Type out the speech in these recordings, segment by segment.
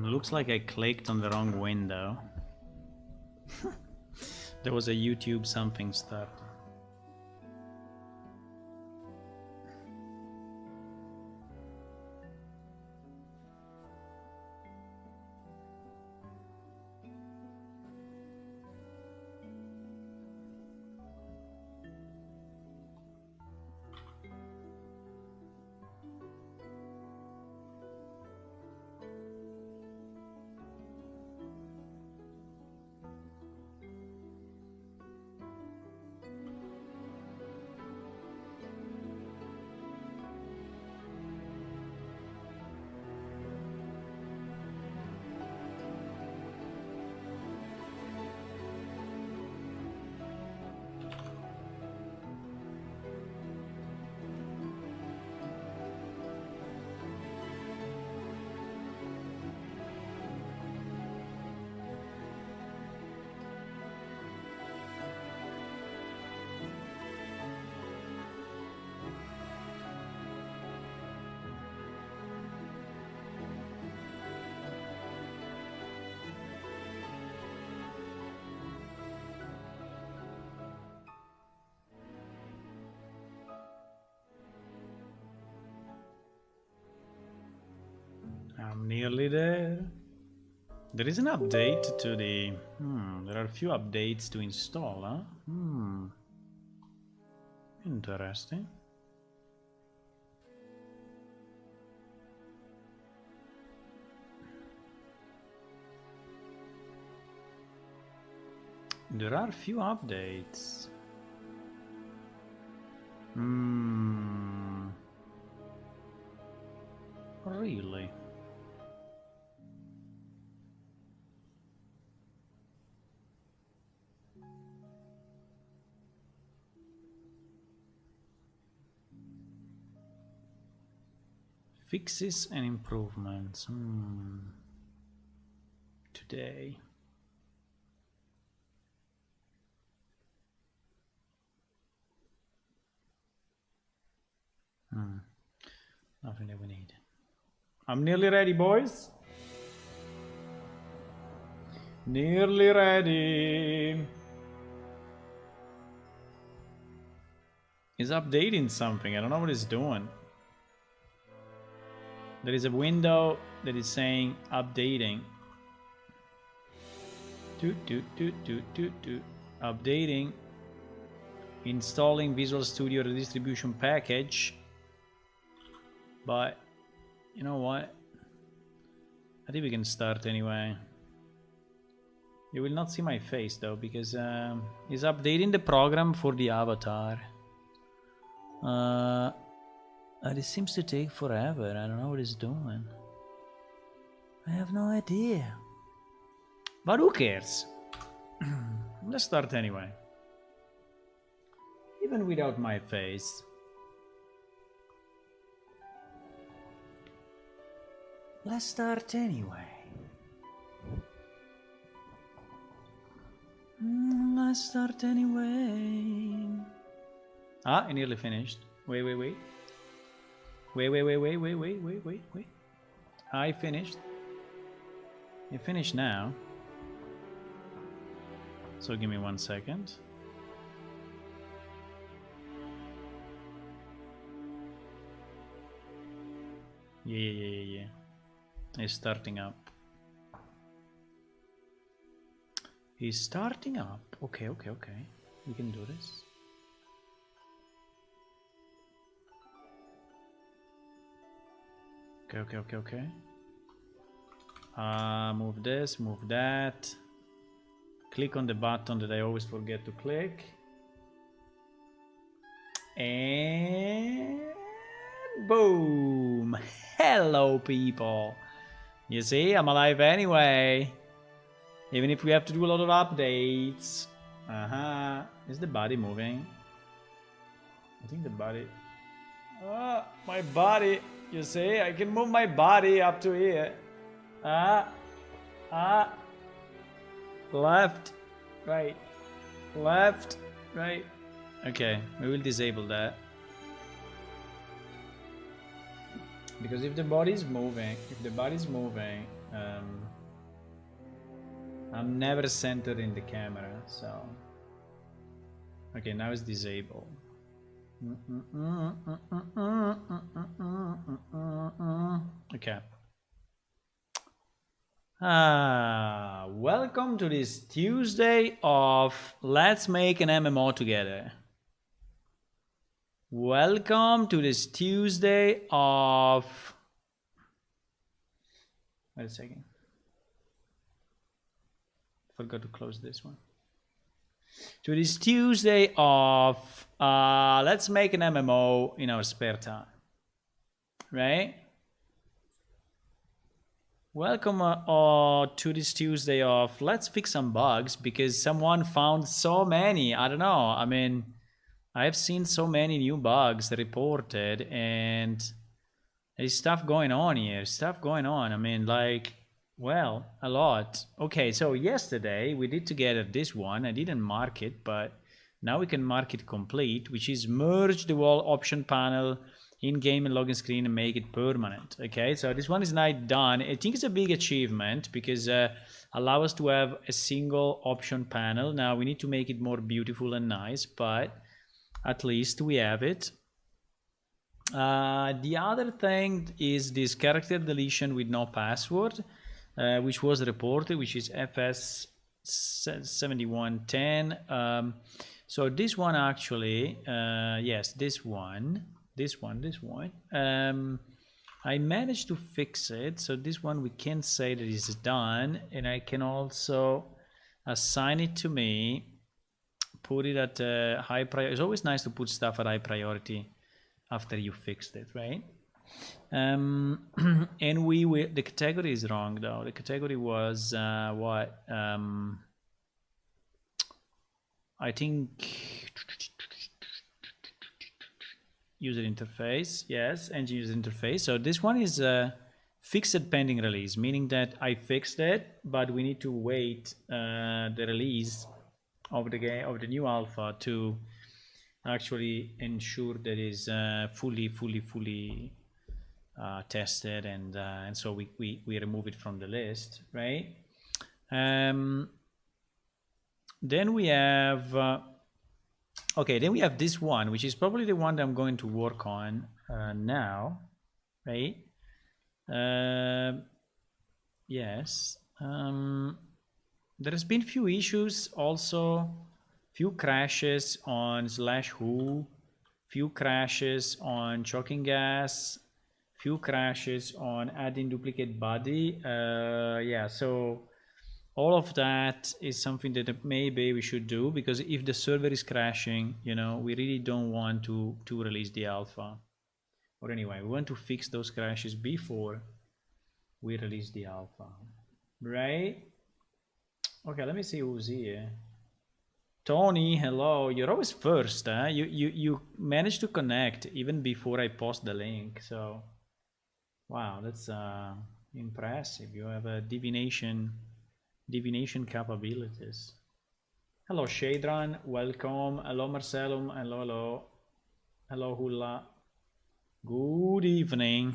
Looks like I clicked on the wrong window. There was a YouTube something start. I'm nearly there. There is an update to the... there are a few updates to install, huh? Interesting. There are a few updates. Really? Fixes and improvements. Today. Nothing that we need. I'm nearly ready, boys. Nearly ready. It's updating something. I don't know what it's doing. There is a window that is saying updating. Updating. Installing Visual Studio redistribution package. But you know what? I think we can start anyway. You will not see my face though, because it's updating the program for the avatar. It seems to take forever. I don't know what it's doing. I have no idea. But who cares? Let's start anyway. Even without my face. Let's start anyway. Let's start anyway. Ah, I nearly finished. Wait. Wait. I finished. You finished now. So give me 1 second. Yeah. It's starting up. He's starting up. Okay. We can do this. Okay. Move this, move that. Click on the button that I always forget to click. And boom! Hello, people. You see, I'm alive anyway. Even if we have to do a lot of updates. Is the body moving? I think the body... my body. You see, I can move my body up to here. Left, right. Left, right. Okay, we will disable that. Because if the body's moving, I'm never centered in the camera, so. Okay, now it's disabled. Okay. Welcome to this Tuesday of Let's Make an MMO Together. Welcome to this Tuesday of... Wait a second. Forgot to close this one. To this Tuesday of Let's Make an MMO in our spare time. Right? Welcome to this Tuesday of Let's Fix some bugs, because someone found so many. I don't know. I mean, I've seen so many new bugs reported, and there's stuff going on here. I mean, like, well, a lot. Okay, so yesterday we did together this one. I didn't mark it, but now we can mark it complete, which is merge the wall option panel in-game and login screen and make it permanent. Okay, so this one is now done. I think it's a big achievement because allow us to have a single option panel. Now we need to make it more beautiful and nice, but at least we have it. The other thing is this character deletion with no password, which was reported, which is FS7110. So this one actually, yes, this one. I managed to fix it, so this one we can say that it's done, and I can also assign it to me, put it at high priority. It's always nice to put stuff at high priority after you fixed it, right? And the category is wrong though. The category was what? I think user interface, yes, engine user interface. So this one is fixed pending release, meaning that I fixed it, but we need to wait the release of the game, of the new alpha, to actually ensure that is fully tested, and so we remove it from the list, right? Then we have okay, then we have this one, which is probably the one that I'm going to work on now, right? Yes. There has been few issues also, few crashes on /who, few crashes on choking gas, few crashes on adding duplicate body. Yeah, so all of that is something that maybe we should do, because if the server is crashing, you know, we really don't want to release the alpha. Or anyway, we want to fix those crashes before we release the alpha, right? Okay, let me see who's here. Tony, hello. You're always first, huh? You managed to connect even before I post the link, so wow, that's impressive. You have a divination capabilities. Hello Shadran, welcome. Hello Marcellum, hello Hula. Good evening.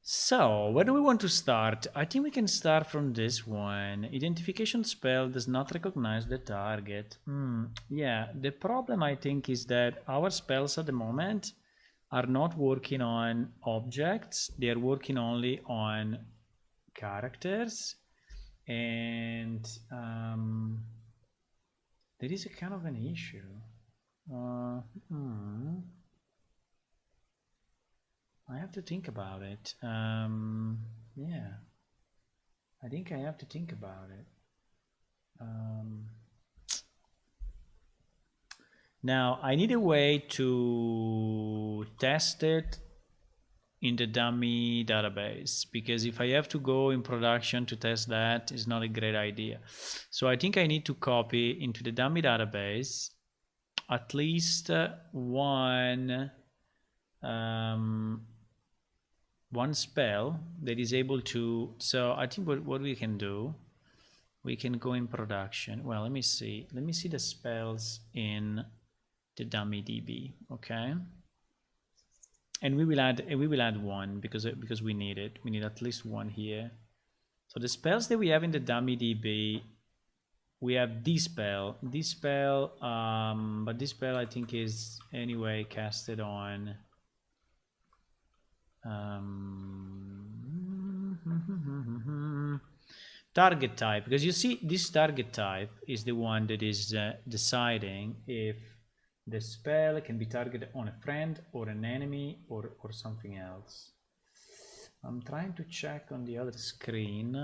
So where do we want to start? I think we can start from this one. Identification spell does not recognize the target. Yeah, the problem I think is that our spells at the moment are not working on objects. They are working only on characters, and there is a kind of an issue. I have to think about it. Yeah, I think I have to think about it. Now I need a way to test it in the dummy database, because if I have to go in production to test that, it's not a great idea. So I think I need to copy into the dummy database at least one spell that is able to. So I think what we can do, we can go in production. Well, let me see the spells in the dummy DB, okay? And we will add one because we need it. We need at least one here. So the spells that we have in the dummy DB, we have but this spell I think is anyway casted on target type, because you see this target type is the one that is deciding if the spell can be targeted on a friend or an enemy or something else. I'm trying to check on the other screen.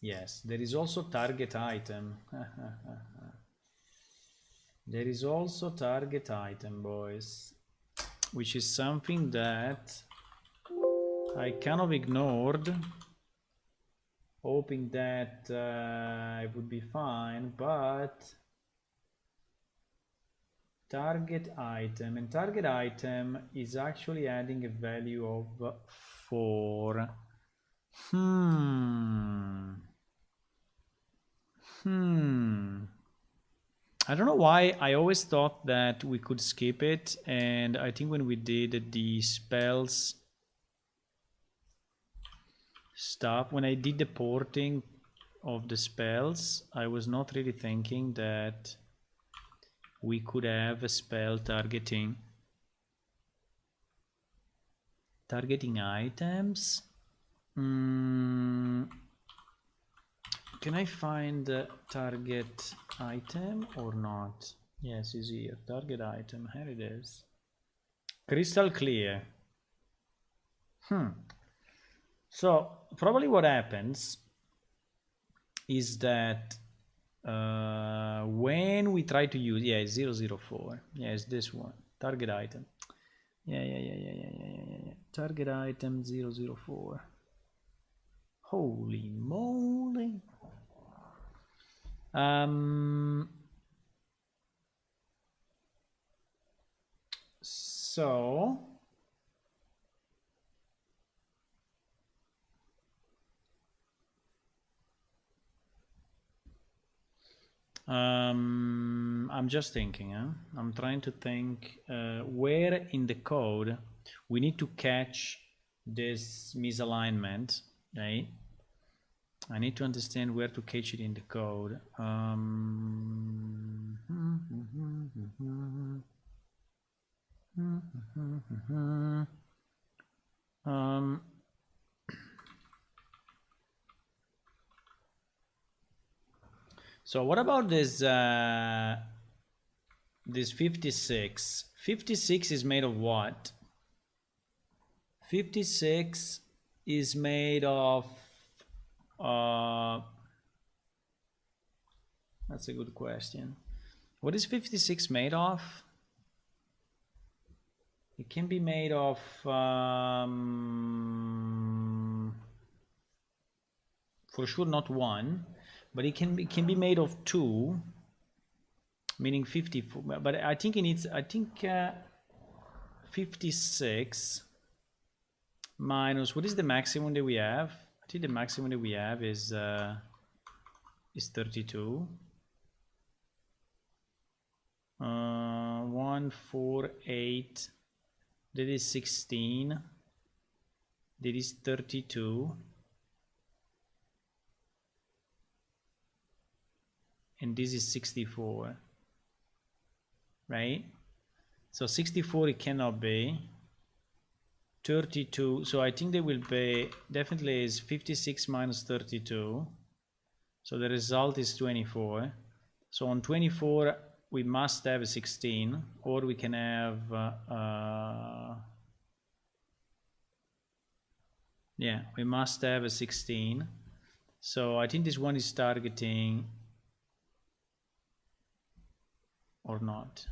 Yes, there is also target item. There is also target item, boys, which is something that I kind of ignored, hoping that it would be fine, but target item, and target item is actually adding a value of 4. I don't know why I always thought that we could skip it, and I think when we did the spells stuff, when I did the porting of the spells, I was not really thinking that we could have a spell targeting items. Can I find the target item or not? Yes, it's here. Target item. Here it is. Crystal clear. So probably what happens is that when we try to use, yeah, it's 004. Yeah, it's this one. Target item. Yeah. Target item 004. Holy moly. So I'm just thinking, I'm trying to think where in the code we need to catch this misalignment, right? I need to understand where to catch it in the code. So what about this 56? 56 is made of what? 56 is made of that's a good question. What is 56 made of? It can be made of for sure not 1, but it can be made of 2, meaning 54. But I think it needs 56 minus, what is the maximum that we have? I think the maximum that we have is 32. 148. That is 16. That is 32. And this is 64. Right? So 64 it cannot be. 32, so I think they will be, definitely is 56 minus 32. So the result is 24. So on 24, we must have a 16, or we can have, yeah, we must have a 16. So I think this one is targeting, or not.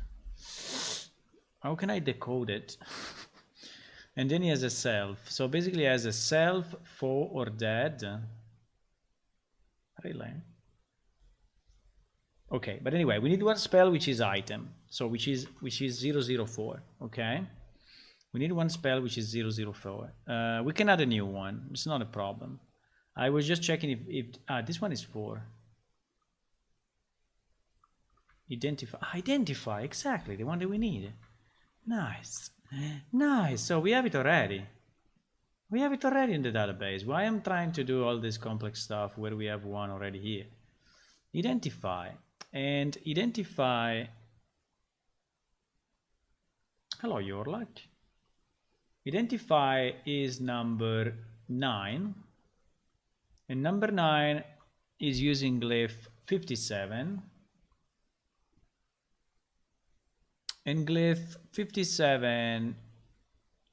How can I decode it? And then he has a self. So basically he has a self, foe, or dead. Really? Okay, but anyway, we need one spell which is item. So which is 004. Okay? We need one spell which is 004. We can add a new one. It's not a problem. I was just checking if this one is 4. Identify, exactly, the one that we need. Nice. Nice. So we have it already. We have it already in the database. Why am I trying to do all this complex stuff where we have one already here? Identify. And identify... Hello, Yorlak. Identify is number 9. And number 9 is using glyph 57. And glyph 57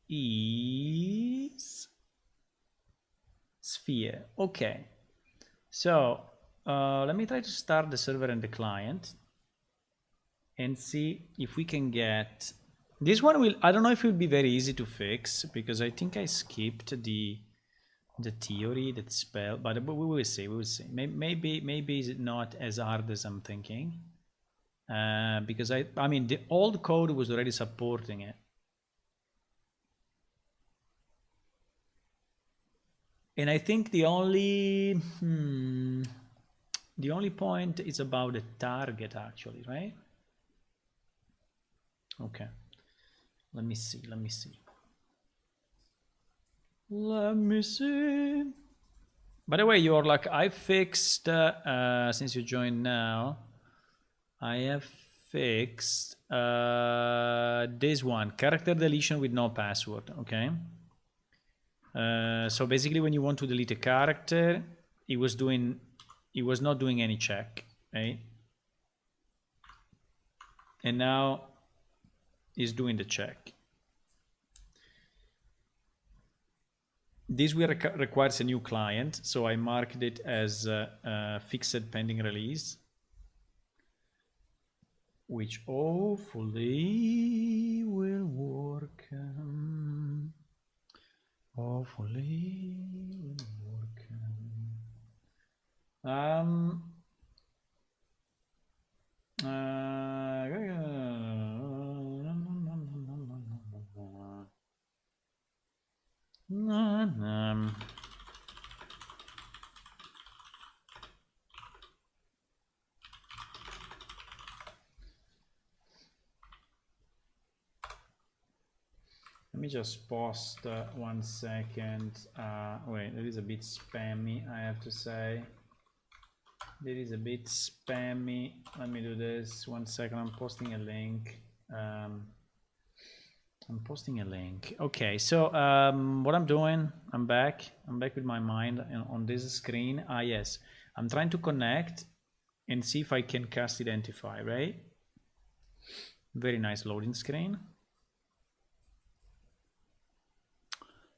is sphere. Okay. So let me try to start the server and the client and see if we can get this one. I don't know if it will be very easy to fix because I think I skipped the theory, that spell, but we will see. We will see. Maybe it's not as hard as I'm thinking. Because I mean the old code was already supporting it, and I think the only point is about the target actually, right? Okay, let me see. By the way, you're like, I fixed since you joined now, I have fixed this one, character deletion with no password. Okay. So basically when you want to delete a character, it was not doing any check, right? And now it's doing the check. This will requires a new client, so I marked it as fixed pending release, which hopefully will work. Hopefully will work. Let me just post 1 second. Wait, that is a bit spammy, I have to say. That is a bit spammy. Let me do this. 1 second. I'm posting a link. Okay, so what I'm doing, I'm back with my mind on this screen. Yes, I'm trying to connect and see if I can cast identify, right? Very nice loading screen.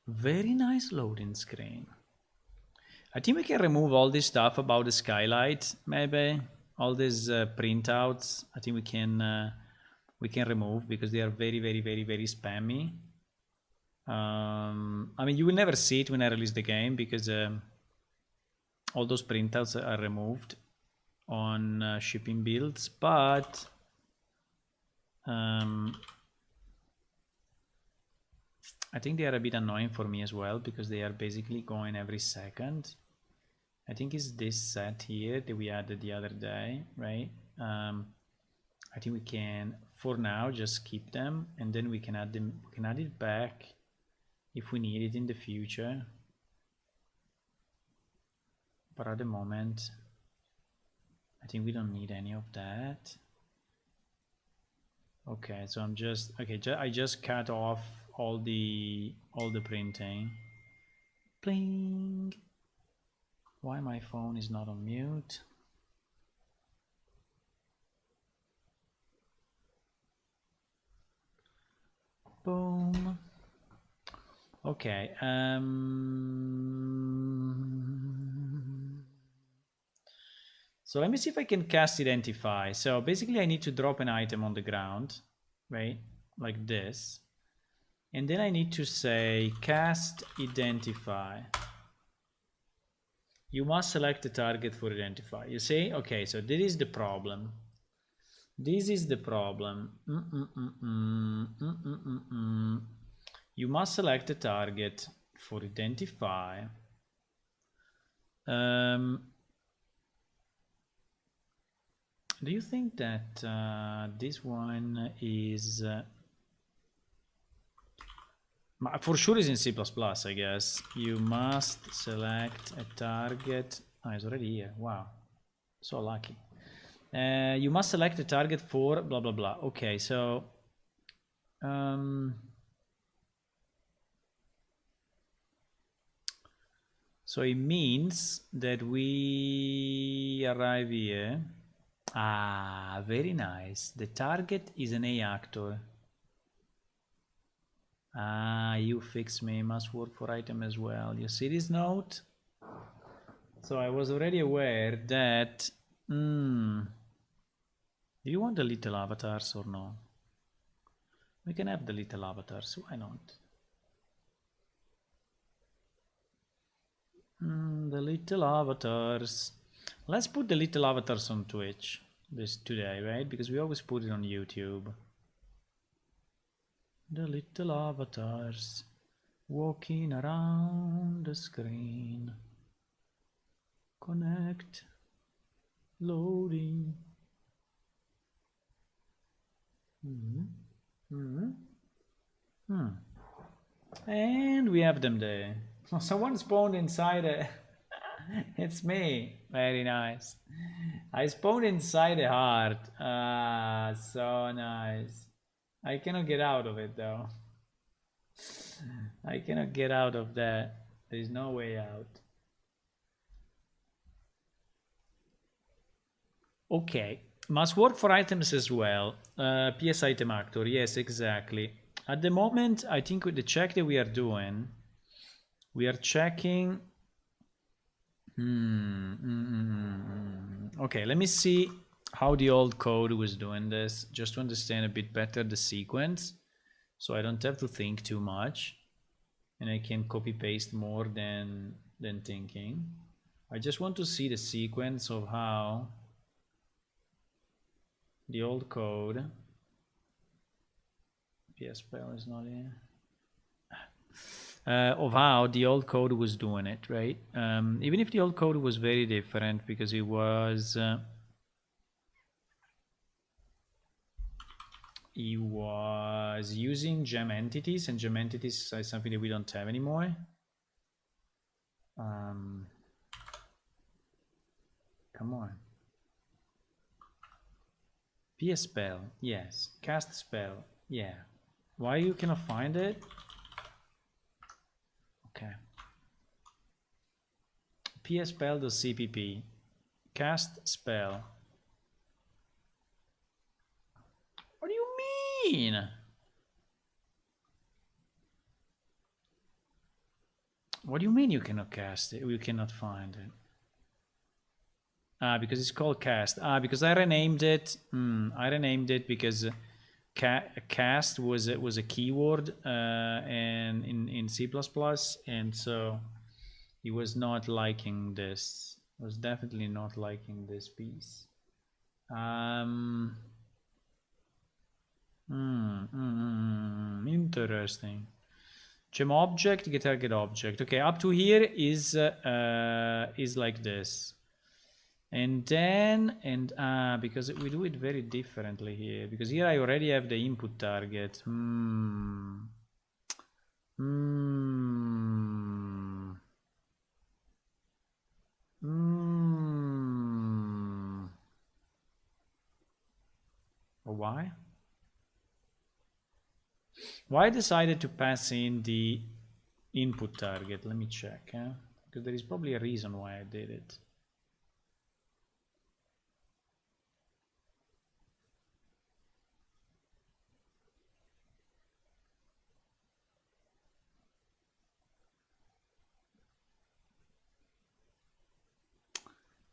Very nice loading screen. I think we can remove all this stuff about the skylight, maybe all these printouts. I think we can remove because they are very spammy. I mean, you will never see it when I release the game because all those printouts are removed on shipping builds, but I think they are a bit annoying for me as well because they are basically going every second. I think it's this set here that we added the other day, right? I think we can, for now, just keep them, and then we can add them. We can add it back if we need it in the future. But at the moment, I think we don't need any of that. Okay, so I'm just I just cut off all the printing. Bling. Why my phone is not on mute? Boom. Okay. So let me see if I can cast identify. So basically I need to drop an item on the ground, right? Like this. And then I need to say cast identify. You must select the target for identify. You see? Okay, so this is the problem. This is the problem. You must select the target for identify. Do you think that this one is for sure is in C++, I guess. You must select a target. Oh, it's already here. Wow, so lucky. You must select a target for blah blah blah. Okay, so so it means that we arrive here. Ah, very nice. The target is an A actor. Ah, you fix me. Must work for item as well. You see this note? So I was already aware that. Do you want the little avatars or no? We can have the little avatars. Why not? The little avatars. Let's put the little avatars on Twitch this today, right? Because we always put it on YouTube. The little avatars walking around the screen. Connect. Loading. And we have them there. Someone spawned inside a... It's me. Very nice. I spawned inside a heart. Ah, so nice. I cannot get out of it though. I cannot get out of that. There is no way out. Okay. Must work for items as well. PS item actor. Yes, exactly. At the moment, I think with the check that we are doing, we are checking. Okay, let me see how the old code was doing this, just to understand a bit better the sequence, so I don't have to think too much, and I can copy paste more than thinking. I just want to see the sequence of how the old code. PS spell is not in. Of how the old code was doing it, right? Even if the old code was very different, because it was using gem entities, and gem entities is something that we don't have anymore. Come on. PS spell, yes. Cast spell, yeah. Why you cannot find it? Okay. PS spell does CPP. Cast spell. What do you mean? What do you mean you cannot cast it? You cannot find it. Because it's called cast. Because I renamed it. I renamed it because cast was a keyword and in C++, and so he was not liking this. Was definitely not liking this piece. Interesting. Gem object, get target object. Okay, up to here is like this. And then, because we do it very differently here, because here I already have the input target. Why? Why I decided to pass in the input target? Let me check, because there is probably a reason why I did it.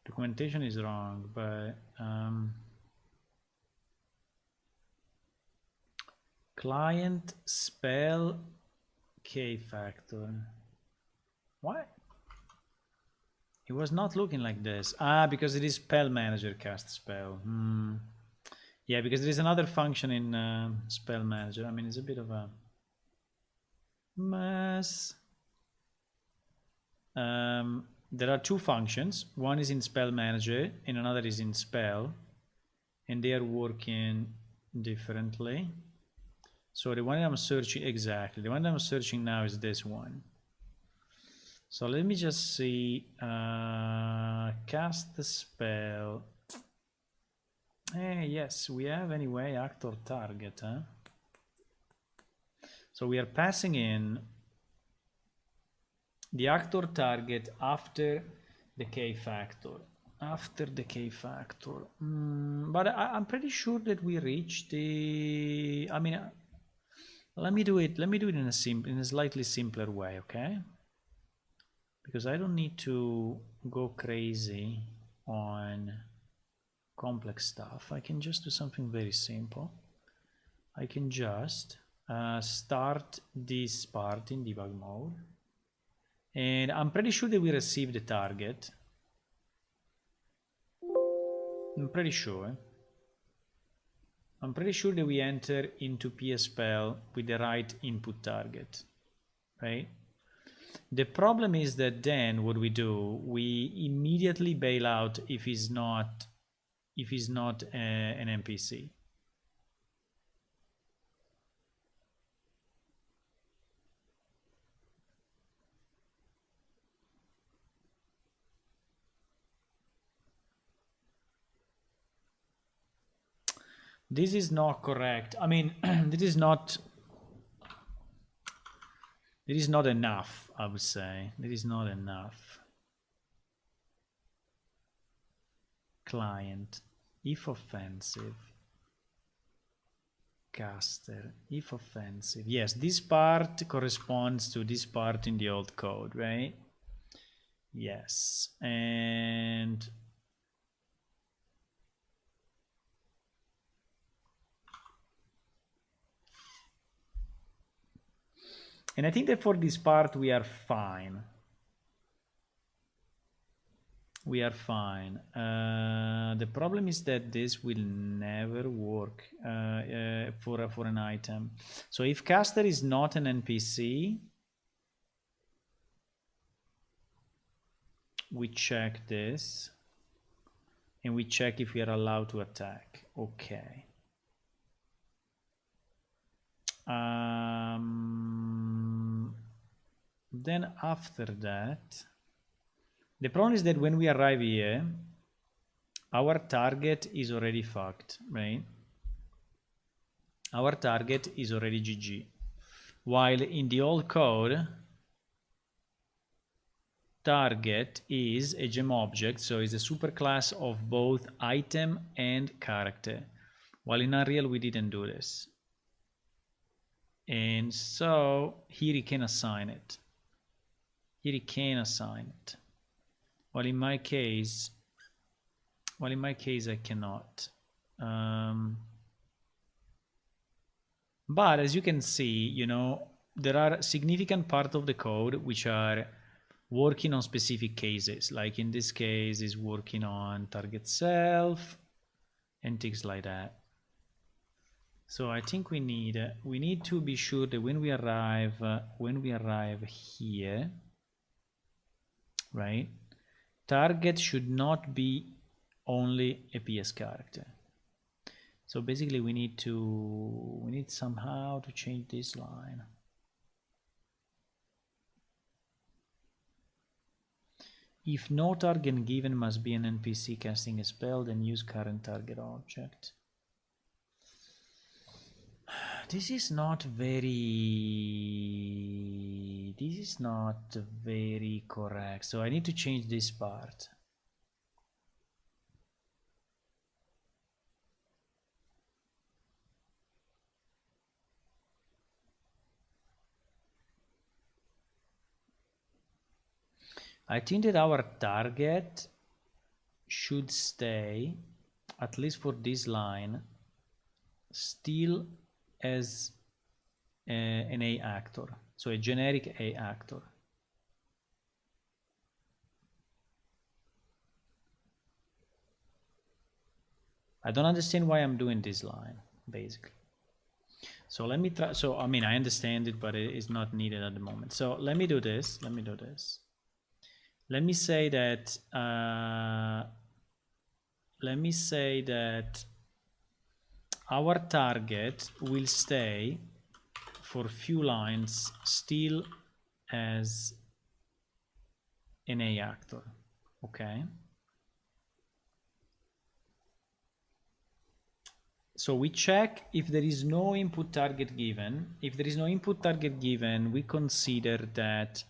Documentation is wrong, but client spell K factor. What? It was not looking like this. Because it is spell manager cast spell. Yeah, because there is another function in spell manager. I mean, it's a bit of a mess. There are two functions. One is in spell manager and another is in spell. and they are working differently. So the one I'm searching, exactly, the one I'm searching now is this one. So let me just see, cast the spell. Yes, we have anyway actor target, huh? So we are passing in the actor target after the K factor. After the K factor. But I'm pretty sure that we reached the, I mean, let me do it in a slightly simpler way, okay? Because I don't need to go crazy on complex stuff. I can just do something very simple. I can just start this part in debug mode, and I'm pretty sure that we received the target. I'm pretty sure that we enter into PSPL with the right input target, right? The problem is that then what we do, we immediately bail out if he's not an NPC. This is not correct. I mean, this is not enough, I would say. This is not enough. Client, if offensive. Caster, if offensive. Yes, this part corresponds to this part in the old code, right? Yes, and I think that for this part we are fine. We are fine. The problem is that this will never work for an item. So if caster is not an NPC, we check this and we check if we are allowed to attack. Okay. Then after that, the problem is that when we arrive here, our target is already fucked, right? Our target is already GG. While in the old code, target is a gem object, so it's a superclass of both item and character. While in Unreal, we didn't do this. And so here he can assign it. Here he can assign it. While in my case, I cannot. But as you can see, you know, there are significant parts of the code which are working on specific cases. Like in this case, is working on target self and things like that. So I think we need to be sure that when we arrive here, right? Target should not be only a PS character. So basically we need somehow to change this line. If no target given must be an NPC casting a spell, then use current target object. This is not very correct. So I need to change this part. I think that our target should stay, at least for this line, still as an A actor, so a generic A actor. I don't understand why I'm doing this line, basically. So let me try. So I mean, I understand it, but it is not needed at the moment. So let me do this. Let me say that our target will stay for few lines still as an A actor. Okay. So we check if there is no input target given. If there is no input target given, we consider that,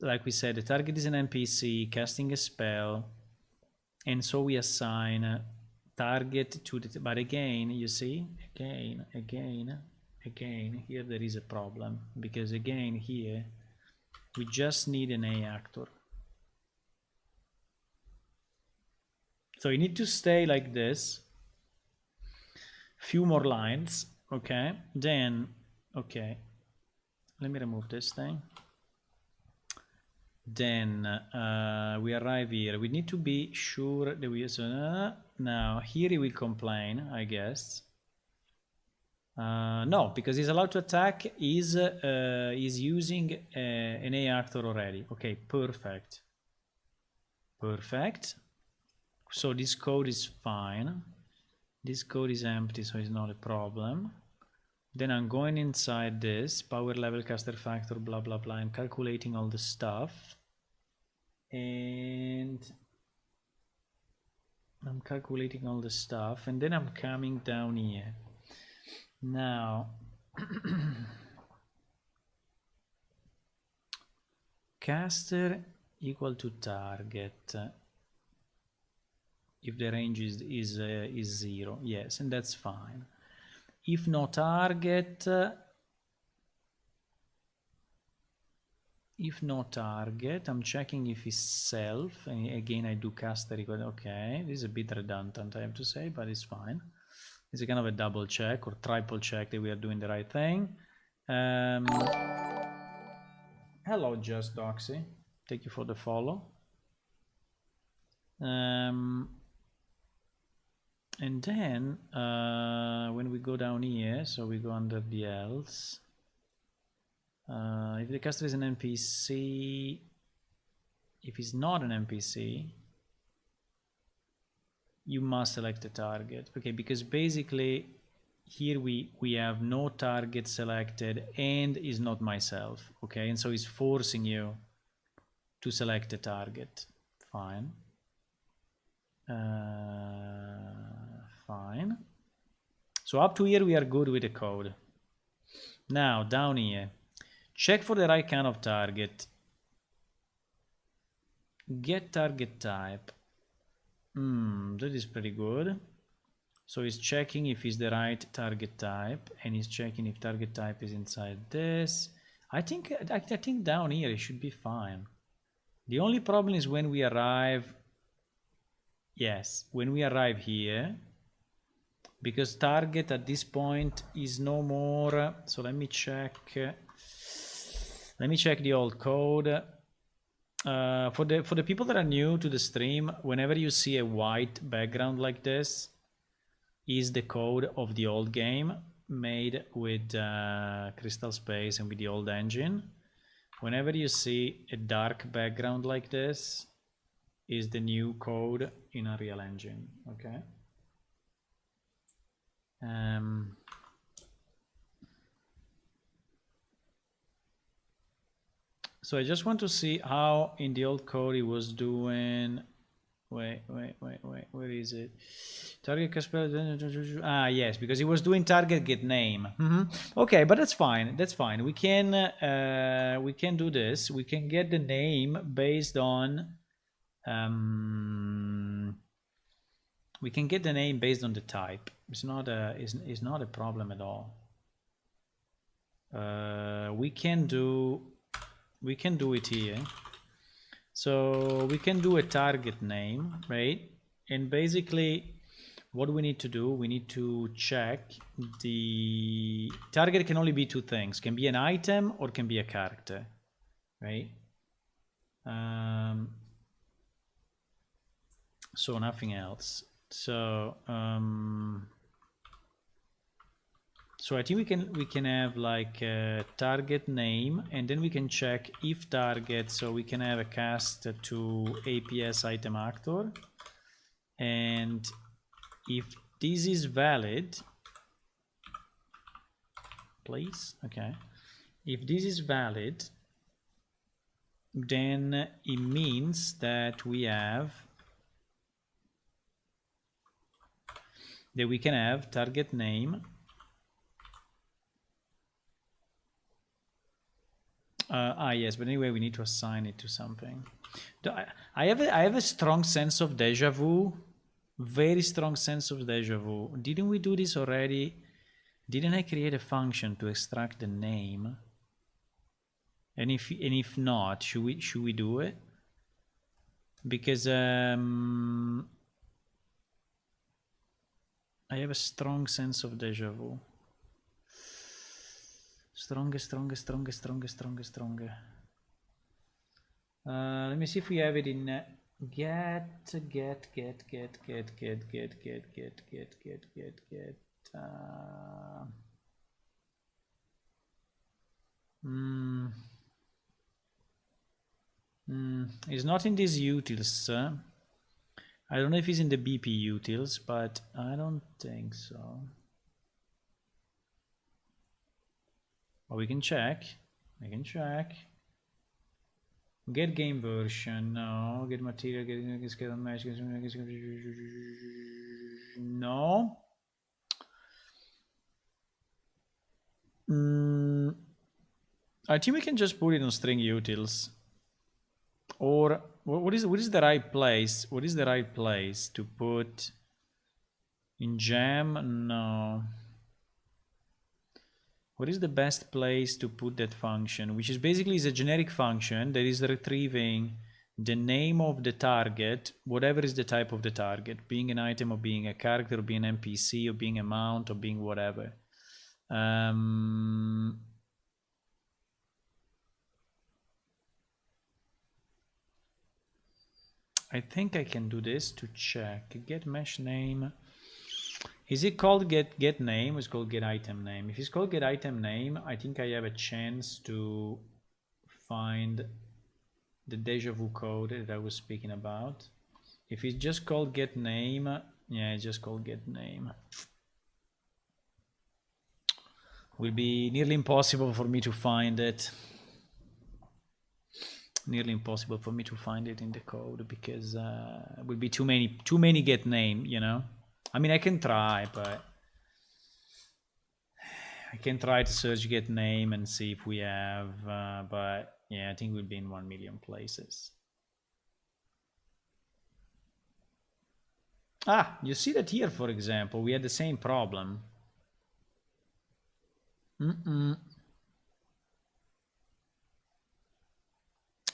like we said, the target is an NPC casting a spell, and so we assign target to the, but again, you see, again, here there is a problem, because again here, we just need an A actor. So you need to stay like this. Few more lines, okay? Then, okay, let me remove this thing. Then we arrive here. We need to be sure that we use. Now here he will complain, I guess. No, because he's allowed to attack. Is using an A actor already. Okay, perfect. Perfect. So this code is fine. This code is empty, so it's not a problem. Then I'm going inside this power level caster factor, blah blah blah. I'm calculating all the stuff, and I'm calculating all the stuff, and then I'm coming down here. Now, caster equal to target. If the range is 0, yes, and that's fine. If no target, I'm checking if it's self, and again I do caster equal. Okay, this is a bit redundant, I have to say, but it's fine. It's a kind of a double check or triple check that we are doing the right thing. Hello, Just Doxy. Thank you for the follow. And then when we go down here, so we go under the else. If the caster is an NPC, if he's not an NPC, you must select a target. Okay, because basically here we have no target selected and is not myself. Okay, and so it's forcing you to select a target. Fine. Fine. So up to here we are good with the code. Now down here, check for the right kind of target. Get target type. That is pretty good. So it's checking if it's the right target type, and it's checking if target type is inside this. I think down here it should be fine. The only problem is when we arrive. Yes, when we arrive here, because target at this point is no more. So let me check. Let me check the old code. For the people that are new to the stream, whenever you see a white background like this, is the code of the old game made with Crystal Space and with the old engine. Whenever you see a dark background like this, is the new code in Unreal Engine. Okay. So I just want to see how in the old code it was doing. Wait, where is it? Target caster. Yes, because it was doing target get name. Okay, but that's fine. That's fine. We can do this. We can get the name based on. We can get the name based on the type. It's not a problem at all. We can do it here. So we can do a target name, right? And basically what we need to do, we need to check the target can only be two things. Can be an item or can be a character, right? So nothing else. So so I think we can have like a target name, and then we can check if target. So we can have a cast to APS item actor, and if this is valid, please. Okay. If this is valid, then it means that we have we can have target name yes, but anyway we need to assign it to something. I have a strong sense of deja vu, very strong sense of deja vu. Didn't we do this already? Didn't I create a function to extract the name? And if not, should we do it? Because I have a strong sense of deja vu. Stronger. Let me see if we have it in get. It's not in these utils. I don't know if it's in the BP utils, but I don't think so. But we can check. Get game version. No. Get material. Get scale match. No. I think we can just put it on string utils. Or what is the right place? What is the right place to put in gem? No. What is the best place to put that function? Which is basically is a generic function that is retrieving the name of the target, whatever is the type of the target, being an item or being a character or being an NPC or being a mount or being whatever. I think I can do this to check. Get mesh name. Is it called get name or is it called get item name? If it's called get item name, I think I have a chance to find the deja vu code that I was speaking about. If it's just called get name, yeah, it's just called get name. Will be nearly impossible for me to find it. Nearly impossible for me to find it in the code because it would be too many get name, you know. I mean, I can try, but I can try to search get name and see if we have, but yeah, I think we'll be in 1 million places. Ah, you see that here, for example, we had the same problem.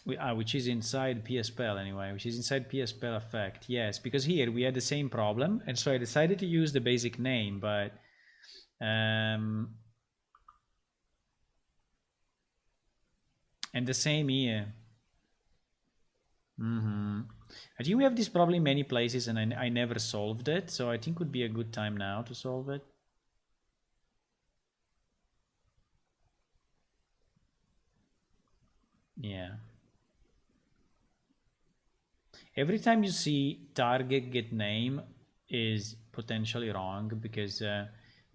Which is inside PSPL anyway, which is inside PSPL effect. Yes, because here we had the same problem, and so I decided to use the basic name, but and the same here. I think we have this problem in many places, and I never solved it, so I think would be a good time now to solve it. Yeah. Every time you see target get name is potentially wrong because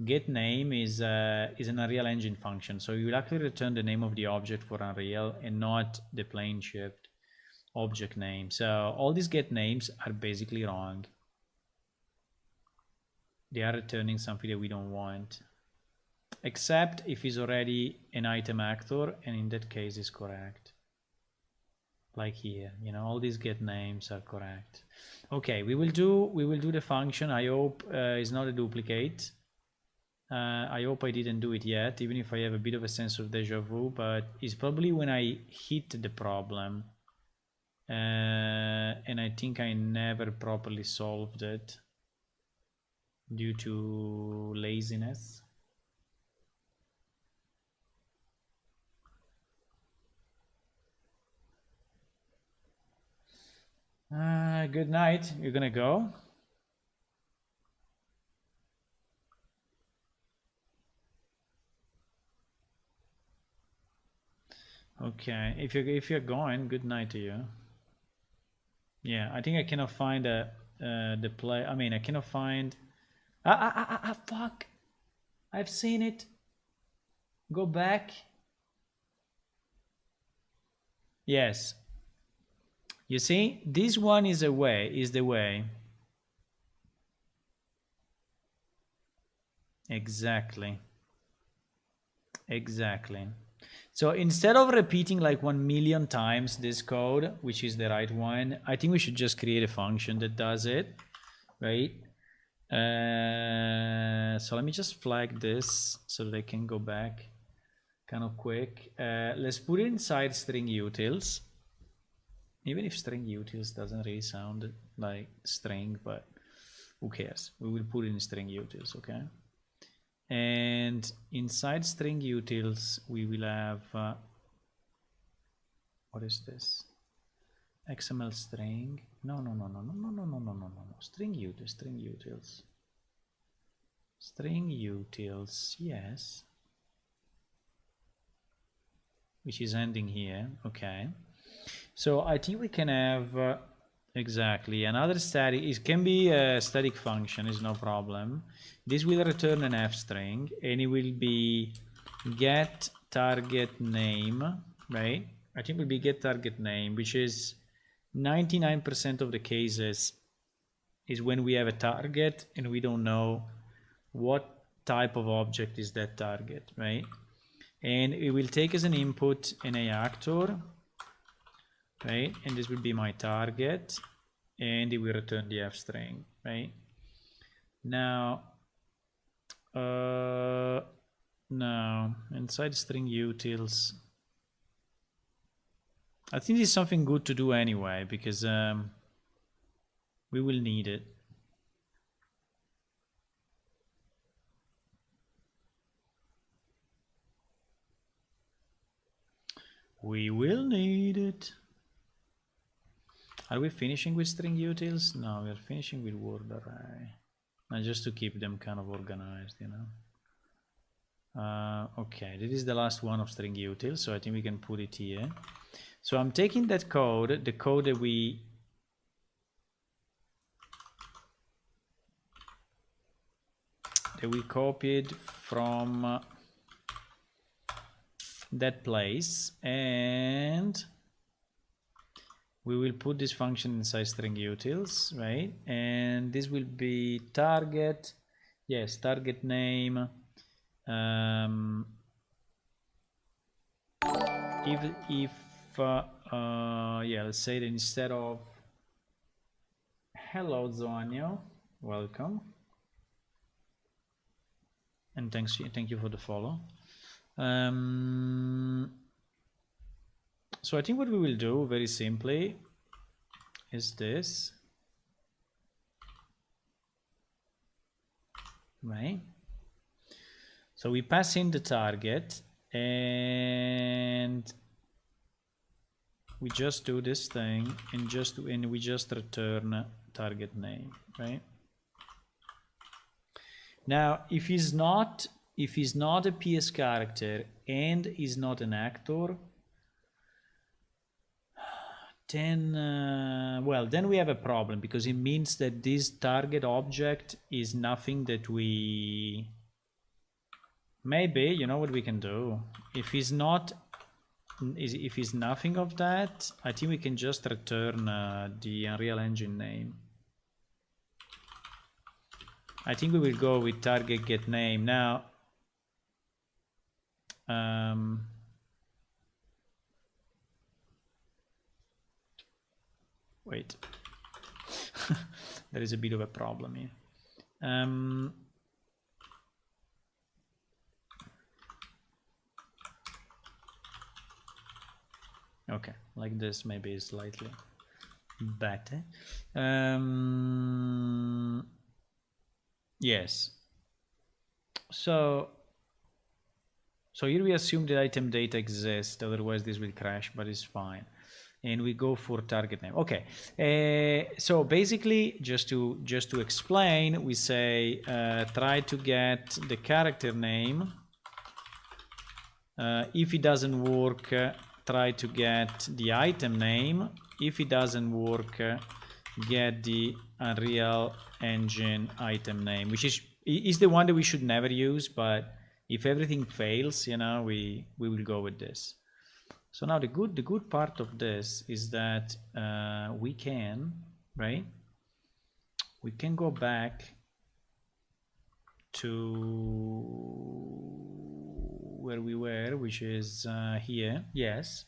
get name is an Unreal Engine function, so you will actually return the name of the object for Unreal and not the plane shift object name. So all these get names are basically wrong. They are returning something that we don't want, except if it's already an item actor, and in that case is correct. Like here, you know, all these get names are correct. Okay, we will do the function. I hope it's not a duplicate. I hope I didn't do it yet, even if I have a bit of a sense of deja vu, but it's probably when I hit the problem. And I think I never properly solved it due to laziness. Good night. You're gonna go? Okay. If you're going, good night to you. Yeah, I think I cannot find the play. I mean, I cannot find. Fuck! I've seen it. Go back. Yes. You see, this one is the way. Exactly. Exactly. So instead of repeating like 1,000,000 times this code, which is the right one, I think we should just create a function that does it, right? So let me just flag this so that I can go back kind of quick. Let's put it inside string utils. Even if string utils doesn't really sound like string, but who cares? We will put it in string utils, okay? And inside string utils, we will have, what is this? XML string. No. String utils. String utils, yes. Which is ending here, okay. So I think we can have, exactly, another static, it can be a static function, is no problem. This will return an f string, and it will be get target name, right? I think it will be get target name, which is 99% of the cases is when we have a target and we don't know what type of object is that target, right? And it will take as an input an actor, right? And this will be my target, and it will return the f string, right? Now, now inside string utils, I think this is something good to do anyway, because we will need it. We will need it. Are we finishing with string utils? No, we are finishing with word array. And just to keep them kind of organized, you know. Okay, this is the last one of string utils, so I think we can put it here. So I'm taking that code, the code that we copied from that place, and we will put this function inside string utils, right? And this will be target, yes, target name. Yeah, let's say that instead of hello Zonio, welcome, and thank you for the follow. So I think what we will do very simply is this, right? So we pass in the target, and we just do this thing, and we just return target name, right? Now, if he's not a PS character and is not an actor, then well, then we have a problem, because it means that this target object is nothing that we, maybe, you know what we can do, if he's not, if he's nothing of that, I think we can just return the Unreal Engine name. I think we will go with target get name now. Wait, there is a bit of a problem here. Okay, like this maybe is slightly better. Yes. So here we assume the item data exists, otherwise this will crash, but it's fine. And we go for target name. Okay. So basically, just to explain, we say try to get the character name. If it doesn't work, try to get the item name. If it doesn't work, get the Unreal Engine item name, which is the one that we should never use, but if everything fails, you know, we will go with this. So now the good part of this is that we can, right? We can go back to where we were, which is here, yes.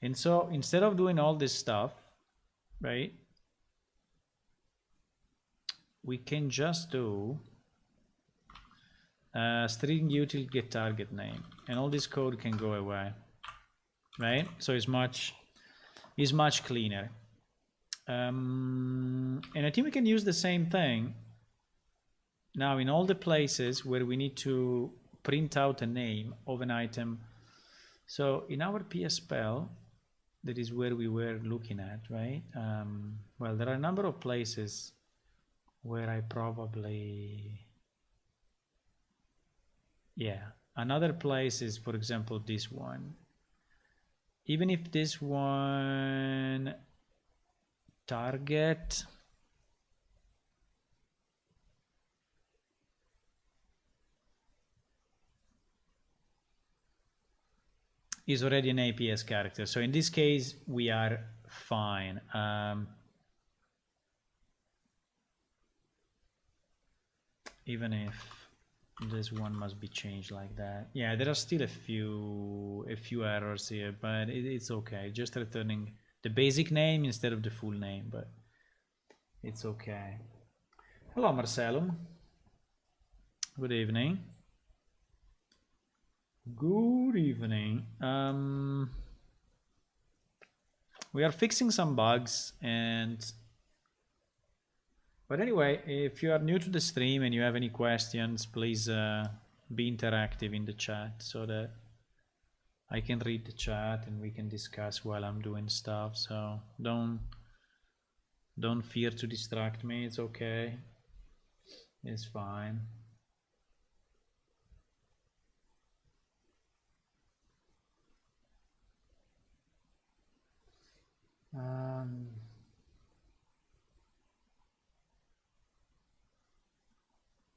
And so instead of doing all this stuff, right, we can just do string util get target name, and all this code can go away, right? So it's much cleaner. And I think we can use the same thing now in all the places where we need to print out a name of an item. So in our PSPL, that is where we were looking at, right? Well, there are a number of places where I probably, yeah, another place is, for example, this one. Even if this one target is already an APS character, so in this case we are fine. Even if this one must be changed like that, yeah, there are still a few errors here, but it's okay. Just returning the basic name instead of the full name, but it's okay. Hello, Marcelo. Good evening. Good evening. We are fixing some bugs, but anyway, if you are new to the stream and you have any questions, please be interactive in the chat so that I can read the chat and we can discuss while I'm doing stuff. So don't fear to distract me. It's okay. It's fine.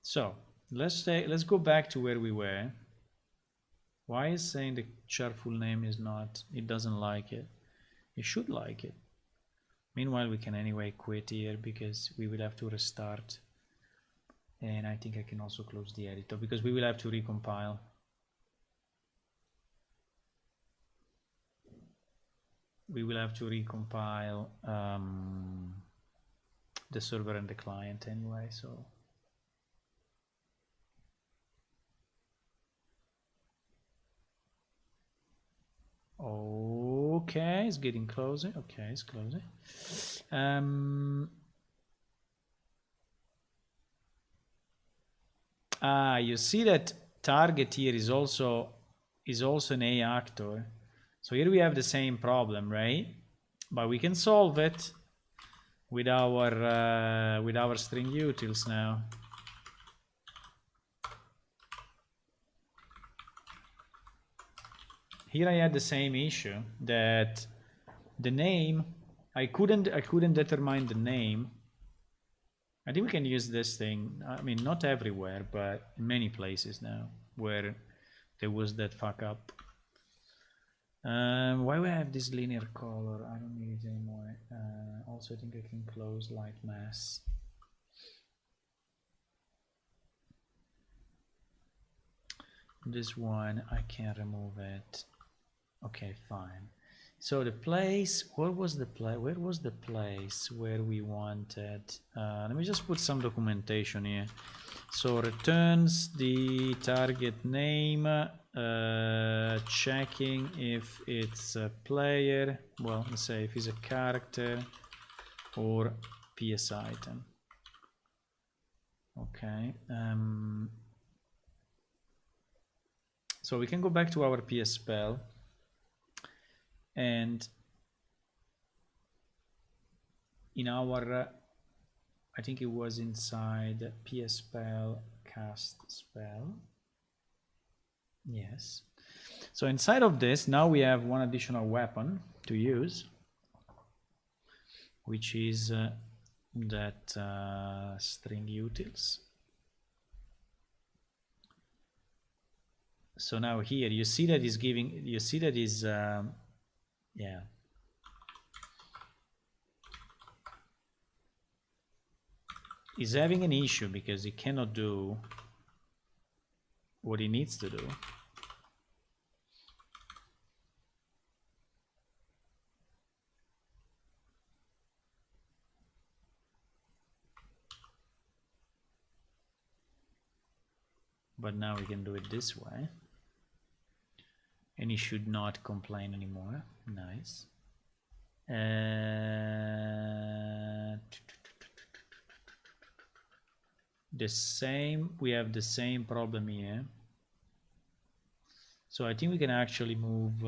So let's go back to where we were. Why is saying the char full name is not? It doesn't like it. It should like it. Meanwhile, we can anyway quit here because we will have to restart. And I think I can also close the editor because we will have to recompile. We will have to recompile the server and the client anyway, so. Okay, it's getting closer. Okay, it's closer. You see that target here is also an A actor. So here we have the same problem, right? But we can solve it with our string utils now. Here I had the same issue that the name, I couldn't determine the name. I think we can use this thing. I mean, not everywhere, but in many places now where there was that fuck up. Why we have this linear color? I don't need it anymore. Also, I think I can close light mass. This one, I can remove it. Okay, fine. So the place, where was the place where we wanted? Let me just put some documentation here. So returns the target name, checking if it's a player, well, let's say if it's a character or PS item. Okay. So we can go back to our PS spell. And in our, I think it was inside PS spell cast spell. Yes. So inside of this, now we have one additional weapon to use, which is that string utils. So now here you see that is giving, you see that is yeah, he's having an issue because he cannot do what he needs to do. But now we can do it this way. And he should not complain anymore. Nice. The same, we have the same problem here. So I think we can actually move.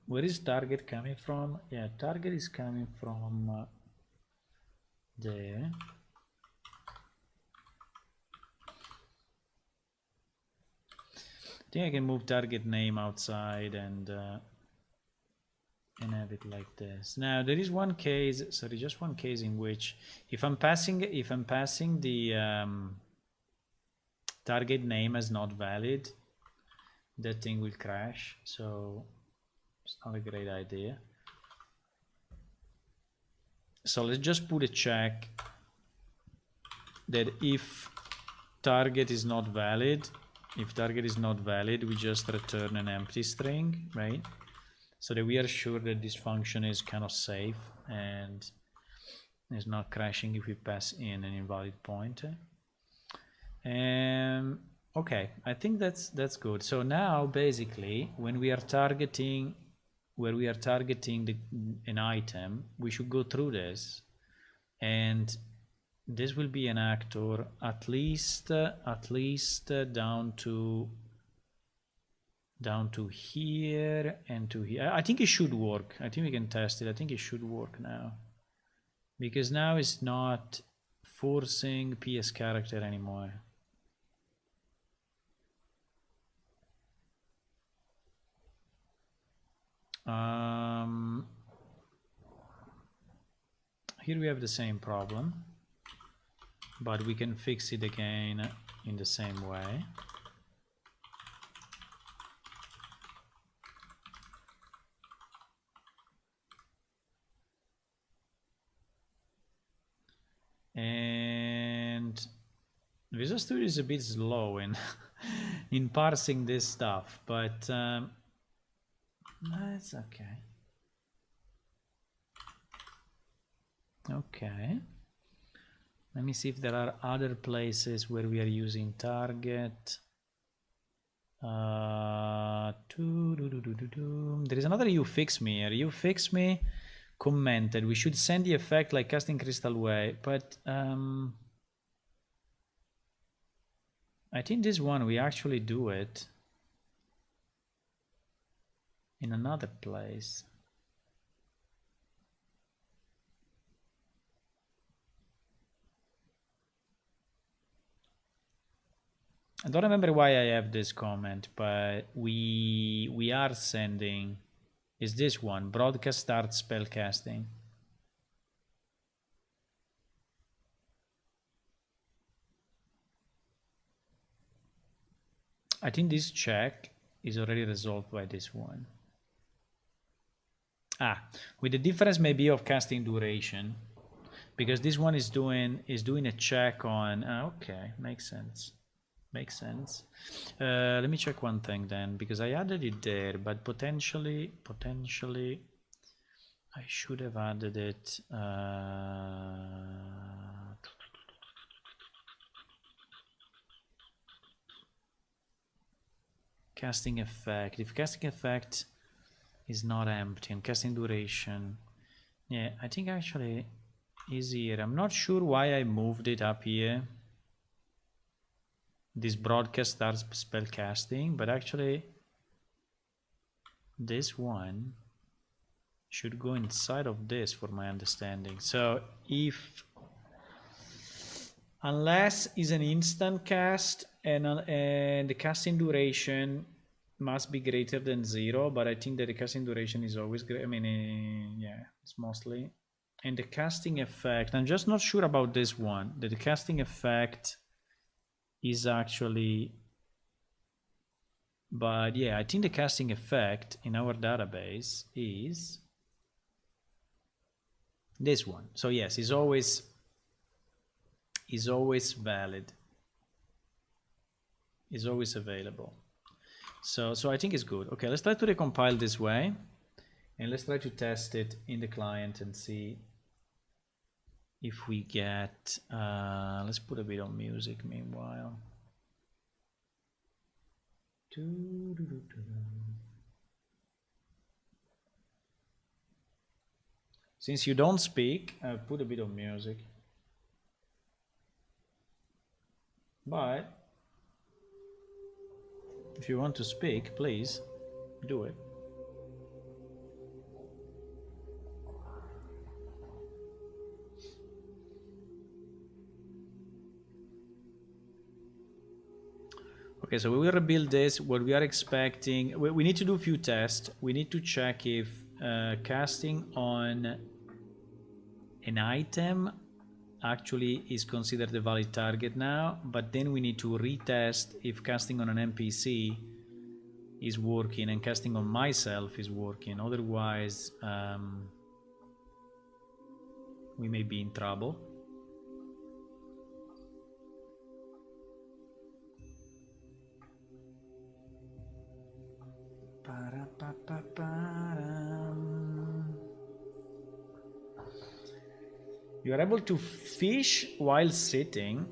Where is target coming from? Yeah, target is coming from there. I think I can move target name outside and have it like this. Now there is one case, sorry, just one case in which if I'm passing the target name as not valid, that thing will crash. So it's not a great idea. So let's just put a check that if target is not valid, we just return an empty string, right? So that we are sure that this function is kind of safe and is not crashing if we pass in an invalid pointer. Okay, I think that's good. So now basically when we are targeting an item, we should go through this, and this will be an actor at least down to here and to here. I think it should work. I think we can test it. I think it should work now, because now it's not forcing PS character anymore. Here we have the same problem, but we can fix it again in the same way. And Visual Studio is a bit slow in in parsing this stuff, but it's okay. Okay. Let me see if there are other places where we are using target. There is another UFixMe here. UFixMe commented we should send the effect like casting crystal way, but I think this one we actually do it in another place. I don't remember why I have this comment, but we are sending, is this one, broadcast start spell casting. I think this check is already resolved by this one. With the difference maybe of casting duration, because this one is doing a check on. Okay, makes sense. Makes sense. Let me check one thing then, because I added it there, but potentially I should have added it. Casting effect. If casting effect is not empty and casting duration, yeah, I think actually is here. I'm not sure why I moved it up here. This broadcast starts spell casting, but actually this one should go inside of this for my understanding. So if, unless it's an instant cast and the casting duration must be greater than 0, but I think that the casting duration is always great. I mean, yeah, it's mostly. And the casting effect, I'm just not sure about this one, that the casting effect is actually But yeah, I think the casting effect in our database is this one. So yes, is always valid, is always available. So I think it's good. Okay, let's try to recompile this way, and let's try to test it in the client and see if we get. Let's put a bit of music meanwhile. Since you don't speak, I'll put a bit of music. But if you want to speak, please do it. Okay, so we will rebuild this. What we are expecting, we need to do a few tests. We need to check if casting on an item actually is considered a valid target now, but then we need to retest if casting on an NPC is working and casting on myself is working. Otherwise, we may be in trouble. You are able to fish while sitting.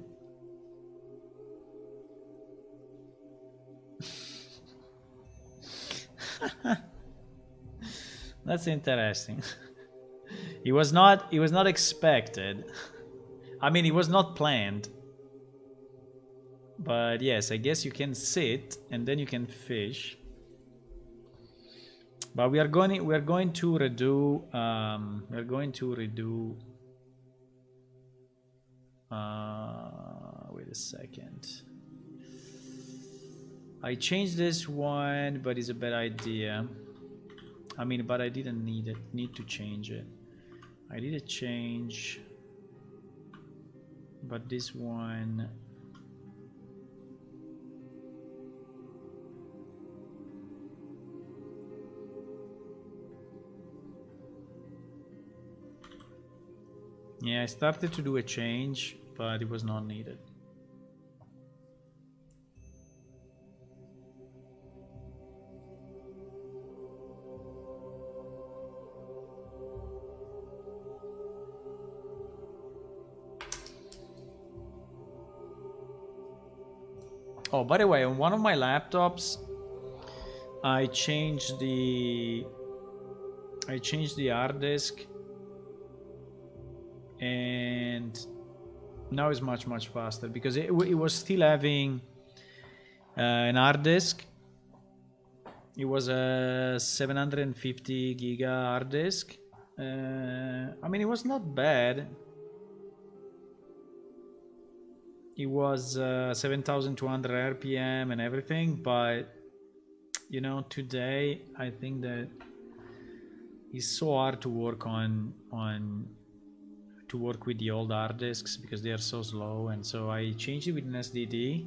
That's interesting. It was not expected. I mean, it was not planned. But yes, I guess you can sit and then you can fish. But we are going to redo wait a second. I changed this one, but it's a bad idea. I mean, but I didn't need to change it. I did a change, but this one. Yeah, I started to do a change, but it was not needed. Oh, by the way, on one of my laptops, I changed the hard disk, and now it's much faster because it was still having an hard disk. It was a 750 giga hard disk. I mean, it was not bad. It was 7,200 RPM and everything, but you know, today I think that it's so hard to work to work with the old hard disks because they are so slow, and so I changed it with an SSD.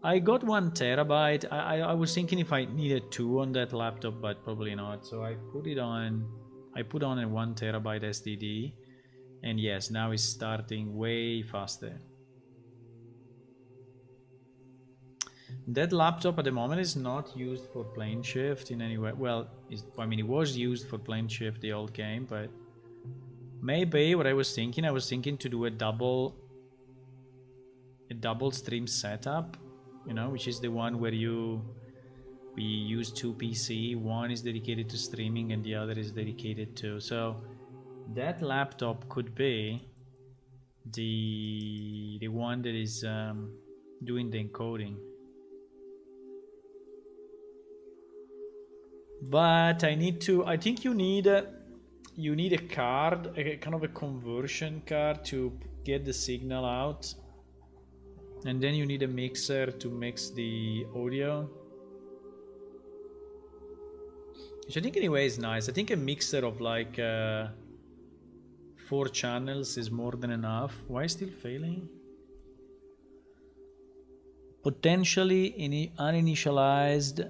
I got 1 terabyte. I was thinking if I needed 2 on that laptop, but probably not. So I put on a 1 terabyte SSD, and yes, now it's starting way faster. That laptop at the moment is not used for plane shift in any way. Well, I mean, it was used for plane shift the old game, but maybe what I was thinking to do a double stream setup, you know, which is the one where we use 2 PC. One is dedicated to streaming and the other is dedicated to. So that laptop could be the one that is doing the encoding. But I think you need a card, a kind of a conversion card to get the signal out, and then you need a mixer to mix the audio, which I think anyway is nice. I think a mixer of like 4 channels is more than enough. Why is it still failing? Potentially uninitialized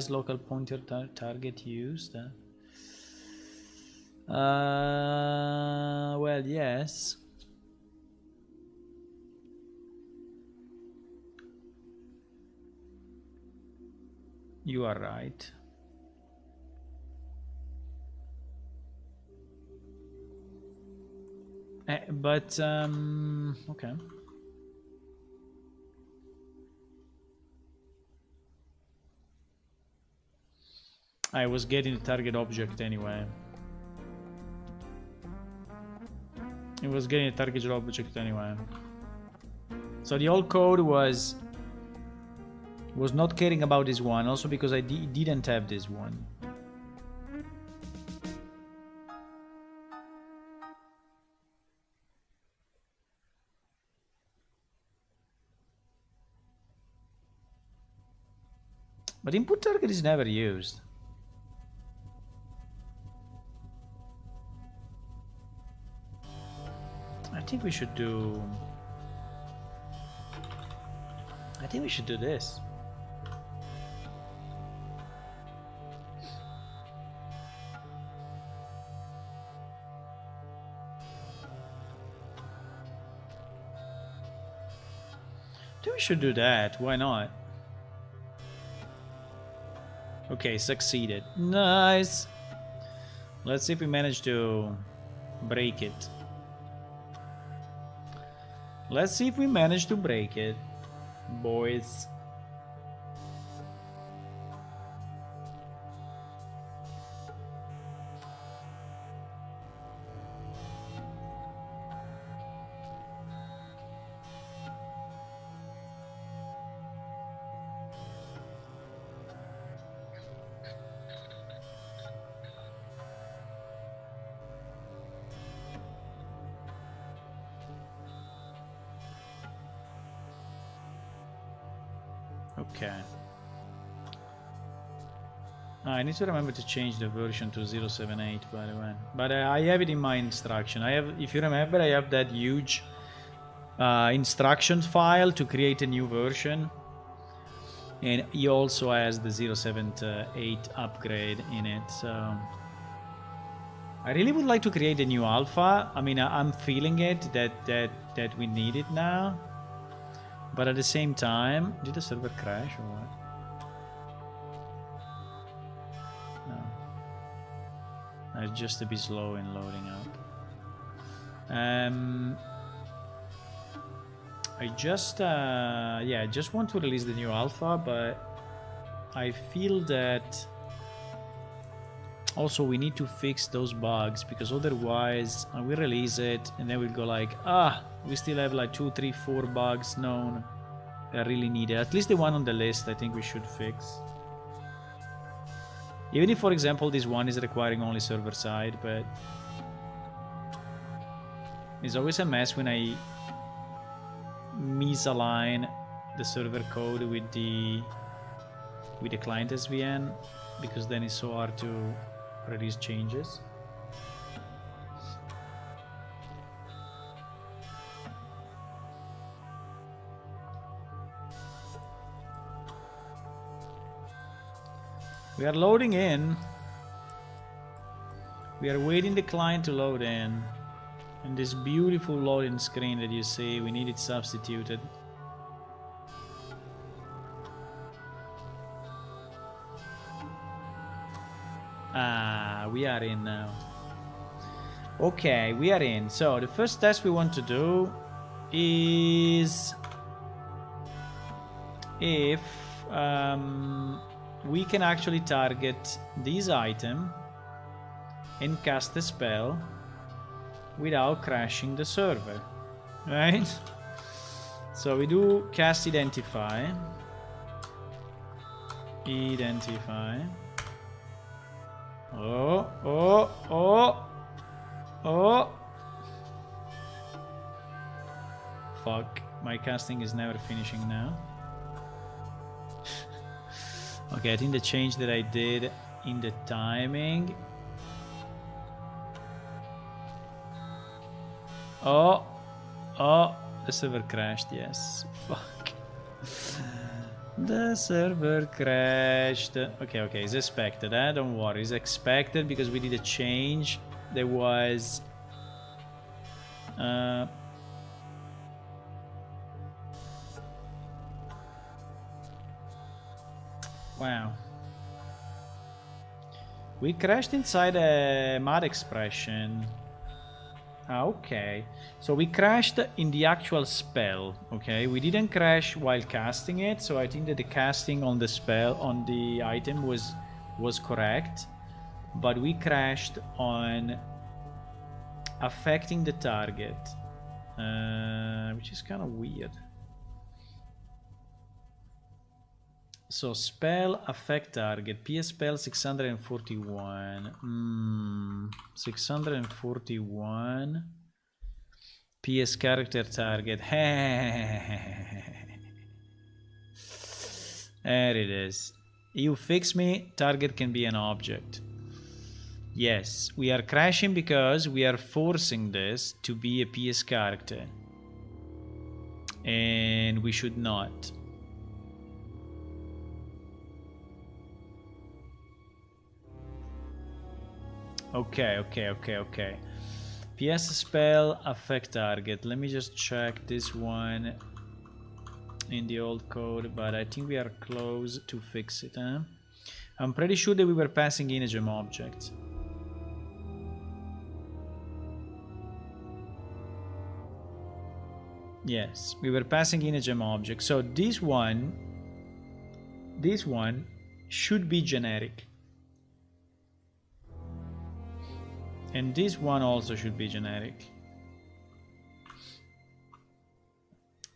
local pointer target used. Well, yes. You are right. But okay. I was getting the target object anyway. It was getting a target object anyway. So the old code was not caring about this one, also because I didn't have this one. But input target is never used. I think we should do this. I think we should do that. Why not? Okay, succeeded. Nice. Let's see if we manage to break it. Let's see if we manage to break it, boys. Okay. I need to remember to change the version to 078, by the way. But I have it in my instruction. I have, if you remember, I have that huge instruction file to create a new version. And he also has the 078 upgrade in it. So I really would like to create a new alpha. I mean, I'm feeling it that we need it now. But at the same time, did the server crash or what? No. It's just a bit slow in loading up. I just want to release the new alpha, but I feel that also we need to fix those bugs, because otherwise we release it and then we'll go like, we still have like 2, 3, 4 bugs known that really need it. At least the one on the list I think we should fix. Even if, for example, this one is requiring only server side, but it's always a mess when I misalign the server code with the client SVN, because then it's so hard to release changes. We are loading in. We are waiting the client to load in. And this beautiful loading screen that you see, we need it substituted. We are in now. Okay, we are in. So the first test we want to do is if we can actually target this item and cast a spell without crashing the server, right? So we do cast identify. Oh. Fuck, my casting is never finishing now. Okay, I think the change that I did in the timing. The server crashed, yes. Fuck. The server crashed. Okay, okay, it's expected, don't worry. It's expected because we did a change. There was... wow. We crashed inside a mod expression. Ah, okay. So we crashed in the actual spell, okay? We didn't crash while casting it, so I think that the casting on the spell, on the item was correct. But we crashed on affecting the target, which is kind of weird. So spell affect target, PS spell 641. 641. PS character target. There it is. You fix me, target can be an object. Yes, we are crashing because we are forcing this to be a PS character. And we should not. Okay, okay, okay, okay. PS spell affect target. Let me just check this one in the old code, but I think we are close to fix it, huh? I'm pretty sure that we were passing in a gem object. Yes, we were passing in a gem object. So this one should be generic. And this one also should be generic.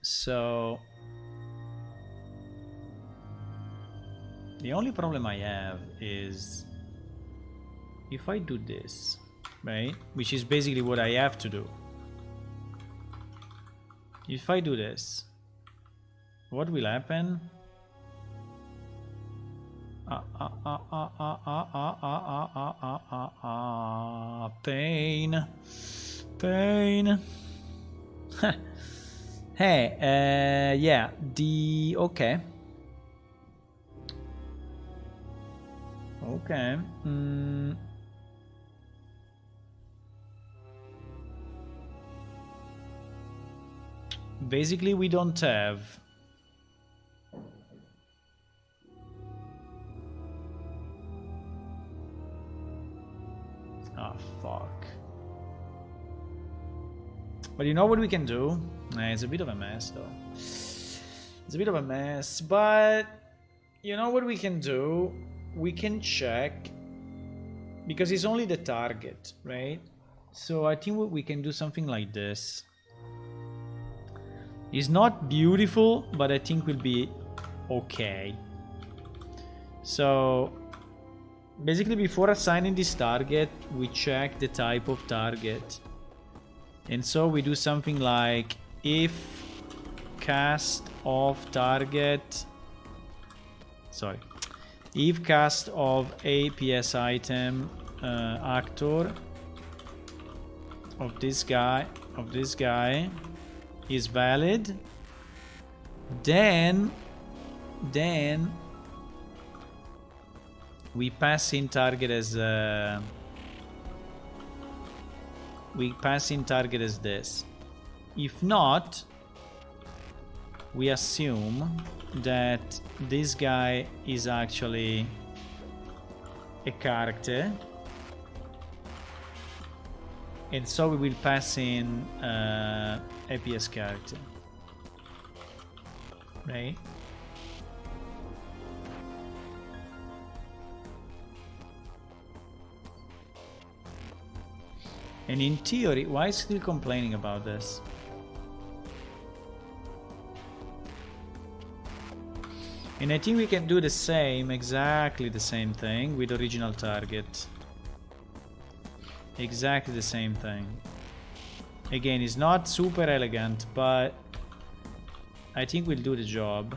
So the only problem I have is if I do this, right? Which is basically what I have to do. If I do this, what will happen? Pain. Pain. Hey, yeah, okay. Okay. Basically, we don't have... Oh, fuck. But you know what we can do? It's a bit of a mess, though. It's a bit of a mess, but... You know what we can do? We can check... Because it's only the target, right? So I think we can do something like this. It's not beautiful, but I think will be okay. So basically before assigning this target, we check the type of target. And so we do something like if cast of target, sorry, if cast of a PS item actor of this guy is valid, then we pass in target as this. If not, we assume that this guy is actually a character, and so we will pass in APS character, right? And in theory, why is still complaining about this? And I think we can do the same, exactly the same thing with original target. Exactly the same thing. Again, it's not super elegant, but I think we'll do the job.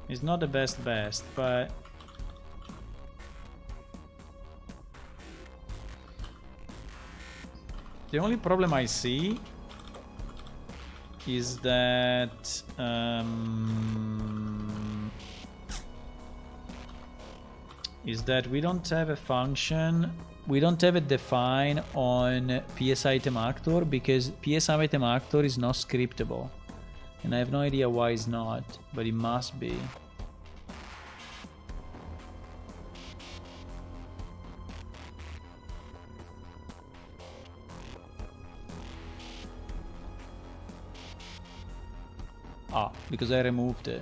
It's not the best, but The only problem I see is that we don't have a function, we don't have a define on PS item actor, because PS item actor is not scriptable. And I have no idea why it's not, but it must be. Ah, because I removed it.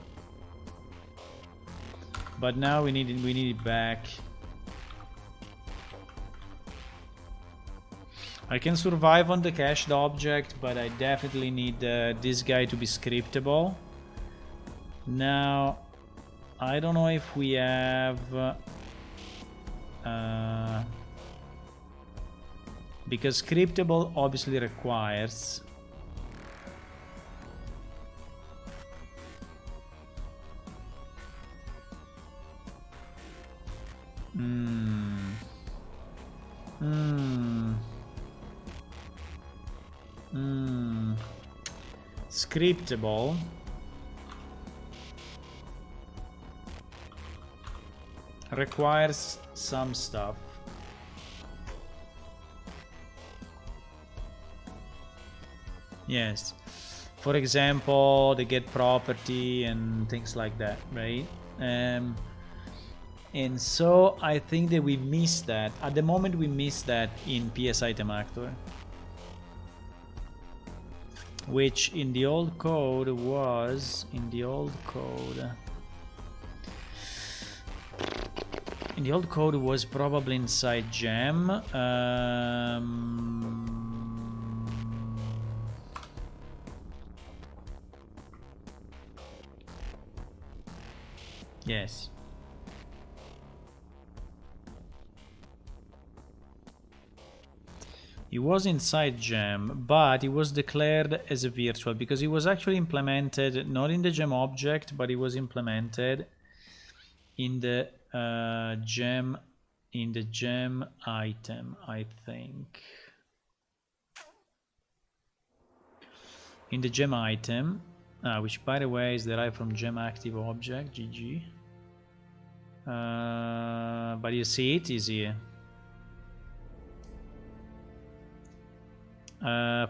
But now we need it back. I can survive on the cached object, but I definitely need this guy to be scriptable. Now, I don't know if we have... because scriptable obviously requires... Scriptable requires some stuff. Yes, for example, the get property and things like that, right? And so I think that we missed that. At the moment we missed that in PS item actor, which in the old code was probably inside gem. Yes. It was inside gem, but it was declared as a virtual because it was actually implemented not in the gem object, but it was implemented in the gem item, I think. In the gem item, which by the way is derived from gem active object, GG. But you see it is here.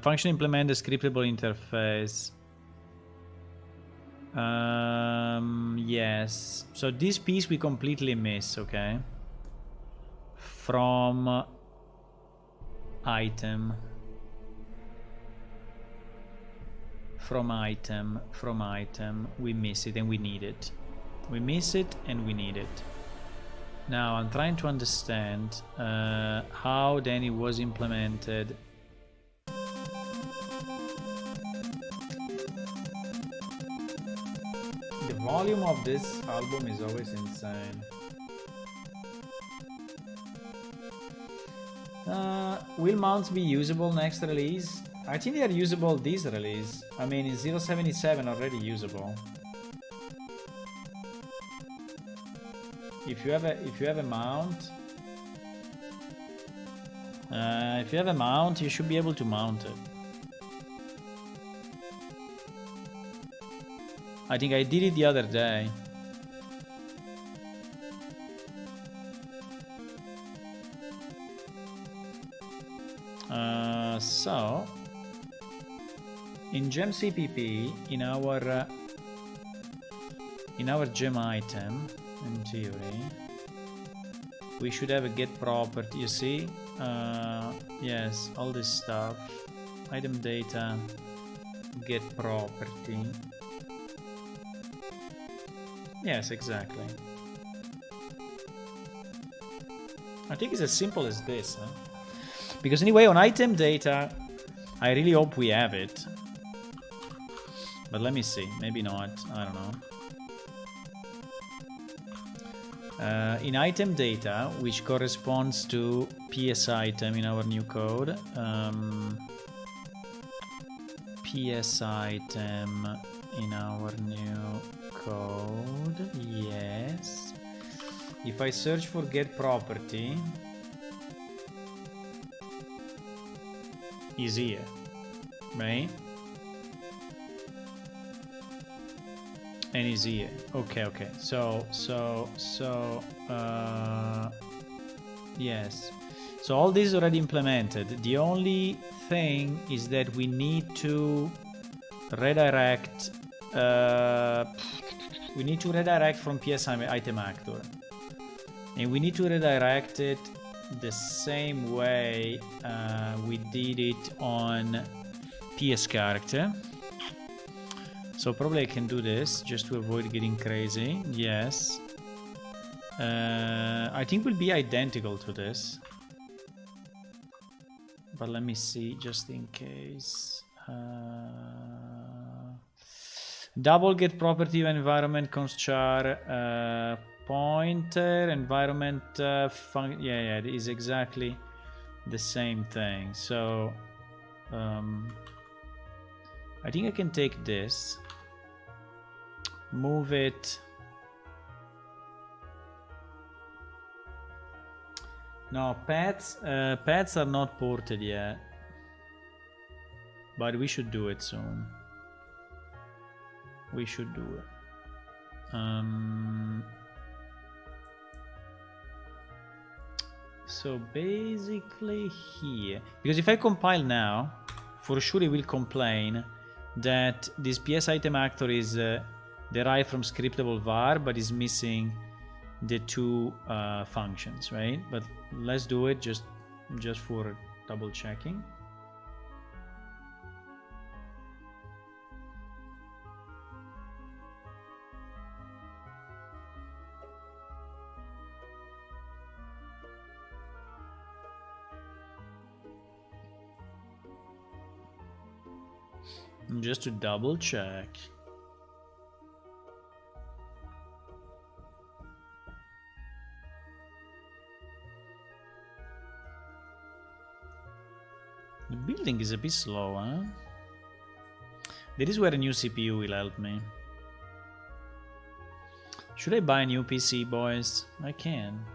Function implement the scriptable interface. Yes. So this piece we completely miss, okay? From item. From item. We miss it and we need it. We miss it and we need it. Now I'm trying to understand how then it was implemented. The volume of this album is always insane. Will mounts be usable next release? I think they are usable this release. I mean, in 0.77 already usable. If you have a mount, you should be able to mount it. I think I did it the other day. So in gem CPP, in our gem item, in theory, we should have a get property. You see, yes, all this stuff, item data, get property. Yes, exactly. I think it's as simple as this, huh? Because anyway, on item data, I really hope we have it. But let me see, maybe not, I don't know. In item data, which corresponds to PS item in our new code, PS item in our new code, yes. If I search for get property, is here, right? And is here. Okay, okay. So yes. So all this is already implemented. The only thing is that we need to redirect. We need to redirect from PS item actor, and we need to redirect it the same way we did it on PS character. So probably I can do this just to avoid getting crazy. Yes. I think will be identical to this. But let me see just in case. Double get property environment const char pointer environment yeah, it is exactly the same thing. So I think I can take this, move it. No, pets are not ported yet, but we should do it soon. We should do it. So basically here, because if I compile now, for sure it will complain that this PS item actor is derived from scriptable var, but is missing the two functions, right? But let's do it just for double checking. Just to double check. The building is a bit slow, huh? That is where a new CPU will help me. Should I buy a new PC, boys? I can.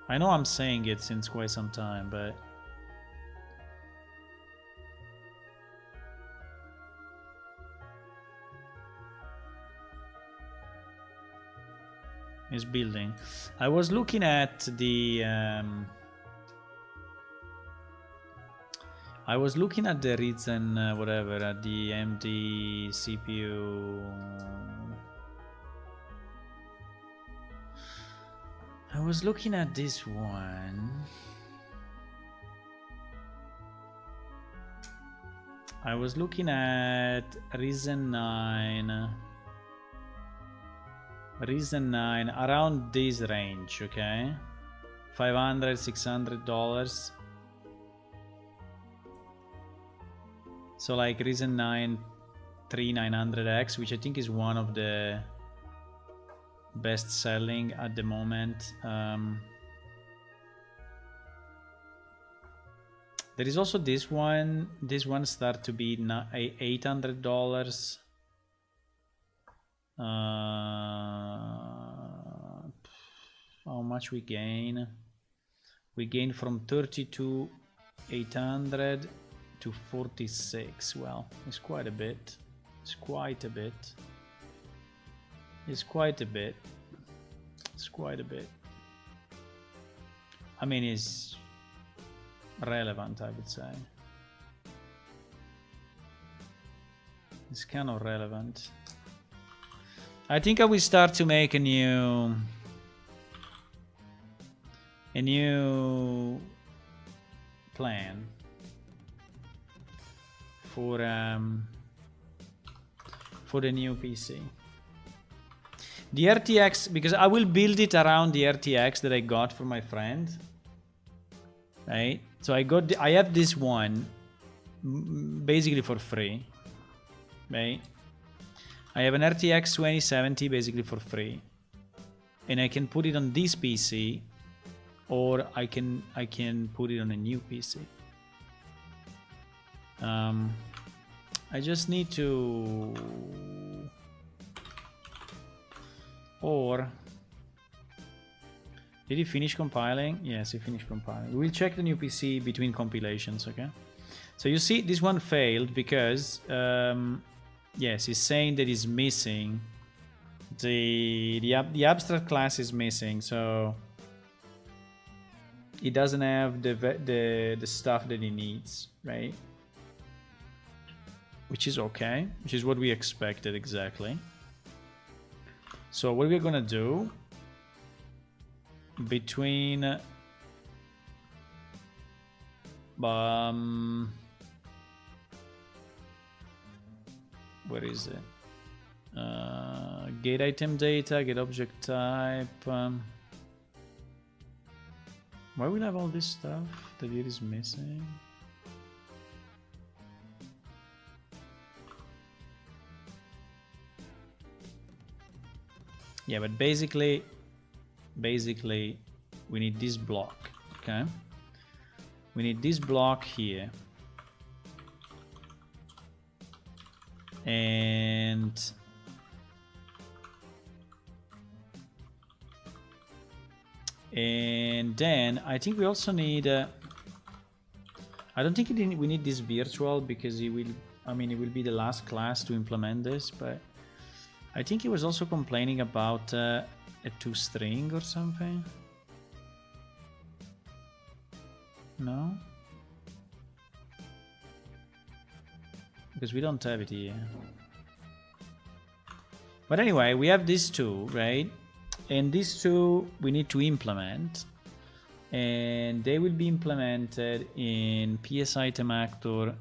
I know I'm saying it since quite some time, but is building. I was looking at the Ryzen whatever, at the AMD CPU. I was looking at this one. I was looking at Ryzen 9 around this range, okay? $500-600. So like Ryzen 9 3900X, which I think is one of the best selling at the moment. There is also this one. This one start to be $800. How much we gain? We gain from 32,800 to 46. Well, it's quite a bit. It's quite a bit. It's quite a bit. It's quite a bit. I mean, it's relevant, I would say. It's kind of relevant. I think I will start to make a new plan for the new PC. The RTX, because I will build it around the RTX that I got from my friend. Right? So I have this one basically for free. Right? I have an RTX 2070 basically for free. And I can put it on this PC, or I can put it on a new PC. I just need to, or Did he finish compiling? Yes, he finished compiling. We will check the new PC between compilations, okay? So you see, this one failed because, yes, he's saying that he's missing the abstract class is missing, so he doesn't have the stuff that he needs, right? Which is okay, which is what we expected exactly. So what we're gonna do between where is it? Get item data, get object type. Why will I have all this stuff that it is missing? Yeah, but basically we need this block, okay? We need this block here. And then I think we also need I don't think we need this virtual because it will, I mean, it will be the last class to implement this, but I think he was also complaining about a toString or something. No? Because we don't have it here. But anyway, we have these two, right? And these two we need to implement. And they will be implemented in PS item actor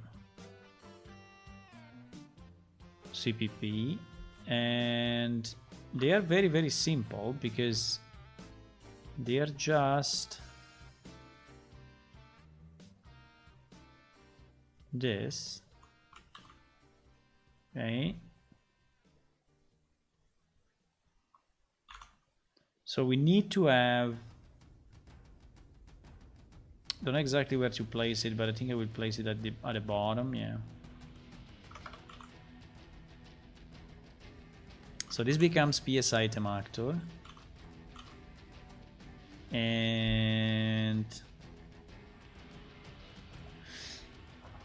CPP. And they are very, very simple because they are just this. Okay. So we need to have, don't know exactly where to place it, but I think I will place it at the bottom, yeah. So this becomes PS item actor. And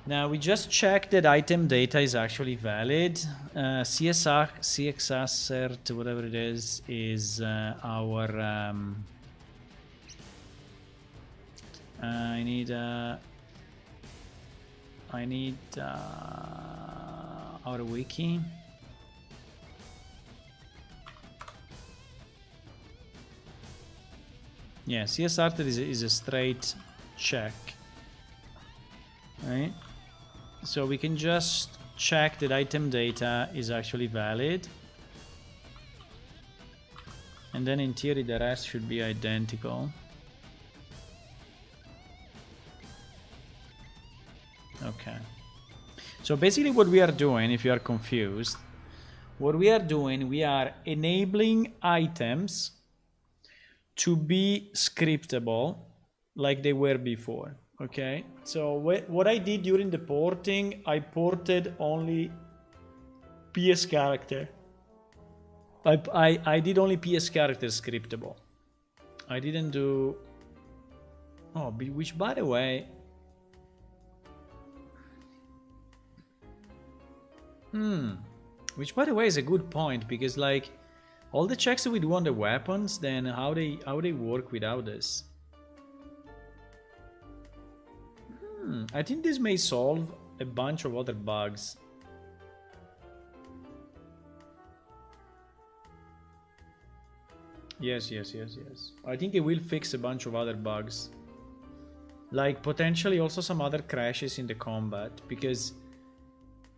now we just check that item data is actually valid. CXassert, whatever it is our I need our wiki. Yeah, CSRT is a straight check, right? So we can just check that item data is actually valid. And then in theory the rest should be identical. Okay. So basically what we are doing, if you are confused, what we are doing, we are enabling items to be scriptable like they were before. Okay, so what I did during the porting, I ported only PS character. I did only PS character scriptable. I didn't do... Oh, which by the way... Which by the way is a good point, because like all the checks that we do on the weapons, then how they work without this? I think this may solve a bunch of other bugs. Yes. I think it will fix a bunch of other bugs. Like potentially also some other crashes in the combat, because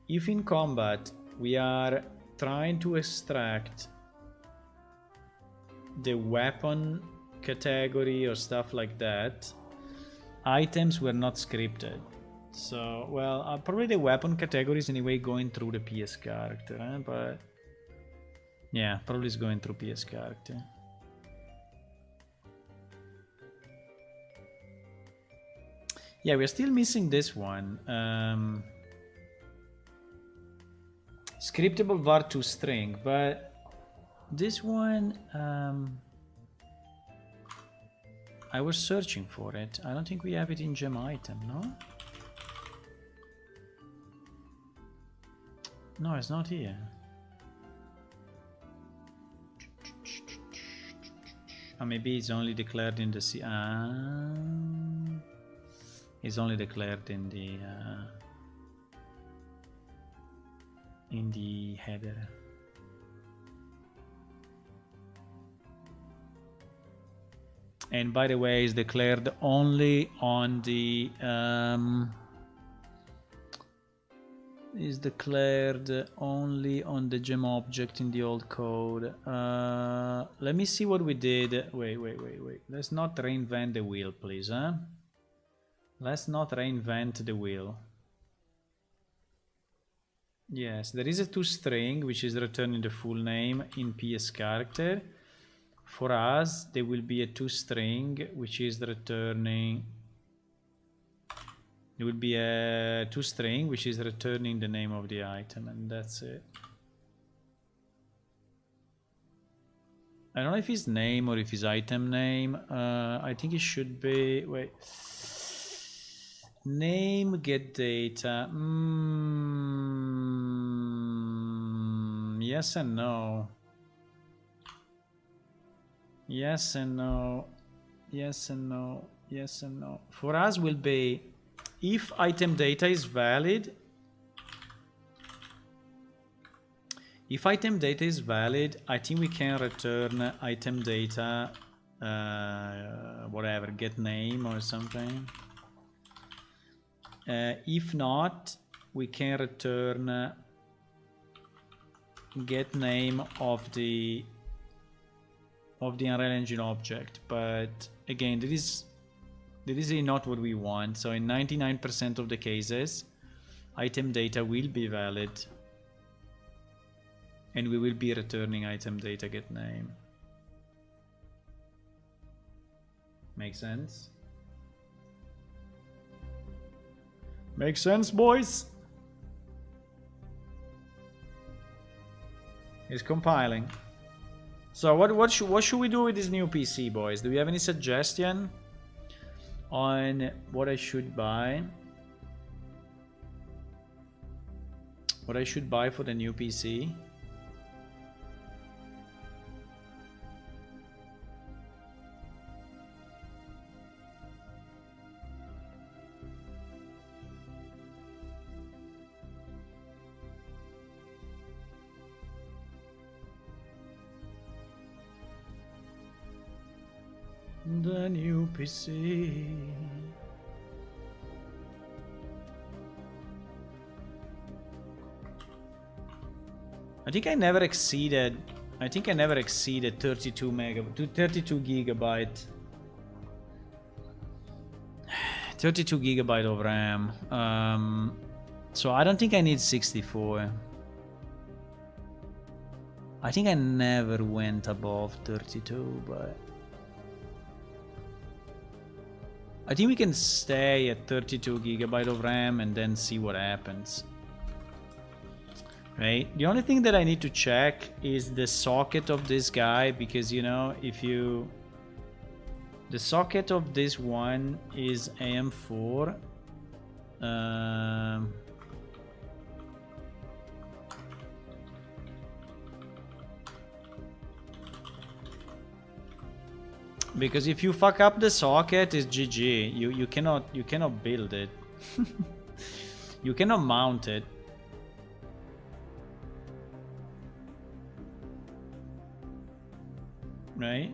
if in combat we are trying to extract the weapon category or stuff like that, items were not scripted. So, well, probably the weapon categories anyway going through the PS character, but yeah, probably it's going through PS character. Yeah, we're still missing this one. Scriptable var to string, but this one, I was searching for it. I don't think we have it in gem item, no? No, it's not here. Oh, maybe it's only declared in the it's only declared in the header. And by the way, it's declared only on the gem object in the old code. Let me see what we did. Wait. Let's not reinvent the wheel, please, huh? Let's not reinvent the wheel. Yes, there is a toString which is returning the full name in PS character. For us, there will be a toString which is returning. There will be a toString which is returning the name of the item, and that's it. I don't know if it's name or if it's item name. I think it should be. Wait. Name get data. Yes and no. Yes and no. Yes and no. Yes and no. For us will be if item data is valid. If item data is valid, I think we can return item data, whatever, get name or something. If not, we can return get name of the Unreal Engine object. But again, that is not what we want. So in 99% of the cases, item data will be valid, and we will be returning item data get name. Make sense? Makes sense, boys? It's compiling. So what should we do with this new PC, boys? Do we have any suggestion on what I should buy? What I should buy for the new PC? The new PC. I think I never exceeded 32 gigabyte. 32 gigabyte of RAM. So I don't think I need 64. I think I never went above 32, but I think we can stay at 32 gigabyte of RAM and then see what happens. Right? The only thing that I need to check is the socket of this guy, because, you know, the socket of this one is AM4. Because if you fuck up the socket, it's GG. You cannot build it. You cannot mount it. Right?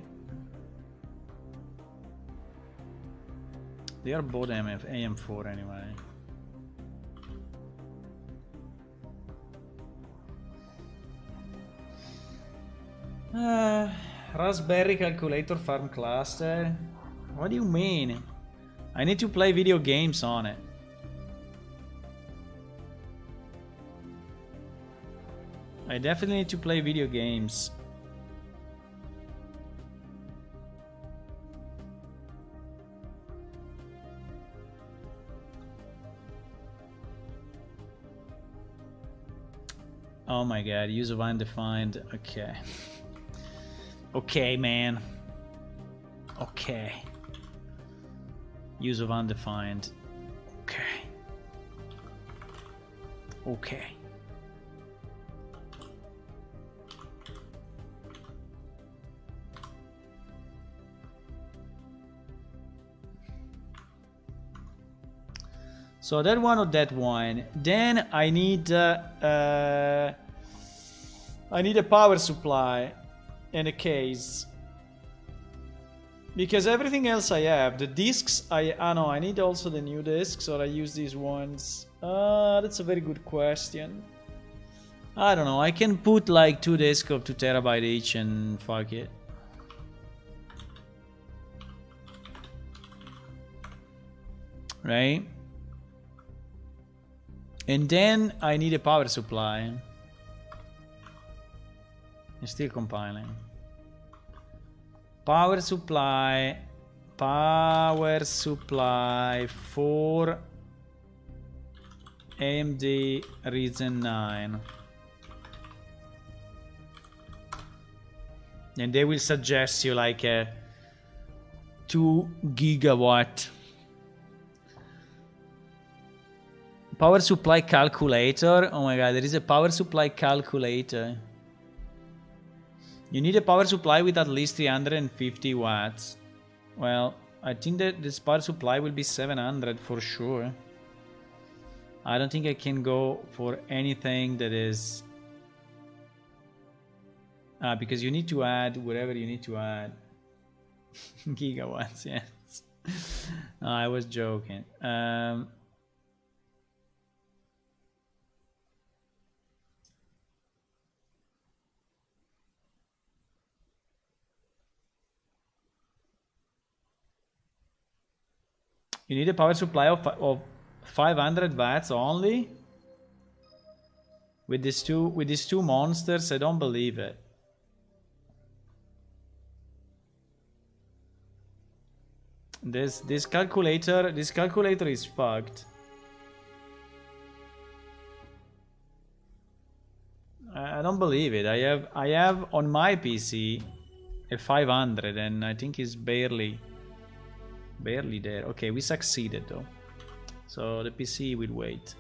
They are both AM4 anyway. Raspberry calculator farm cluster? What do you mean? I need to play video games on it. I definitely need to play video games. Oh my god, use of undefined. Okay. Okay, man. Okay. Use of undefined. Okay. Okay. So that one or that one. Then I need a power supply and a case. Because everything else I have. The discs, no, I need also the new discs, or I use these ones. That's a very good question. I don't know. I can put like 2 discs of 2 terabyte each and fuck it. Right? And then I need a power supply. It's still compiling. Power supply for AMD Ryzen 9. And they will suggest you like a 2 gigawatt power supply calculator. Oh my god, there is a power supply calculator. You need a power supply with at least 350 watts. Well, I think that this power supply will be 700 for sure. I don't think I can go for anything that is... because you need to add whatever you need to add. Gigawatts, yes. No, I was joking. You need a power supply of 500 watts only? With these two monsters? I don't believe it. This calculator is fucked. I don't believe it. I have on my PC a 500 and I think it's barely there. Okay, we succeeded though. So the PC will wait.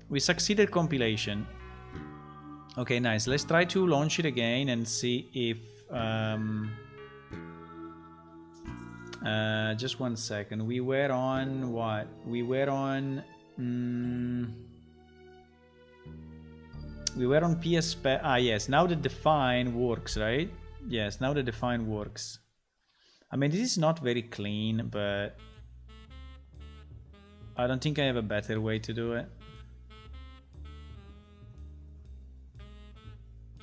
We succeeded compilation. Okay, nice. Let's try to launch it again and see if... just 1 second. We were on what? We were on... we were on PSP. Yes. Now the define works, right? Yes, now the define works. I mean, this is not very clean, but I don't think I have a better way to do it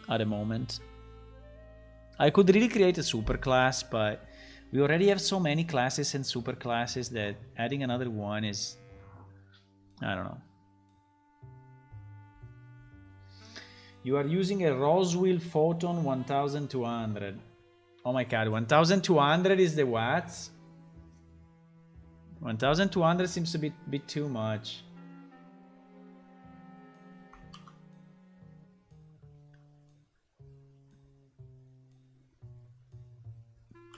at the moment. I could really create a superclass, but we already have so many classes and superclasses that adding another one is... I don't know. You are using a Roswell Photon 1200. Oh my god, 1200 is the watts? 1200 seems a bit too much.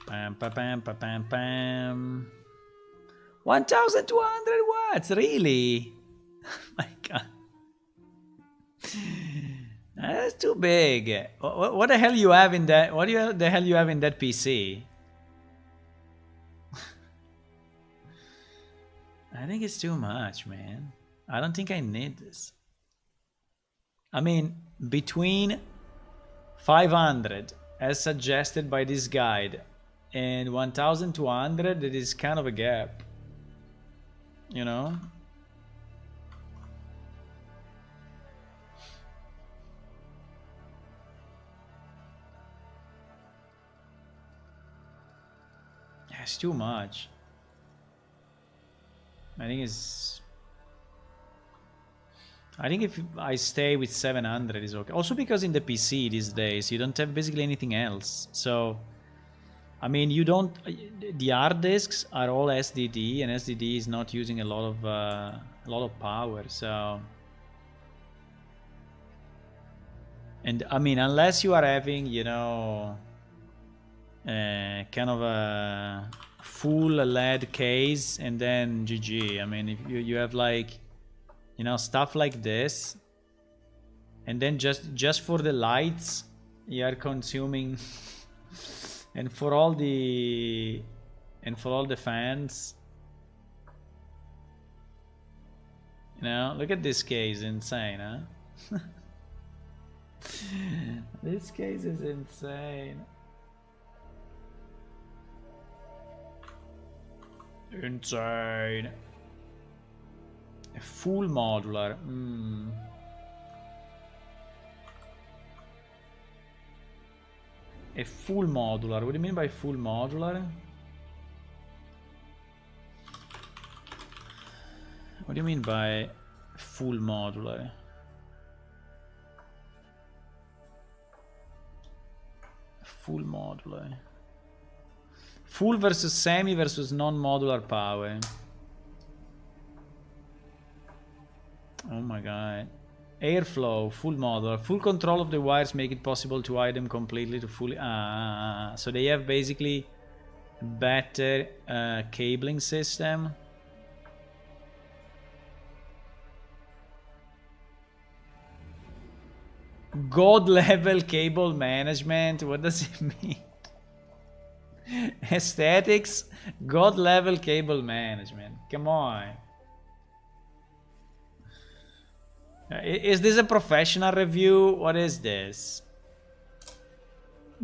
Pam, pam, pam, pam, pam, pam. 1200 watts, really? Oh my god. That's too big. What the hell you have in that? What the hell you have in that PC? I think it's too much, man. I don't think I need this. I mean, between 500, as suggested by this guide, and 1200, there is kind of a gap. You know? It's too much. I think if I stay with 700 is okay. Also because in the PC these days you don't have basically anything else. So I mean, you don't... the hard disks are all SDD, and SDD is not using a lot of power. So, and I mean, unless you are having, you know, kind of a full LED case and then GG. I mean, if you have like, you know, stuff like this, and then just for the lights you are consuming and for all the fans, you know, look at this case, insane, huh? This case is insane. Insane. A full modular. A full modular. What do you mean by full modular? What do you mean by full modular? Full modular. Full versus semi versus non-modular power. Oh my god. Airflow, full modular. Full control of the wires make it possible to hide them completely to fully... so they have basically better cabling system. God level cable management. What does it mean? Aesthetics, God level cable management. Come on. Is this a professional review? What is this?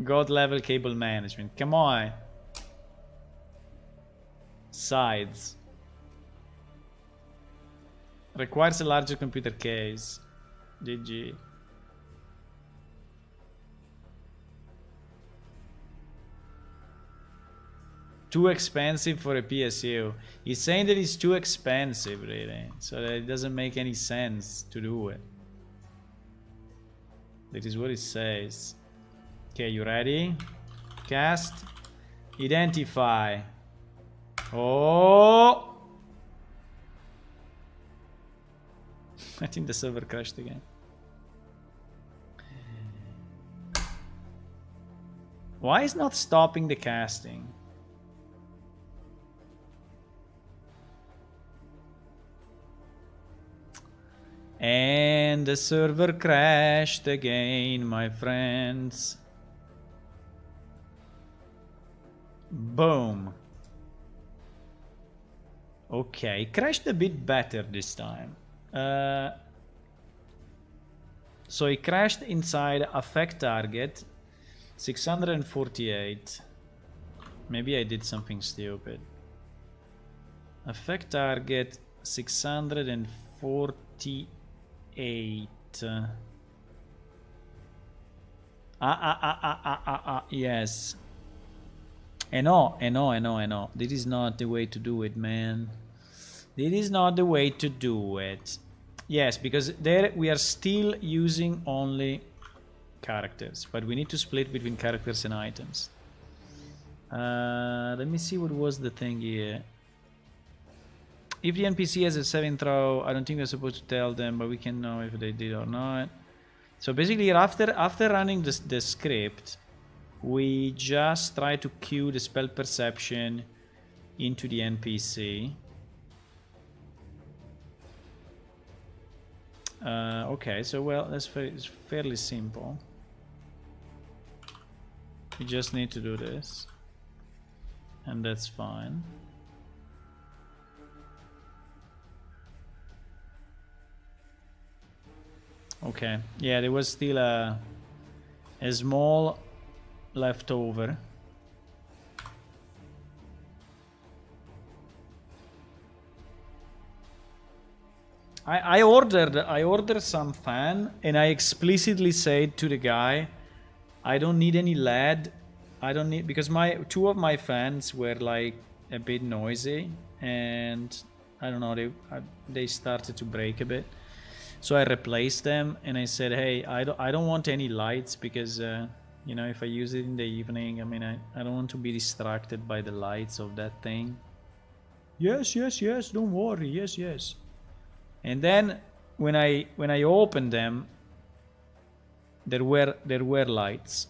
God level cable management. Come on. Sides. Requires a larger computer case. GG. Too expensive for a PSU. He's saying that it's too expensive, really. So that it doesn't make any sense to do it. That is what it says. Okay, you ready? Cast. Identify. Oh! I think the server crashed again. Why is not stopping the casting? And the server crashed again, my friends. Boom. Okay, crashed a bit better this time. So it crashed inside affect target 648. Maybe I did something stupid. Affect target 648. Yes. I know. This is not the way to do it, man. This is not the way to do it. Yes, because there we are still using only characters, but we need to split between characters and items. Let me see what was the thing here. If the NPC has a 7th row, I don't think we're supposed to tell them, but we can know if they did or not. So basically, after running the script, we just try to queue the spell perception into the NPC. Okay, so well, it's fairly simple. We just need to do this, and that's fine. Okay, yeah, there was still a small leftover. I ordered some fan, and I explicitly said to the guy, I don't need any LED. I don't need, because two of my fans were like a bit noisy, and I don't know, they started to break a bit. So I replaced them, and I said, hey, I don't want any lights, because you know, if I use it in the evening, I mean, I don't want to be distracted by the lights of that thing. Yes, don't worry, yes. And then when I opened them, there were lights.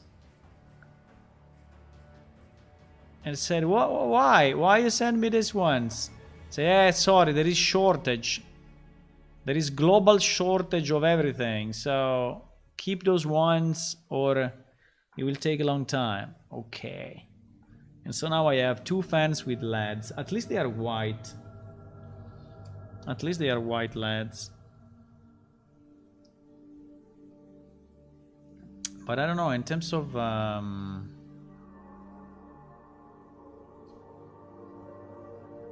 and said, why you send me this once? Say, yeah, sorry, there is shortage. There is global shortage of everything, so keep those ones or it will take a long time. Okay. And so now I have 2 fans with LEDs. At least they are white. At least they are white LEDs. But I don't know, in terms of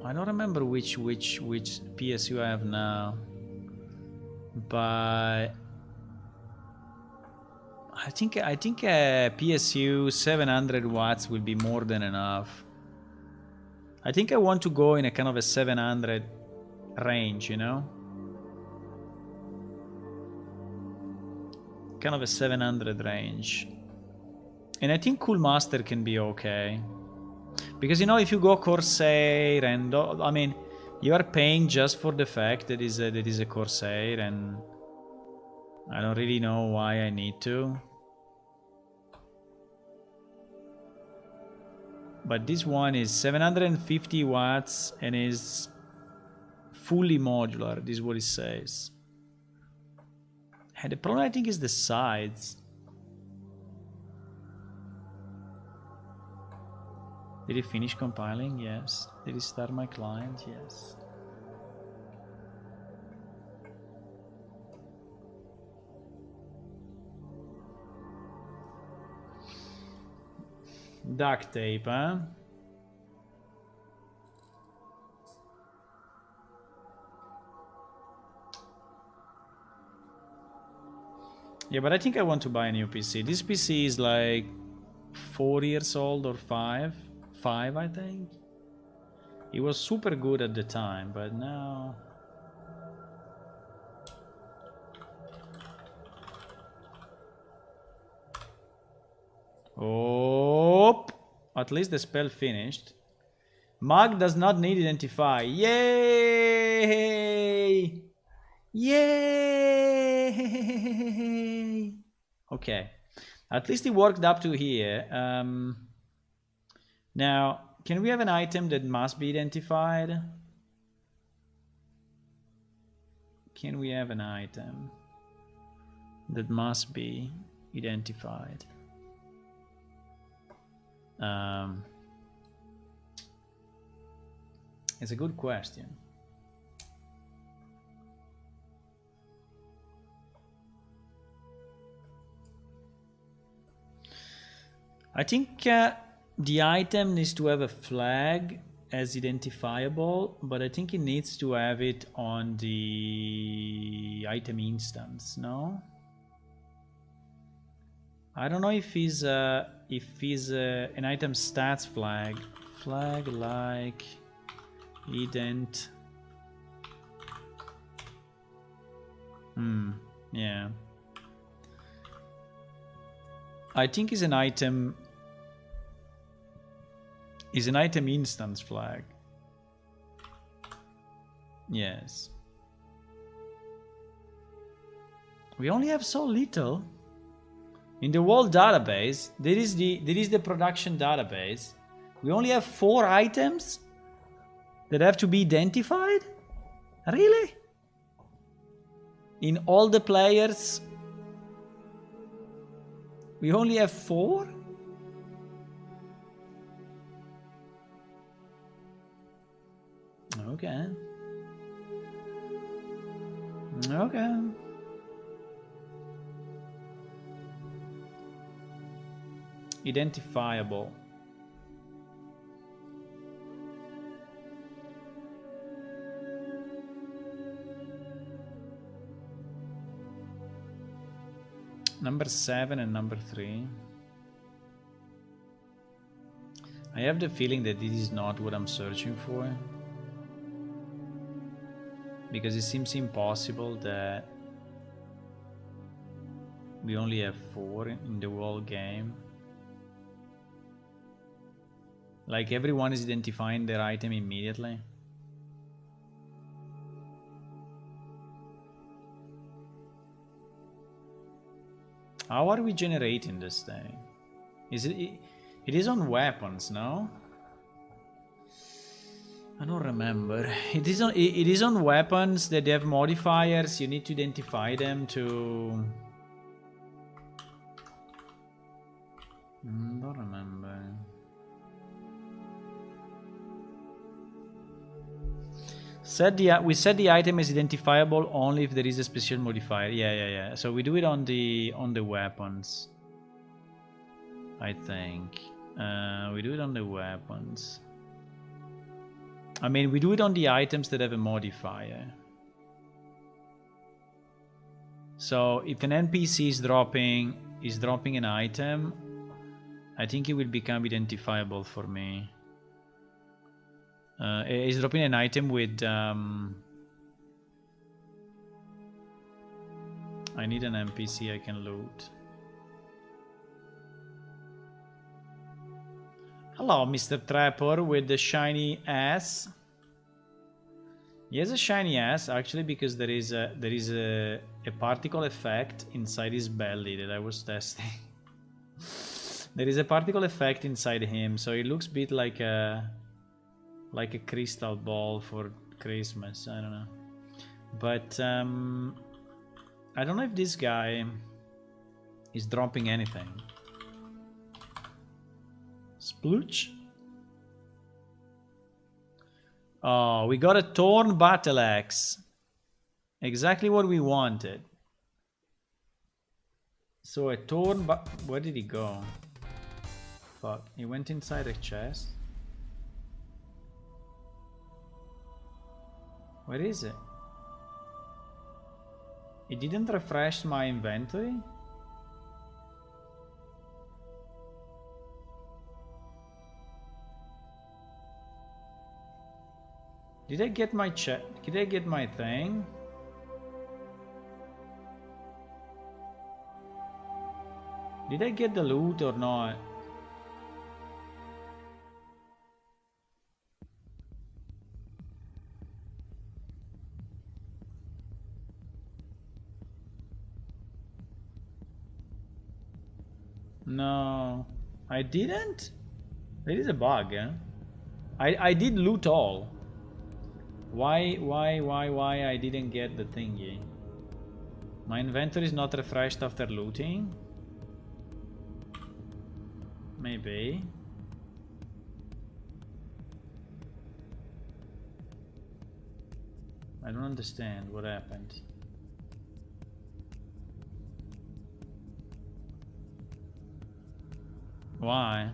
I don't remember which PSU I have now, but I think PSU 700 watts will be more than enough. I think I want to go in a kind of a 700 range, you know, kind of a 700 range, and I think Cool Master can be okay. Because, you know, if you go Corsair and... I mean, you are paying just for the fact that it is a Corsair, and I don't really know why I need to. But this one is 750 watts and is fully modular. This is what it says. And the problem, I think, is the sides. Did it finish compiling? Yes. Did it start my client? Yes. Duct tape, huh? Yeah, but I think I want to buy a new PC. This PC is like 4 years old or 5, I think. It was super good at the time, but now... Oh, at least the spell finished. Mag does not need identify. Yay! Yay! Okay. At least it worked up to here. Now, can we have an item that must be identified? Can we have an item that must be identified? It's a good question. I think the item needs to have a flag as identifiable, but I think it needs to have it on the item instance, no? I don't know if he's an item stats flag. Flag like ident. Yeah. I think is an item instance flag. Yes. We only have so little. In the world database, there is the production database. We only have 4 items that have to be identified? Really? In all the players, we only have 4? Okay. Okay. Identifiable. Number 7 and number 3. I have the feeling that this is not what I'm searching for. Because it seems impossible that we only have 4 in the whole game. Like everyone is identifying their item immediately. How are we generating this thing? Is it is on weapons, no? I don't remember. It is on weapons that they have modifiers. You need to identify them to... don't remember. We set the item as identifiable only if there is a special modifier. Yeah. So we do it on the weapons. I think. We do it on the weapons. I mean, we do it on the items that have a modifier. So if an NPC is dropping an item, I think it will become identifiable for me. It's dropping an item with... I need an NPC I can loot. Hello, Mr. Trapper with the shiny ass. He has a shiny ass actually because there is a particle effect inside his belly that I was testing. There is a particle effect inside him, so it looks a bit like a crystal ball for Christmas. I don't know, but I don't know if this guy is dropping anything. Splooch. Oh, we got a torn battle axe. Exactly what we wanted. So a torn where did he go? Fuck, he went inside a chest. Where is it? It didn't refresh my inventory? Did I get my Did I get my thing? Did I get the loot or not? No, I didn't? It is a bug, eh? I did loot all. Why I didn't get the thingy? My inventory is not refreshed after looting? Maybe. I don't understand what happened. Why?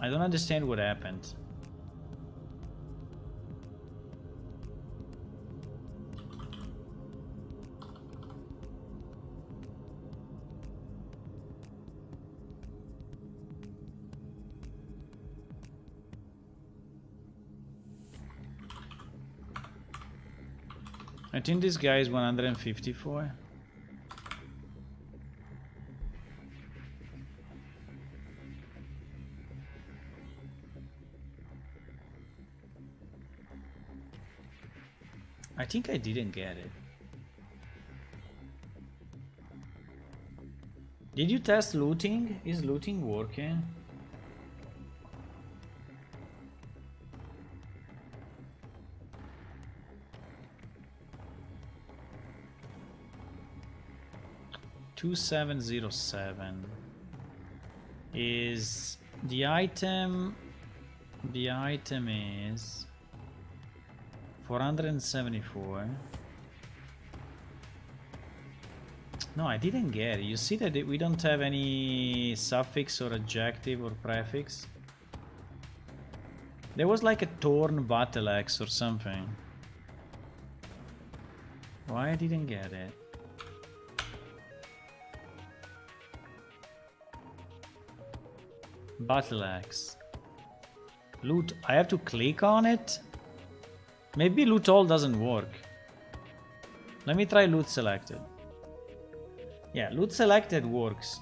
I don't understand what happened. I think this guy is 154. I think I didn't get it. Did you test looting? Is looting working? $2707 is the item. The item is 474. No, I didn't get it. You see that we don't have any suffix or adjective or prefix. There was like a torn battle axe or something. Why I didn't get it? Battle axe. Loot. I have to click on it? Maybe loot all doesn't work. Let me try loot selected. Yeah, loot selected works.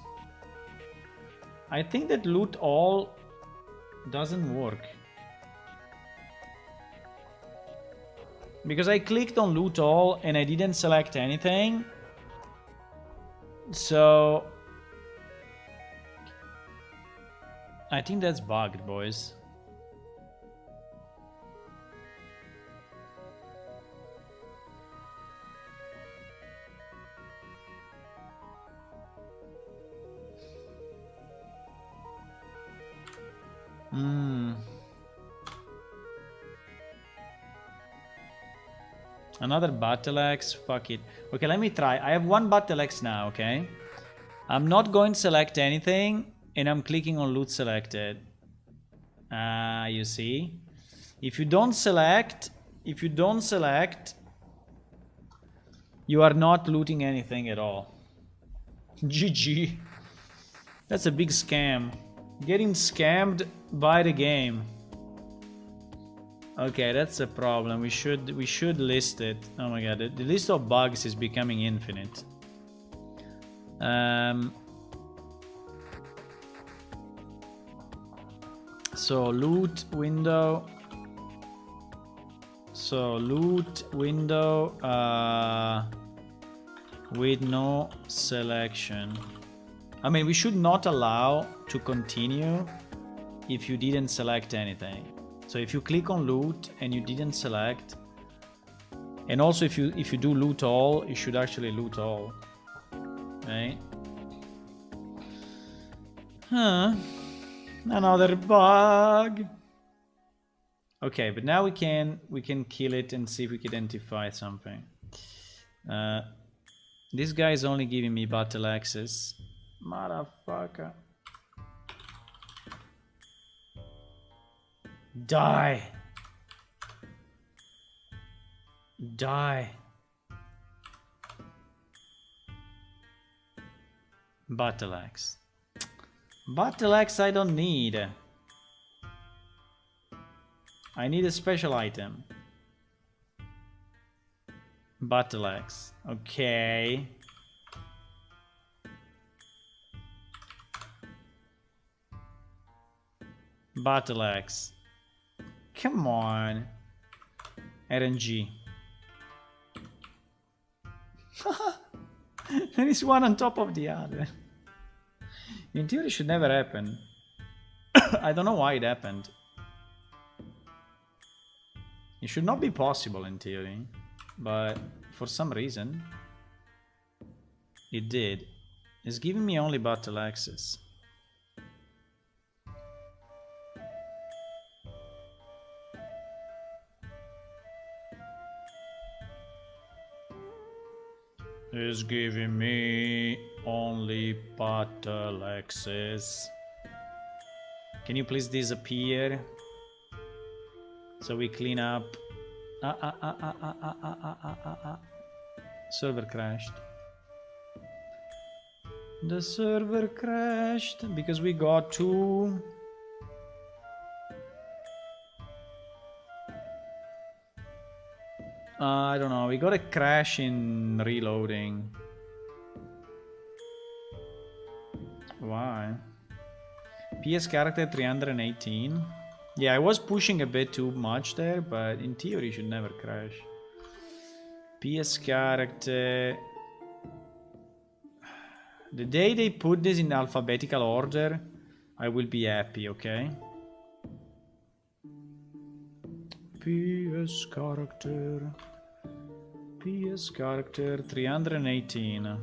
I think that loot all doesn't work. Because I clicked on loot all and I didn't select anything. So I think that's bugged, boys. Another battle axe? Fuck it. Okay, let me try. I have one battle axe now, okay? I'm not going to select anything, and I'm clicking on loot selected. You see? If you don't select, you are not looting anything at all. GG. That's a big scam. Getting scammed by the game. Okay, that's a problem. We should list it. Oh my god, the list of bugs is becoming infinite. So loot window. With no selection. I mean, we should not allow to continue if you didn't select anything. So if you click on loot and you didn't select, and also if you do loot all, you should actually loot all, right? Another bug. Okay, but now we can kill it and see if we can identify something. This guy is only giving me battle axes. Motherfucker. Die. Die. Battle axe. Battle axe I don't need. I need a special item. Battle axe. Okay. Battle axe. Come on. RNG. There is one on top of the other. In theory, it should never happen. I don't know why it happened. It should not be possible in theory, but for some reason, it did. It's giving me only battle axes. It's giving me only battle axes. Can you please disappear? So we clean up. Server crashed. The server crashed because we got two. I don't know, we got a crash in reloading. Why? PS character 318. Yeah, I was pushing a bit too much there, but in theory it should never crash. PS character. The day they put this in alphabetical order, I will be happy, okay? PS character 318.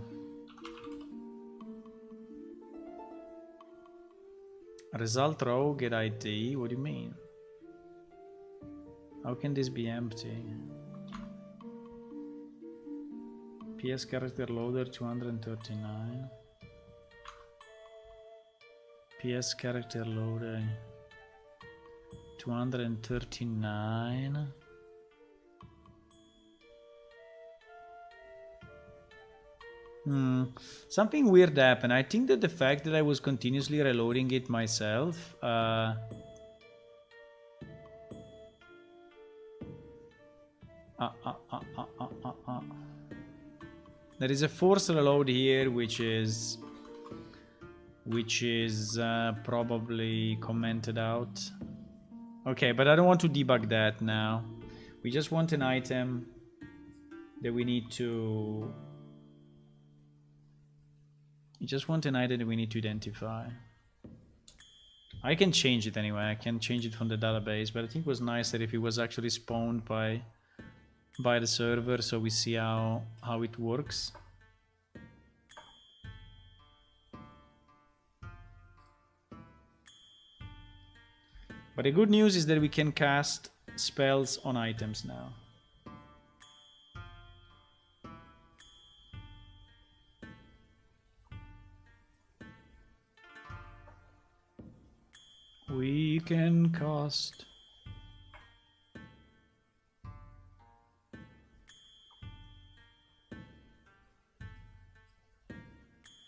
Result row, get ID. What do you mean? How can this be empty? PS character loader 239. PS character loader 239. Something weird happened. I think that the fact that I was continuously reloading it myself there is a forced reload here, which is probably commented out. Okay, but I don't want to debug that now. We just want an item that we need to... We just want an item that we need to identify. I can change it anyway. I can change it from the database, but I think it was nicer if it was actually spawned by the server, so we see how it works. But the good news is that we can cast spells on items now. We can cast.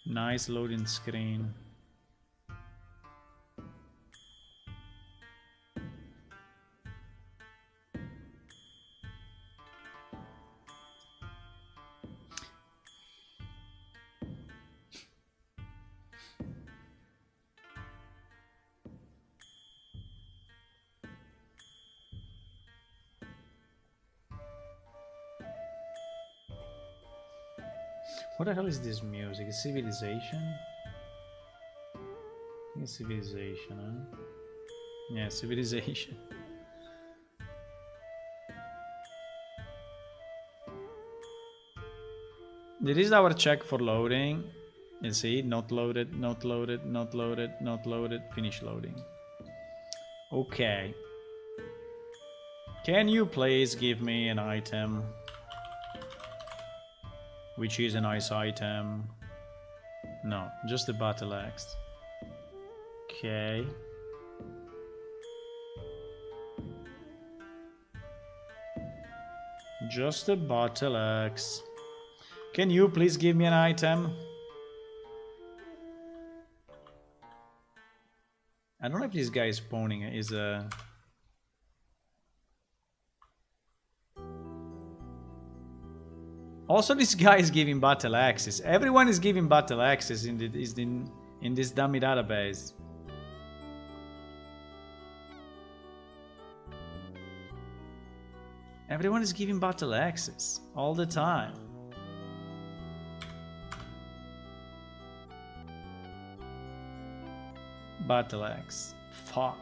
Nice loading screen. What the hell is this music? Is Civilization? I think it's Civilization, huh? Yeah, Civilization. This is our check for loading. You see, not loaded, not loaded, not loaded, not loaded, finish loading. Okay. Can you please give me an item? Which is a nice item. No, just the battle axe. Okay. Just a battle axe. Can you please give me an item? I don't know if this guy is spawning is a... Also, this guy is giving battle axes. Everyone is giving battle axes in this dummy database. Everyone is giving battle axes all the time. Battle axe. Fuck.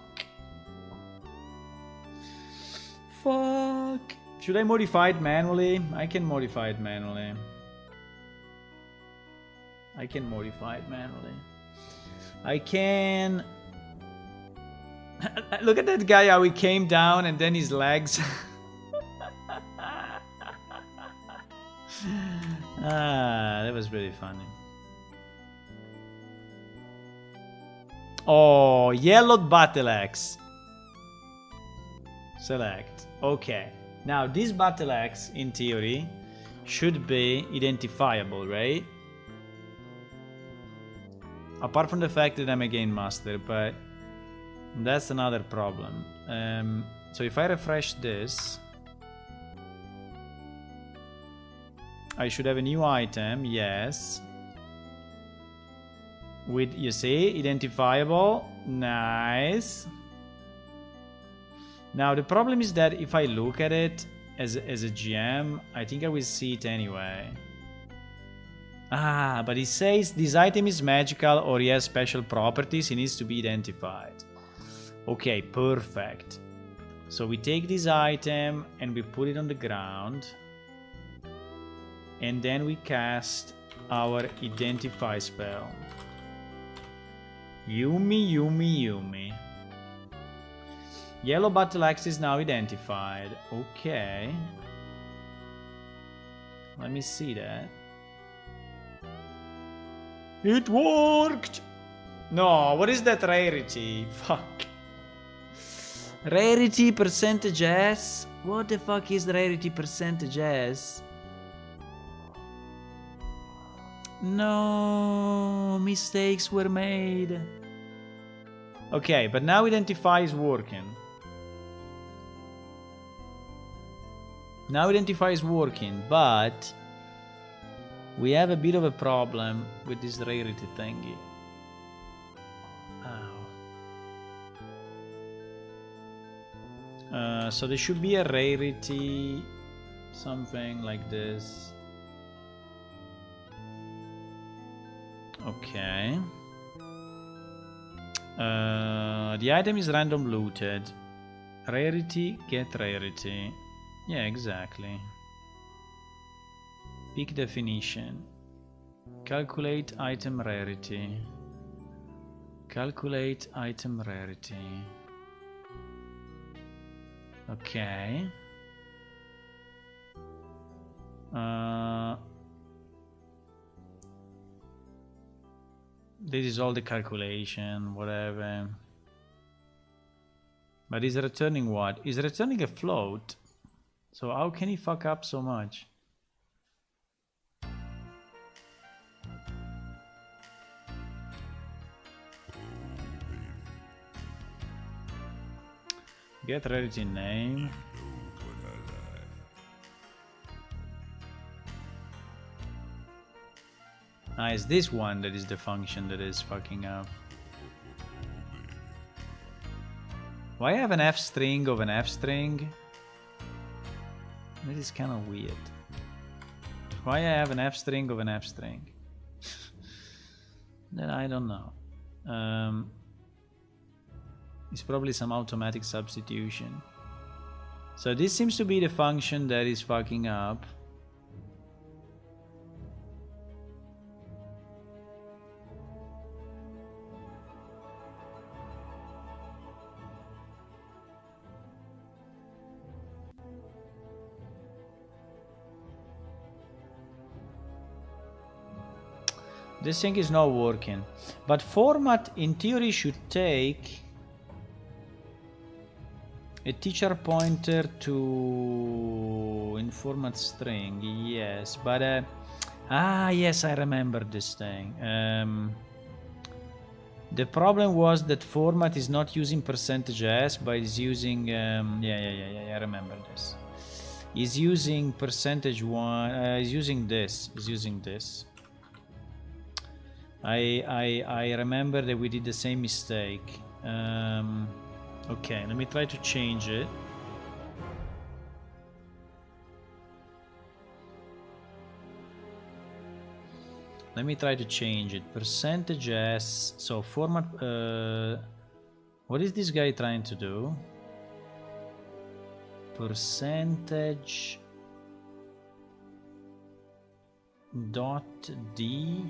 Fuck. Should I modify it manually? I can modify it manually. I can modify it manually. I can... Look at that guy, how he came down and then his legs. That was really funny. Oh, yellowed battle axe. Select. Okay. Now, this battle axe, in theory, should be identifiable, right? Apart from the fact that I'm a game master, but that's another problem. So if I refresh this, I should have a new item, yes. With, you see, identifiable, nice. Now the problem is that if I look at it as a GM, I think I will see it anyway. Ah, but it says this item is magical or he has special properties, he needs to be identified. Okay, perfect. So we take this item and we put it on the ground. And then we cast our identify spell. Yumi, Yumi, Yumi. Yellow battle axe is now identified. Okay. Let me see that. It worked! No, what is that rarity? Fuck. Rarity percentage S? What the fuck is rarity percentage S? No, mistakes were made. Okay, but now identify is working. Now identify is working, but we have a bit of a problem with this rarity thingy. Ow. So there should be a rarity, something like this. Okay. The item is random looted. Rarity, get rarity. Yeah, exactly. Pick definition. Calculate item rarity. Calculate item rarity. Okay. This is all the calculation, whatever. But he's returning what? He's returning a float. So how can he fuck up so much? Get rarity name. Ah, it's this one that is the function that is fucking up. Why have an F string of an F string? This is kind of weird. Why I have an F string of an F string? Then I don't know. It's probably some automatic substitution. So this seems to be the function that is fucking up. This thing is not working. But format in theory should take a teacher pointer to in format string. Yes, but yes, I remember this thing. The problem was that format is not using %s, but is using I remember this. Is using %1. Is using this. Is using this. I remember that we did the same mistake. Okay, let me try to change it. Let me try to change it. %s. So format. What is this guy trying to do? Percentage dot d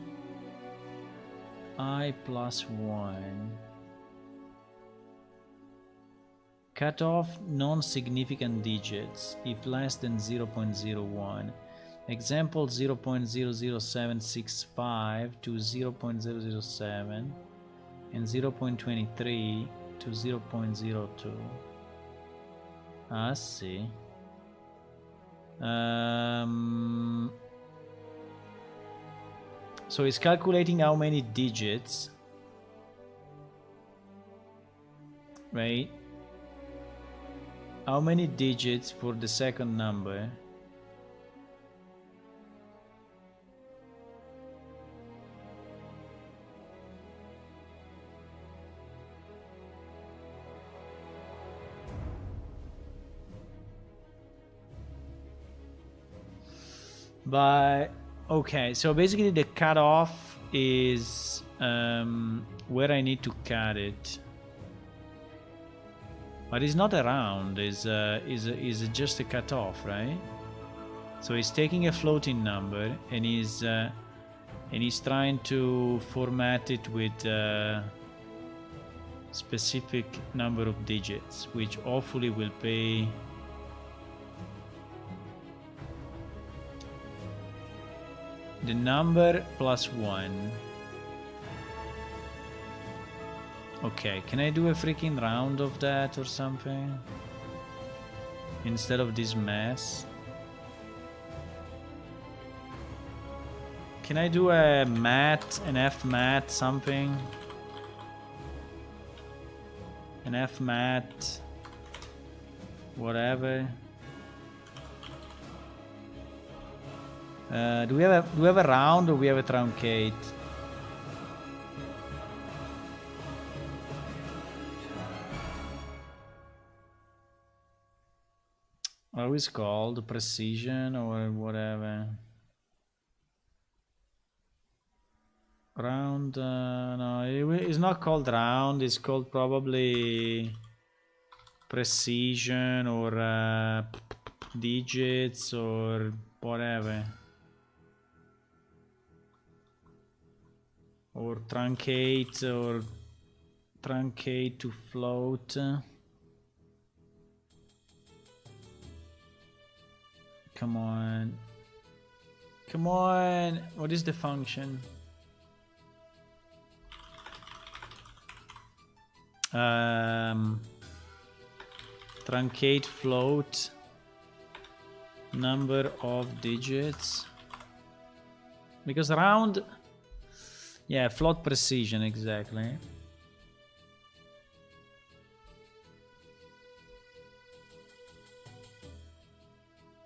I plus 1. Cut off non-significant digits if less than 0.01. Example 0.00765 to 0.007 and 0.23 to 0.02. I see. So it's calculating how many digits, right? How many digits for the second number? But okay, so basically the cutoff is where I need to cut it, but it's not around. Is just a cutoff, right? So he's taking a floating number and he's trying to format it with a specific number of digits, which hopefully will pay. The number plus 1. Okay, can I do a freaking round of that or something? Instead of this mess? Can I do a mat, an F mat, something? An F mat, whatever. Do we have a round or we have a truncate? What is called precision or whatever? Round, no, it's not called round, it's called probably precision or digits or whatever. Or truncate to float. Come on. Come on. What is the function? Truncate float number of digits. Because round, yeah, float precision, exactly.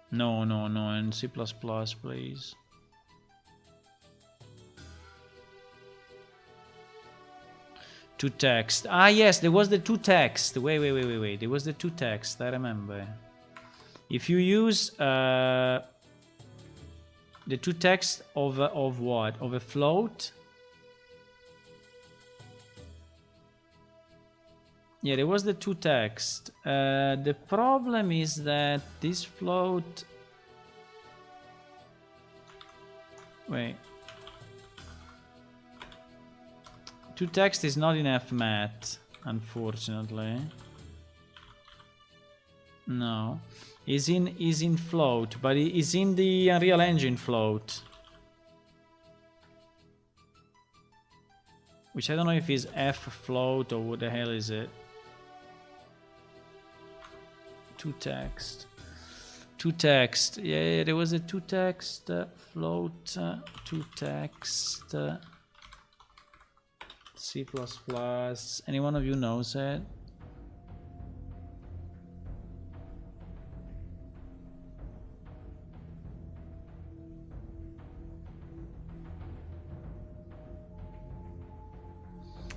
No, no, no, in C++, please. To text. Ah, yes, there was the to text. Wait. There was the to text. I remember. If you use the to text of what? Of a float. Yeah, there was the to text. The problem is that this float. Wait. To text is not in fmat, unfortunately. No, is in float, but it is in the Unreal Engine float, which I don't know if is f float or what the hell is it. To text. To text. Yeah, there was a to text float. To text. C++. Any one of you knows it?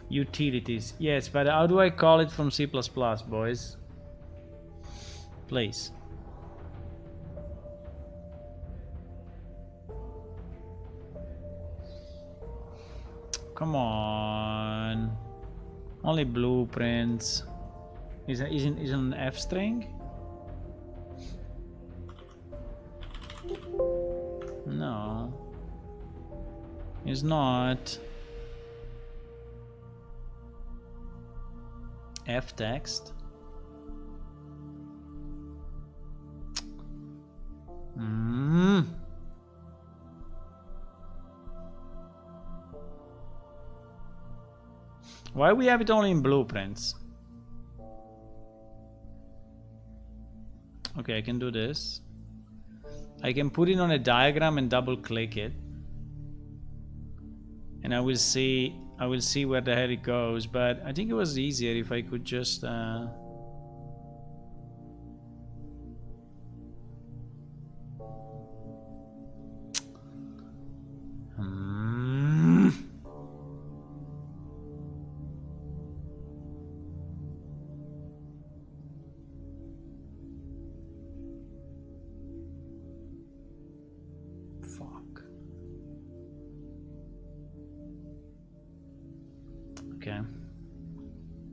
Utilities. Yes, but how do I call it from C++, boys? Please. Come on. Only blueprints. Isn't an F string? No. It's not. F text. Why we have it only in blueprints? Okay, I can do this. I can put it on a diagram and double click it. And I will see where the hell it goes, but I think it was easier if I could just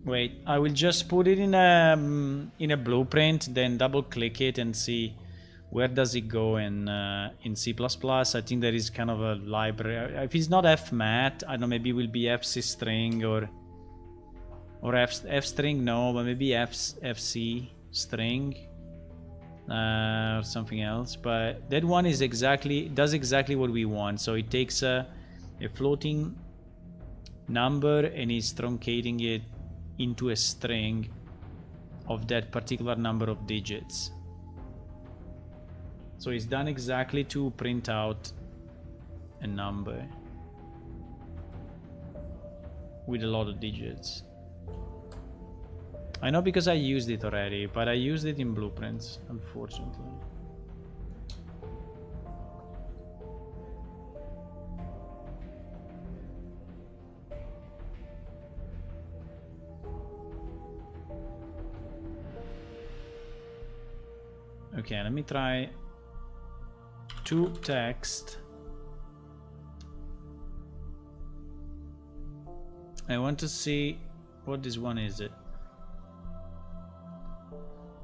wait, I will just put it in a blueprint, then double click it and see where does it go in C++. I think there is kind of a library. If it's not fmat, I don't know, maybe it will be fc string or f string, no, but maybe fc string or something else. But that one is does exactly what we want. So it takes a floating number and is truncating it into a string of that particular number of digits. So it's done exactly to print out a number with a lot of digits. I know because I used it already, but I used it in blueprints, unfortunately. Okay, let me try to text I want to see what this one is. It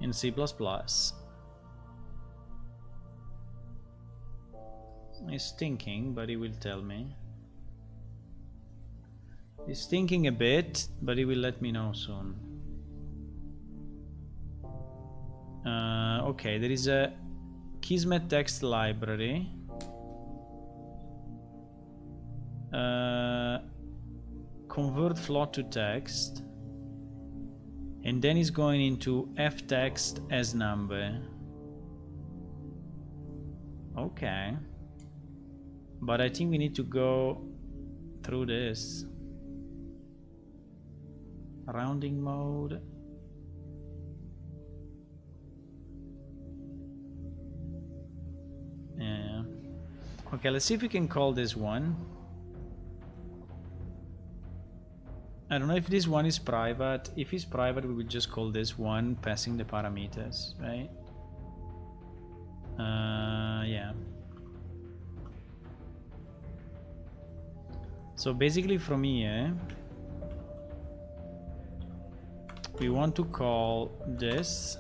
in C++. He's thinking, but he will tell me. He's thinking a bit, but he will let me know soon. Okay, there is a Kismet text library. Convert float to text. And then he's going into ftext as number. Okay. But I think we need to go through this. Rounding mode. Yeah. Okay, let's see if we can call this one. I don't know if this one is private. If it's private, we would just call this one passing the parameters, right? Yeah. So basically from here, we want to call this.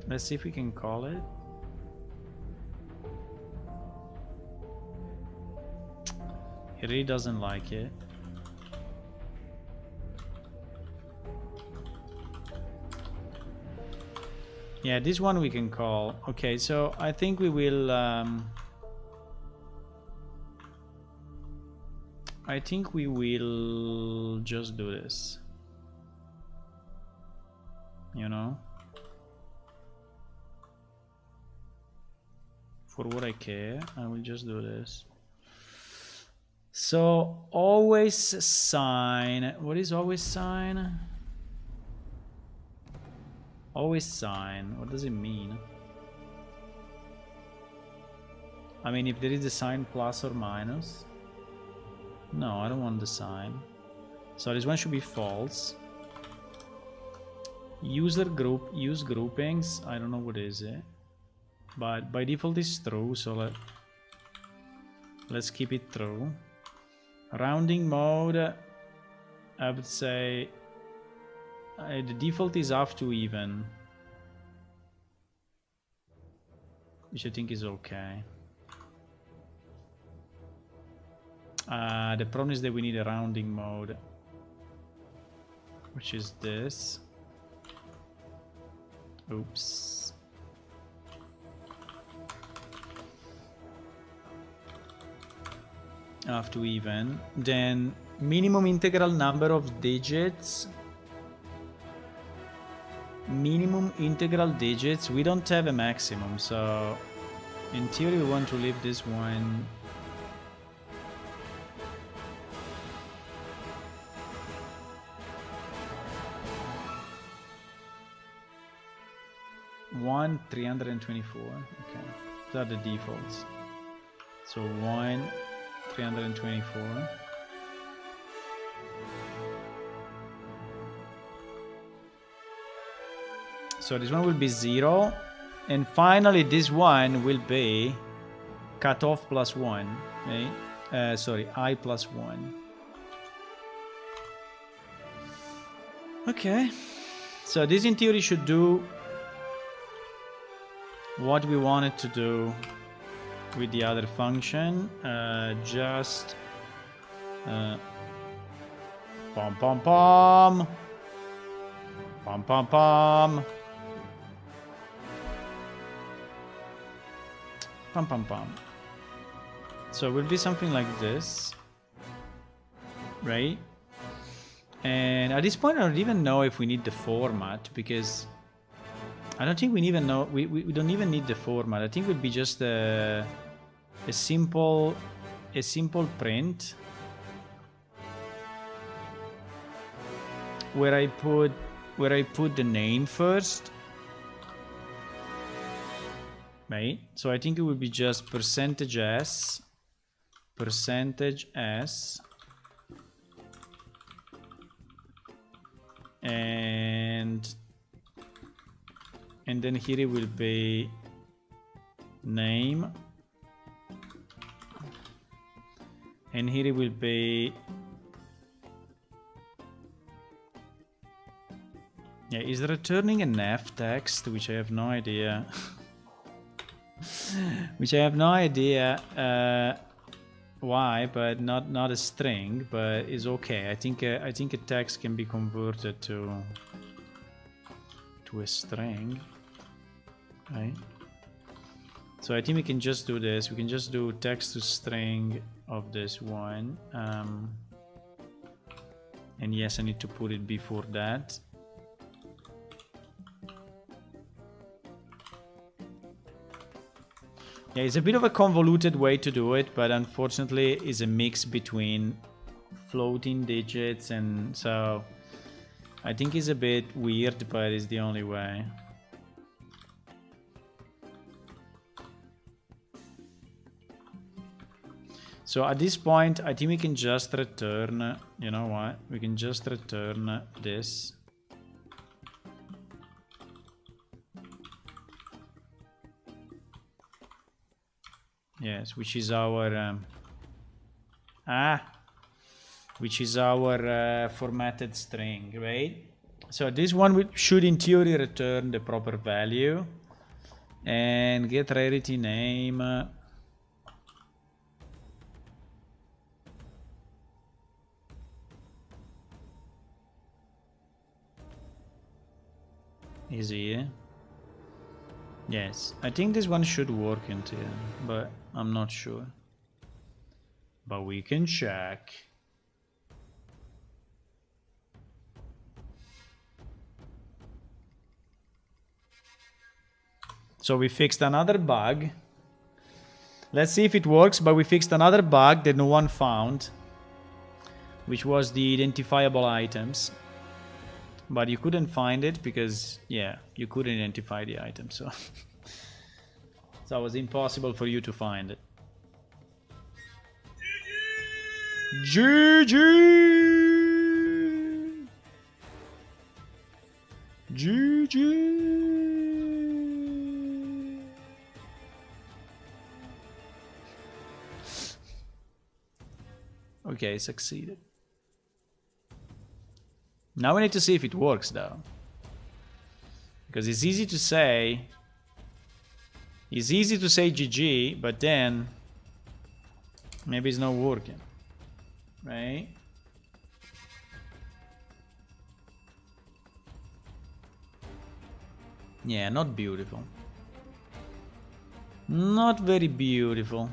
Let's see if we can call it. He really doesn't like it. Yeah, this one we can call. Okay, so I think we will I think we will just do this. You know? For what I care, I will just do this. So always sign. What is always sign? Always sign. What does it mean? I mean, if there is a sign plus or minus. No, I don't want the sign. So this one should be false. User group, use groupings. I don't know what is it. But by default it's true, so let's keep it true. Rounding mode, I would say the default is half to even, which I think is okay. The problem is that we need a rounding mode, which is this. Oops. Half to even. Then minimum integral number of digits. Minimum integral digits. We don't have a maximum, so in theory we want to leave this one. One 324. Okay, those are the defaults. So 1 324. So this one will be 0, and finally this one will be cutoff plus 1, right? Sorry, I plus 1. Okay, so this in theory should do what we wanted to do with the other function. Just pom pom pom pom pom pom pom pom pom. So it will be something like this, right? And at this point I don't even know if we need the format, because I don't think we even know, we don't even need the format. I think it would be just a simple print where I put the name first, right? So I think it would be just %s, and then here it will be name, and here it will be Yeah, is returning a nav text, which I have no idea. Which I have no idea why, but not a string, but is okay. I think a text can be converted to a string, right? So I think we can just do this. We can just do text to string of this one. And yes, I need to put it before that. Yeah, it's a bit of a convoluted way to do it, but unfortunately it's a mix between floating digits, and so I think it's a bit weird, but it's the only way. So at this point, I think we can just return, you know what? We can just return this. Yes, which is our which is our formatted string, right? So this one should in theory return the proper value, and get rarity name is here. Yes, I think this one should work in here, but I'm not sure. But we can check. So we fixed another bug. Let's see if it works, but we fixed another bug that no one found, which was the identifiable items. But you couldn't find it because, yeah, you couldn't identify the item, so so it was impossible for you to find it. GG! GG! Okay, succeeded. Now we need to see if it works, though. Because it's easy to say... It's easy to say GG, but then... maybe it's not working. Right? Yeah, not beautiful. Not very beautiful.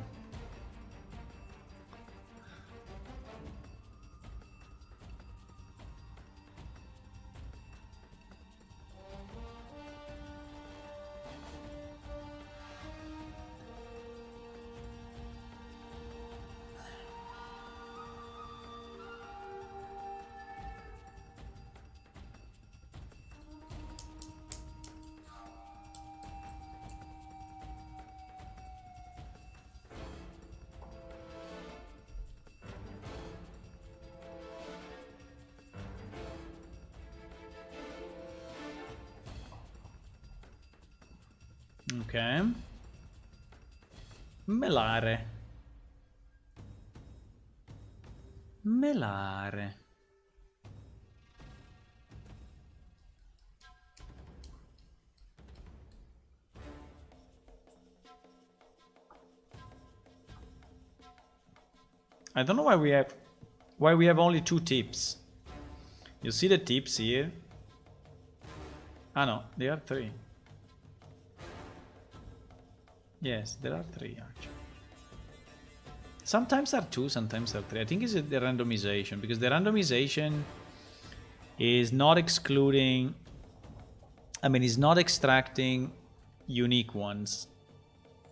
Ok. Melare. Melare. I don't know why we have only 2 tips. You see the tips here? Ah no, there are 3. Yes, there are 3 actually. Sometimes there are 2, sometimes there are 3. I think it's the randomization, because the randomization is not excluding... I mean, it's not extracting unique ones.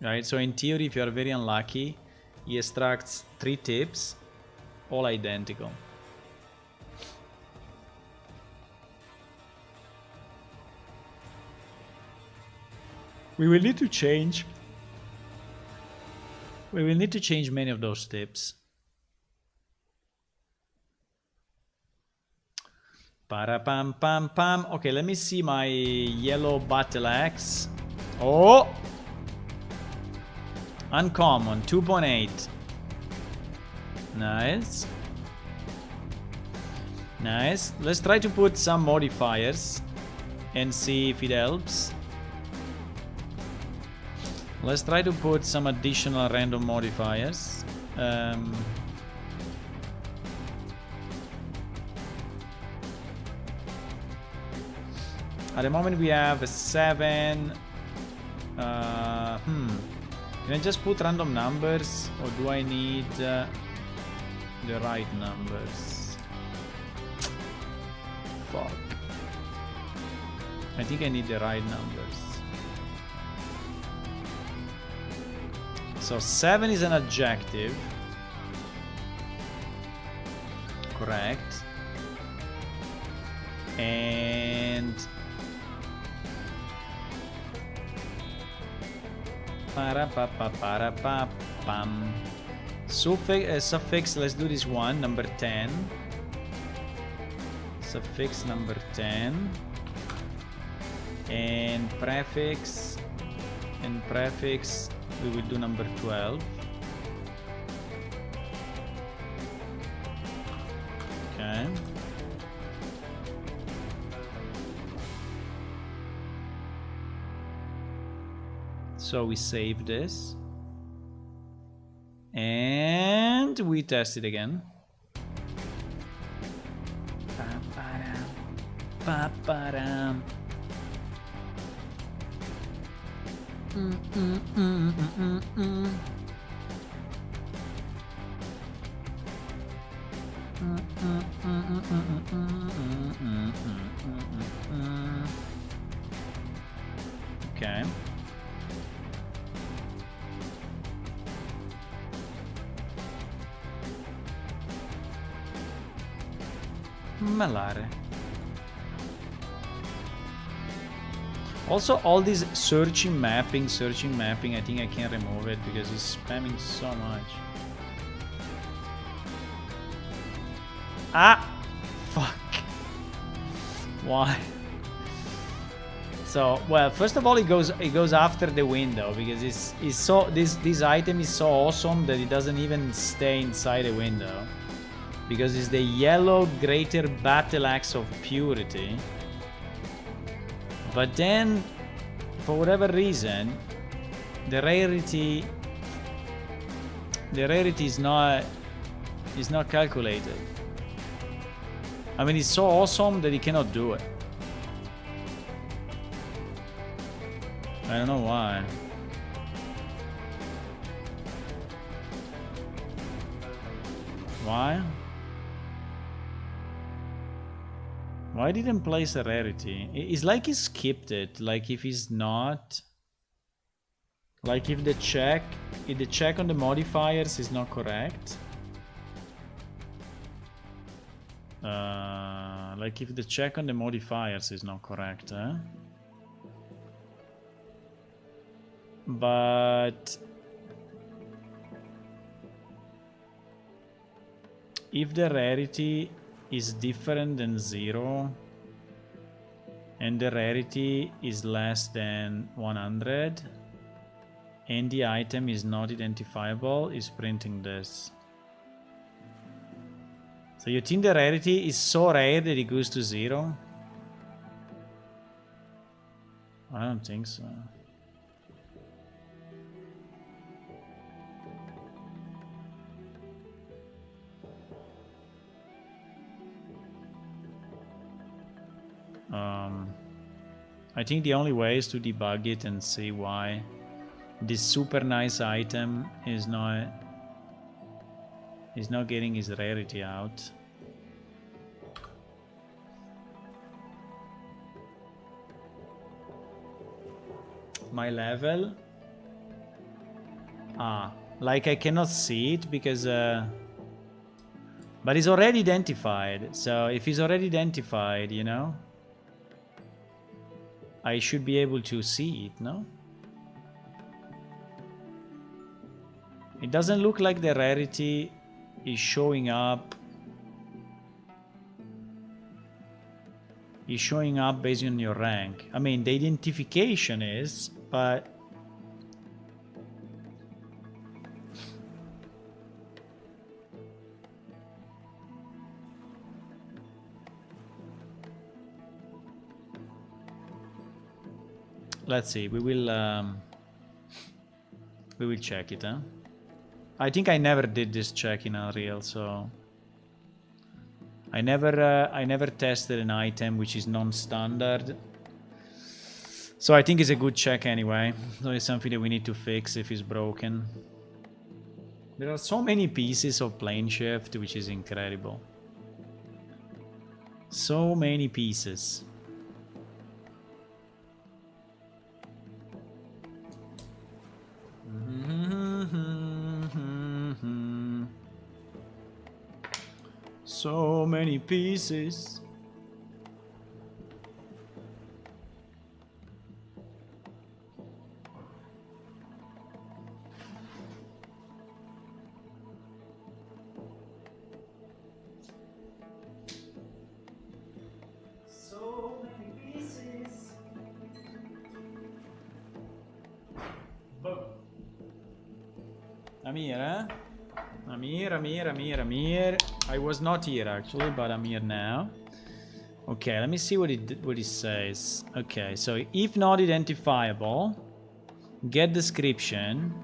Right? So in theory, if you are very unlucky, he extracts 3 tips, all identical. We will need to change... We will need to change many of those tips. Para-pam pam pam. Okay, let me see my yellow battle axe. Oh! Uncommon, 2.8. Nice. Nice. Let's try to put some modifiers. and see if it helps. Let's try to put some additional random modifiers. At the moment we have a 7. Can I just put random numbers, or do I need the right numbers? Fuck. I think I need the right numbers. So 7 is an adjective. Correct. And suffix, let's do this one, number 10. Suffix number 10. And prefix, we will do number 12. Okay. So we save this. And we test it again. Ba-ba-dum. Okay. Malare. Also, all this searching mapping, I think I can remove it because it's spamming so much. Ah! Fuck. Why? So, well, first of all, it goes after the window because it's so this item is so awesome that it doesn't even stay inside the window. Because it's the yellow greater battle axe of purity. But then, for whatever reason, the rarity is not calculated. I mean, it's so awesome that he cannot do it. I don't know why. Why? Why didn't place a rarity? It's like he skipped it. Like if he's not... Like if the check on the modifiers is not correct. Like if the check on the modifiers is not correct, eh? But... if the rarity is different than 0 and the rarity is less than 100 and the item is not identifiable, is printing this. So you think the rarity is so rare that it goes to 0? I don't think so. I think the only way is to debug it and see why this super nice item is not getting his rarity out. My level? Like I cannot see it because but it's already identified. So if it's already identified, you know, I should be able to see it, no? It doesn't look like the rarity is showing up. Is showing up based on your rank. I mean, the identification is, but... let's see. We will check it, huh? I think I never did this check in Unreal, so I never tested an item which is non-standard. So I think it's a good check anyway. So it's something that we need to fix if it's broken. There are so many pieces of plane shift, which is incredible. So many pieces. So many pieces. I'm here, huh? I'm here. I was not here actually, but I'm here now. Okay, let me see what it says. Okay, so if not identifiable, get description.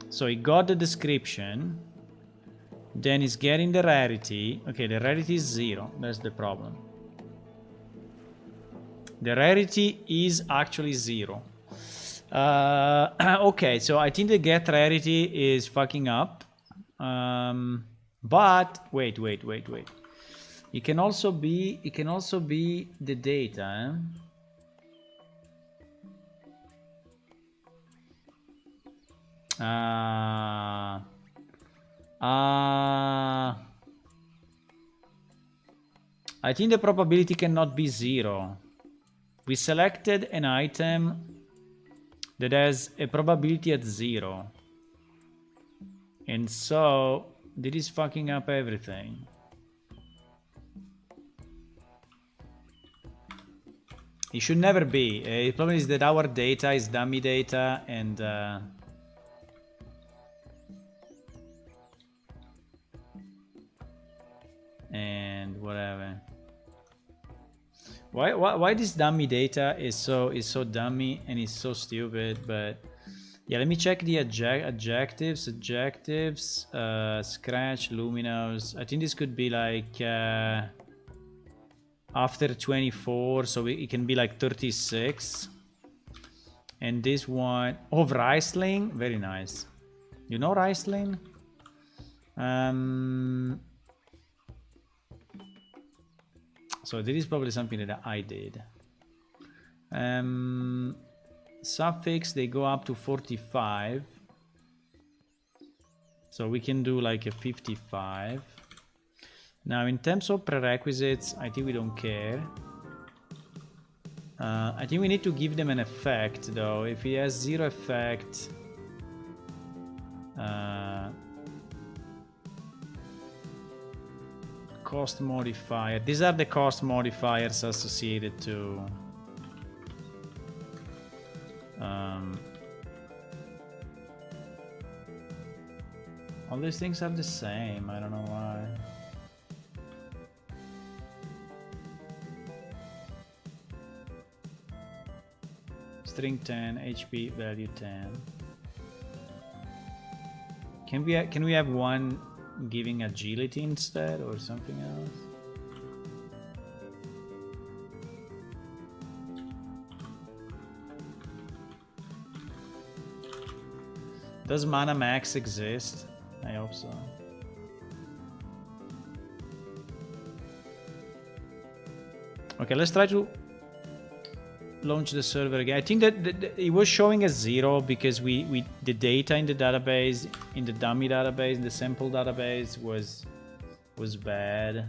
So he got the description. Then he's getting the rarity. Okay, the rarity is 0. That's the problem. The rarity is actually 0. Okay, so I think the get rarity is fucking up. But wait. It can also be the data. I think the probability cannot be 0. We selected an item that has a probability at 0. And so, this is fucking up everything. It should never be. The problem is that our data is dummy data and... and whatever. Why this dummy data is so dummy and is so stupid? But yeah, let me check the adjectives. Scratch, luminous. I think this could be like after 24, so it can be like 36. And this one, oh, Riesling, very nice. You know Riesling? So this is probably something that I did. Suffix, they go up to 45. So we can do like a 55. Now in terms of prerequisites, I think we don't care. I think we need to give them an effect though. If he has 0 effect... cost modifier. These are the cost modifiers associated to all these things are the same. I don't know why. String 10, HP value 10. Can we have one giving agility instead or something else? Does mana max exist? I hope so. Okay, let's try to launch the server again. I think that it was showing as 0 because the data in the database, in the dummy database, in the sample database was bad.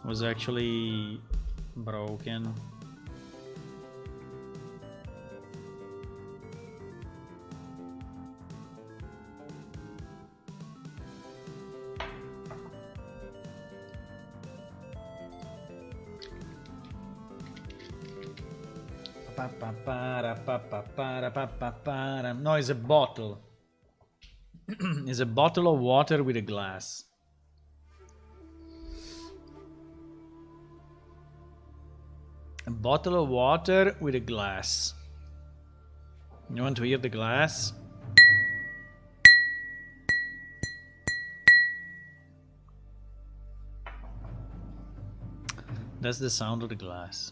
Was actually broken. No, it's a bottle. It's a bottle of water with a glass. A bottle of water with a glass. You want to hear the glass? That's the sound of the glass.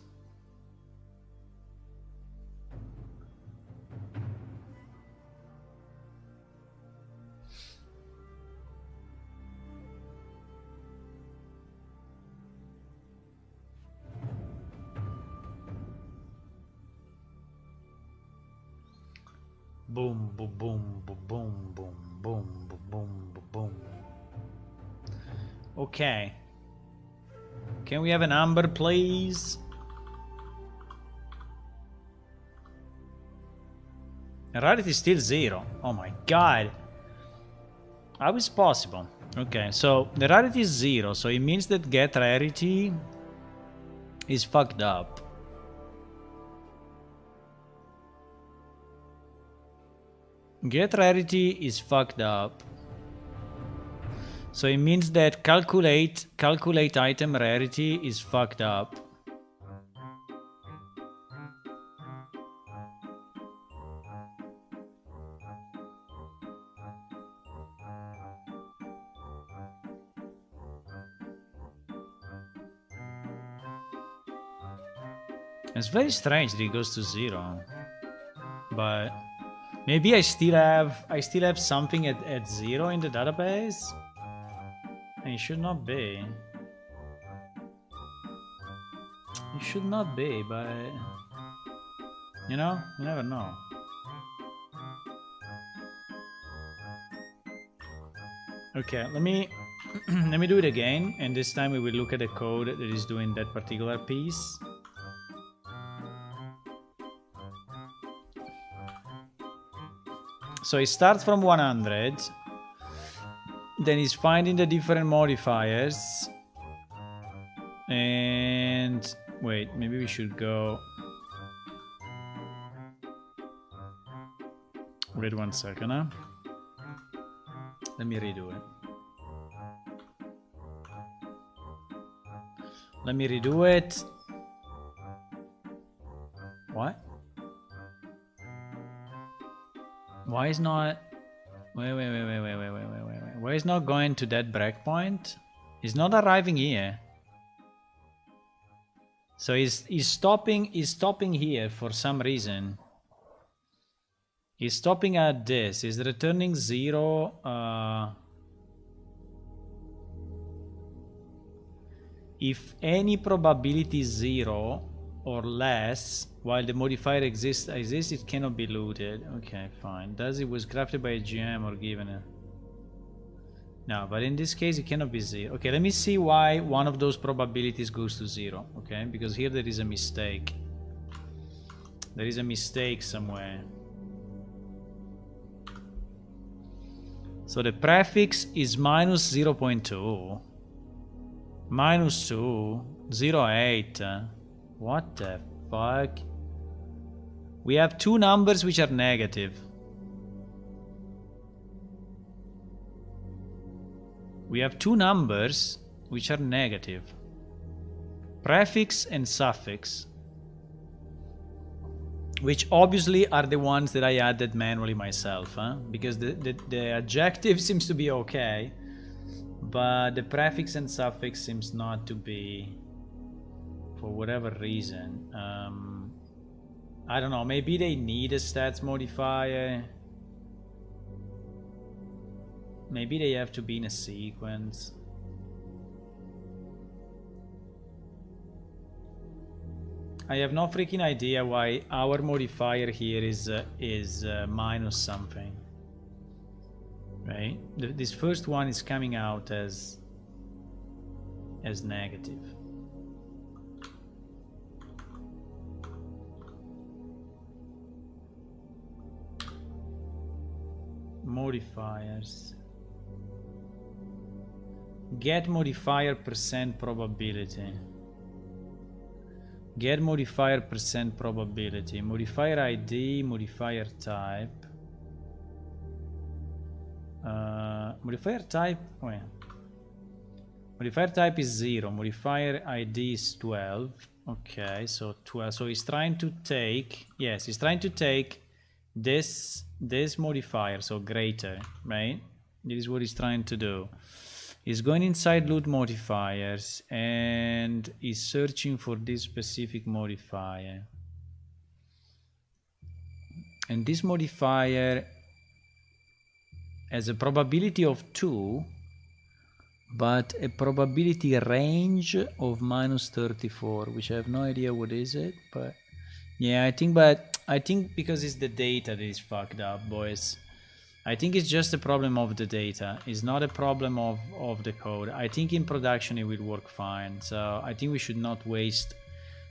Boom, boom, boom, boom, boom, boom, boom, boom, boom, boom. Okay. Can we have a number, please? Rarity is still 0. Oh my god. How is possible? Okay, so the rarity is 0, so it means that get rarity is fucked up. Get rarity is fucked up. So it means that calculate item rarity is fucked up. It's very strange that it goes to 0. But maybe I still have something at 0 in the database? It should not be. It should not be, but you know, you never know. Okay, let me do it again, and this time we will look at the code that is doing that particular piece. So it starts from 100, then he's finding the different modifiers, and wait, maybe we should go. Wait 1 second, huh? Let me redo it. Let me redo it. What? Why is not... Wait. Why is not going to that breakpoint? He's not arriving here. So he's stopping here for some reason. He's stopping at this. He's returning 0. If any probability is 0 or less, while the modifier exists, it cannot be looted. Okay, fine. Does it was crafted by a GM or given a... No, but in this case it cannot be 0. Okay, let me see why one of those probabilities goes to 0. Okay, because here there is a mistake. There is a mistake somewhere. So the prefix is minus 0.2. Minus 2. 0.8. What the fuck? We have two numbers which are negative. We have two numbers which are negative. Prefix and suffix. Which obviously are the ones that I added manually myself, huh? Because the adjective seems to be okay, but the prefix and suffix seems not to be, for whatever reason. I don't know, maybe they need a stats modifier. Maybe they have to be in a sequence. I have no freaking idea why our modifier here is minus something. Right? This first one is coming out as negative. Modifiers. Get modifier percent probability. Get modifier percent probability. Modifier ID, modifier type. Modifier type. Wait. Modifier type is 0. Modifier ID is 12. Okay, so 12. So he's trying to take... Yes, he's trying to take this modifier, so greater, right? This is what he's trying to do. He's going inside loot modifiers and he's searching for this specific modifier. And this modifier has a probability of 2, but a probability range of -34, which I have no idea what is it, but yeah, I think because it's the data that is fucked up, boys. I think it's just a problem of the data. It's not a problem of the code. I think in production it will work fine. So I think we should not waste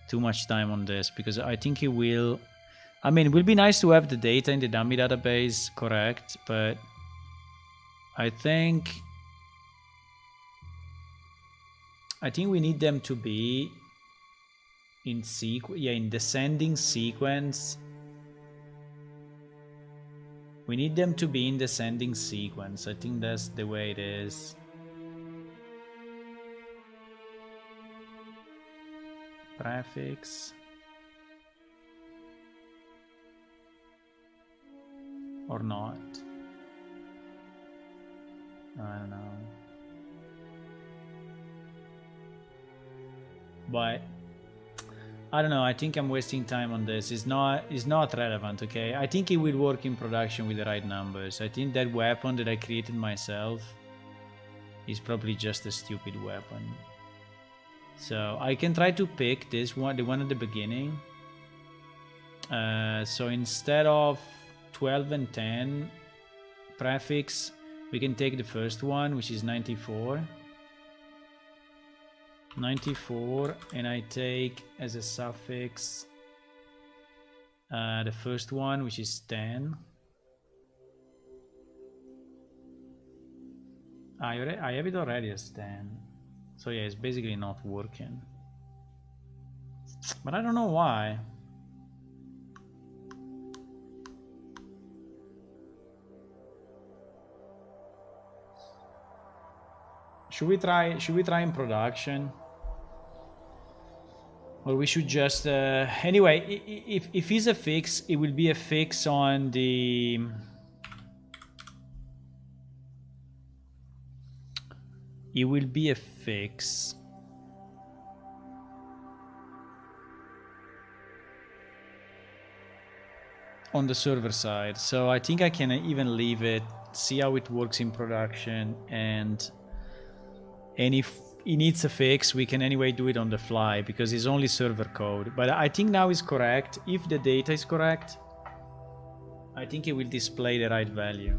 too much time on this, because I think it will... I mean, it will be nice to have the data in the dummy database correct, but I think we need them to be in in descending sequence. We need them to be in descending sequence. I think that's the way it is. Prefix. Or not. I don't know. But I don't know, I think I'm wasting time on this. It's not relevant, okay? I think it will work in production with the right numbers. I think that weapon that I created myself is probably just a stupid weapon. So I can try to pick this one, the one at the beginning. So instead of 12 and 10 prefix, we can take the first one, which is 94. 94, and I take as a suffix the first one, which is 10. I have it already as 10, so yeah, it's basically not working, but I don't know why. Should we try in production? Or we should just anyway, if it's a fix, it will be a fix on the on the server side. So I think I can even leave it, see how it works in production, and if it needs a fix, we can anyway do it on the fly, because it's only server code. But I think now is correct. If the data is correct, I think it will display the right value.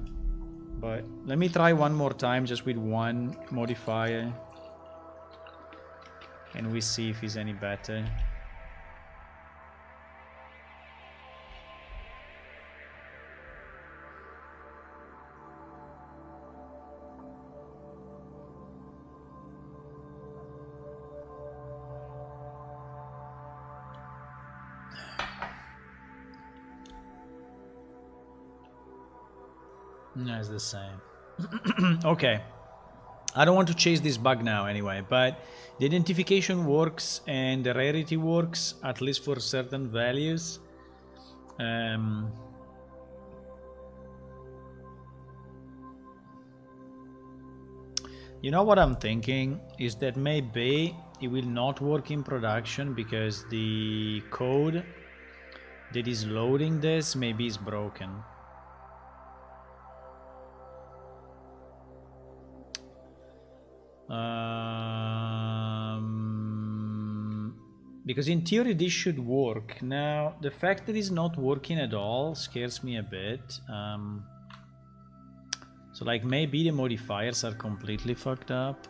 But let me try one more time just with one modifier, and we see if it's any better. No, it's the same. Okay. I don't want to chase this bug now anyway, but the identification works and the rarity works, at least for certain values. You know what I'm thinking is that maybe it will not work in production because the code that is loading this maybe is broken. Because in theory this should work. Now the fact that it's not working at all scares me a bit. So like maybe the modifiers are completely fucked up.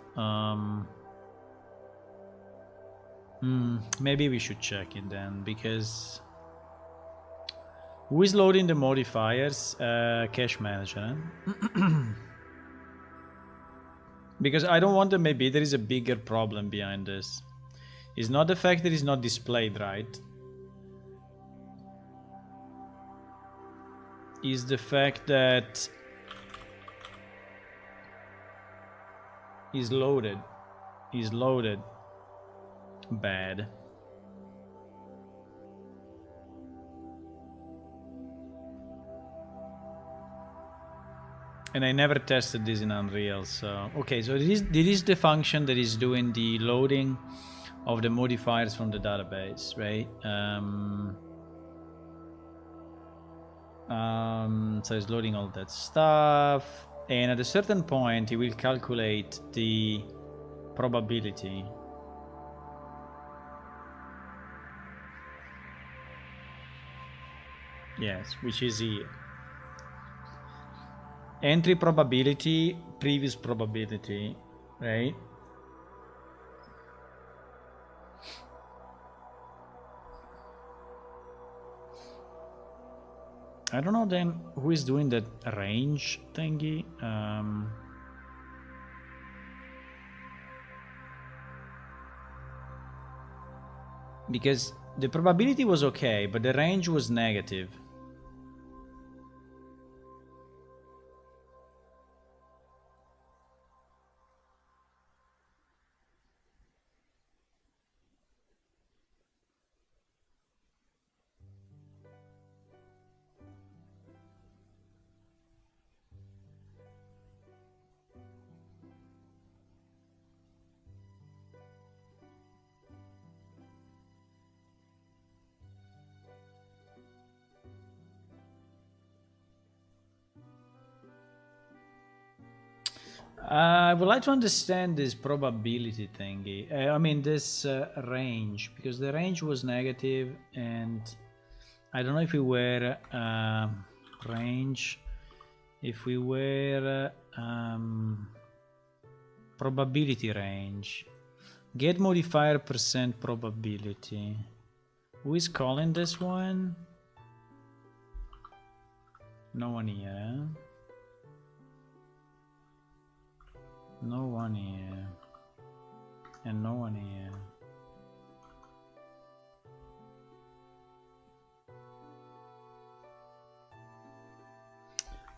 Maybe we should check it then, because who is loading the modifiers? Cache manager, huh? Because I don't want to, maybe there is a bigger problem behind this. It's not the fact that it's not displayed right. It's the fact that it's loaded. is loaded bad. And I never tested this in Unreal, so... Okay, so this is the function that is doing the loading of the modifiers from the database, right? So it's loading all that stuff, and at a certain point it will calculate the probability. Yes, which is here. Entry probability, previous probability, right? I don't know then who is doing that range thingy. Because the probability was okay, but the range was negative. I would like to understand this probability thingy. I mean this range, because the range was negative, and I don't know if we were range, if we were probability range. Get modifier percent probability. Who is calling this one? No one here. No one here. And no one here.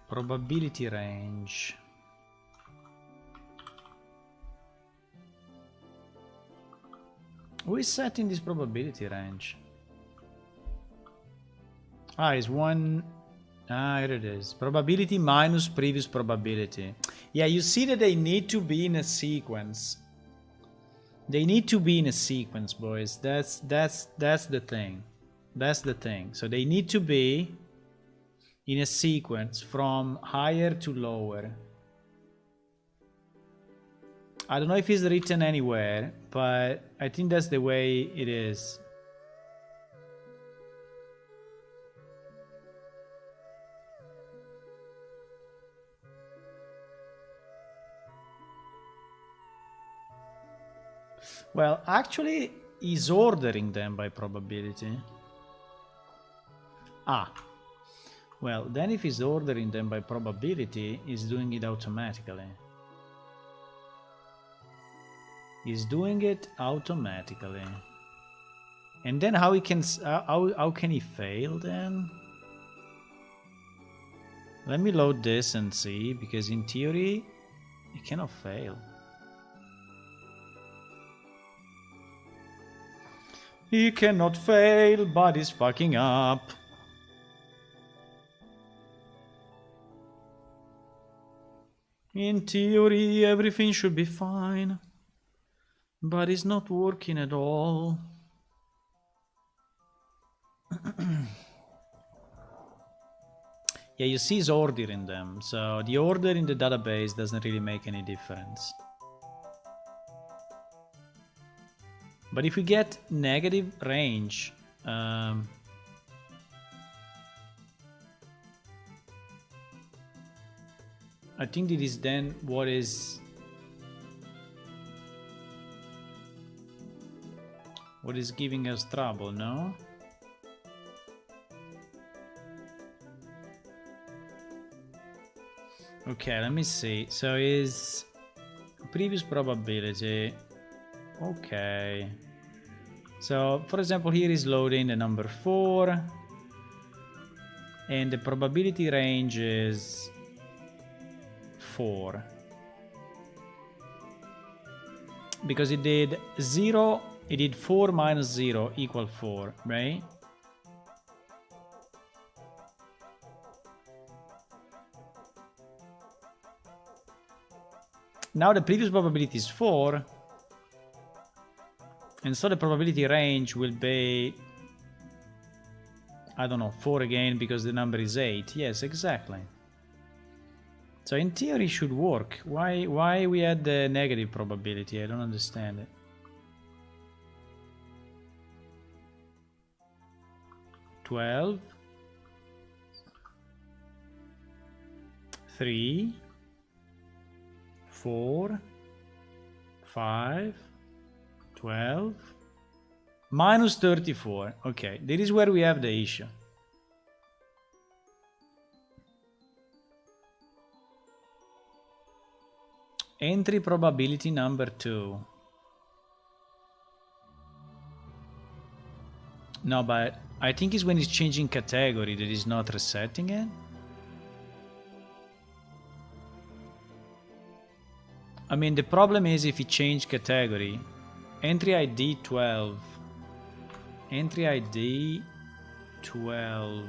Probability range. Who is setting this probability range? Ah, it's one. Ah, here it is. Probability minus previous probability. Yeah, you see that they need to be in a sequence. They need to be in a sequence, boys. That's the thing. That's the thing. So they need to be in a sequence from higher to lower. I don't know if it's written anywhere, but I think that's the way it is. Well, actually, he's ordering them by probability. Ah. Well, then if he's ordering them by probability, he's doing it automatically. He's doing it automatically. And then how he can how can he fail then? Let me load this and see, because in theory he cannot fail. He cannot fail, but he's fucking up. In theory everything should be fine. But it's not working at all. Yeah, you see he's ordering them, so the order in the database doesn't really make any difference. But if we get negative range, I think it is then what is giving us trouble, no? Okay, let me see. So is previous probability. Okay. So for example, here is loading the number 4. And the probability range is 4. because it did 0, it did 4 minus 0 equal 4, right? Now the previous probability is 4, and so the probability range will be, I don't know, 4 again because the number is 8. Yes, exactly. So in theory it should work. Why we had the negative probability? I don't understand it. $12, 3, 4, 5, 12, minus 34. Okay, this is where we have the issue. Entry probability number 2. No, but I think it's when it's changing category that is not resetting it. I mean, the problem is if you change category. Entry ID 12. Entry ID 12.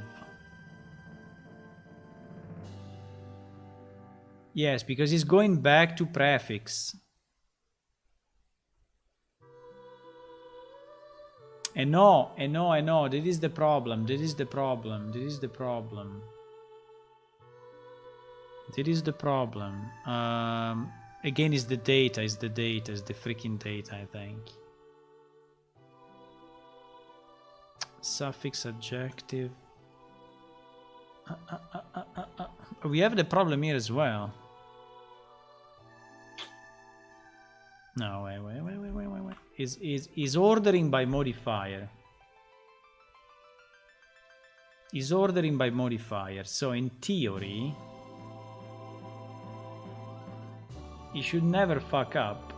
Yes, because it's going back to prefix. And no, that is the problem. That is the problem. That is the problem. That is the problem. Again, it's the data. It's the data. It's the freaking data, I think. Suffix, adjective. We have the problem here as well. No, wait. Is ordering by modifier. Is ordering by modifier. So in theory, you should never fuck up.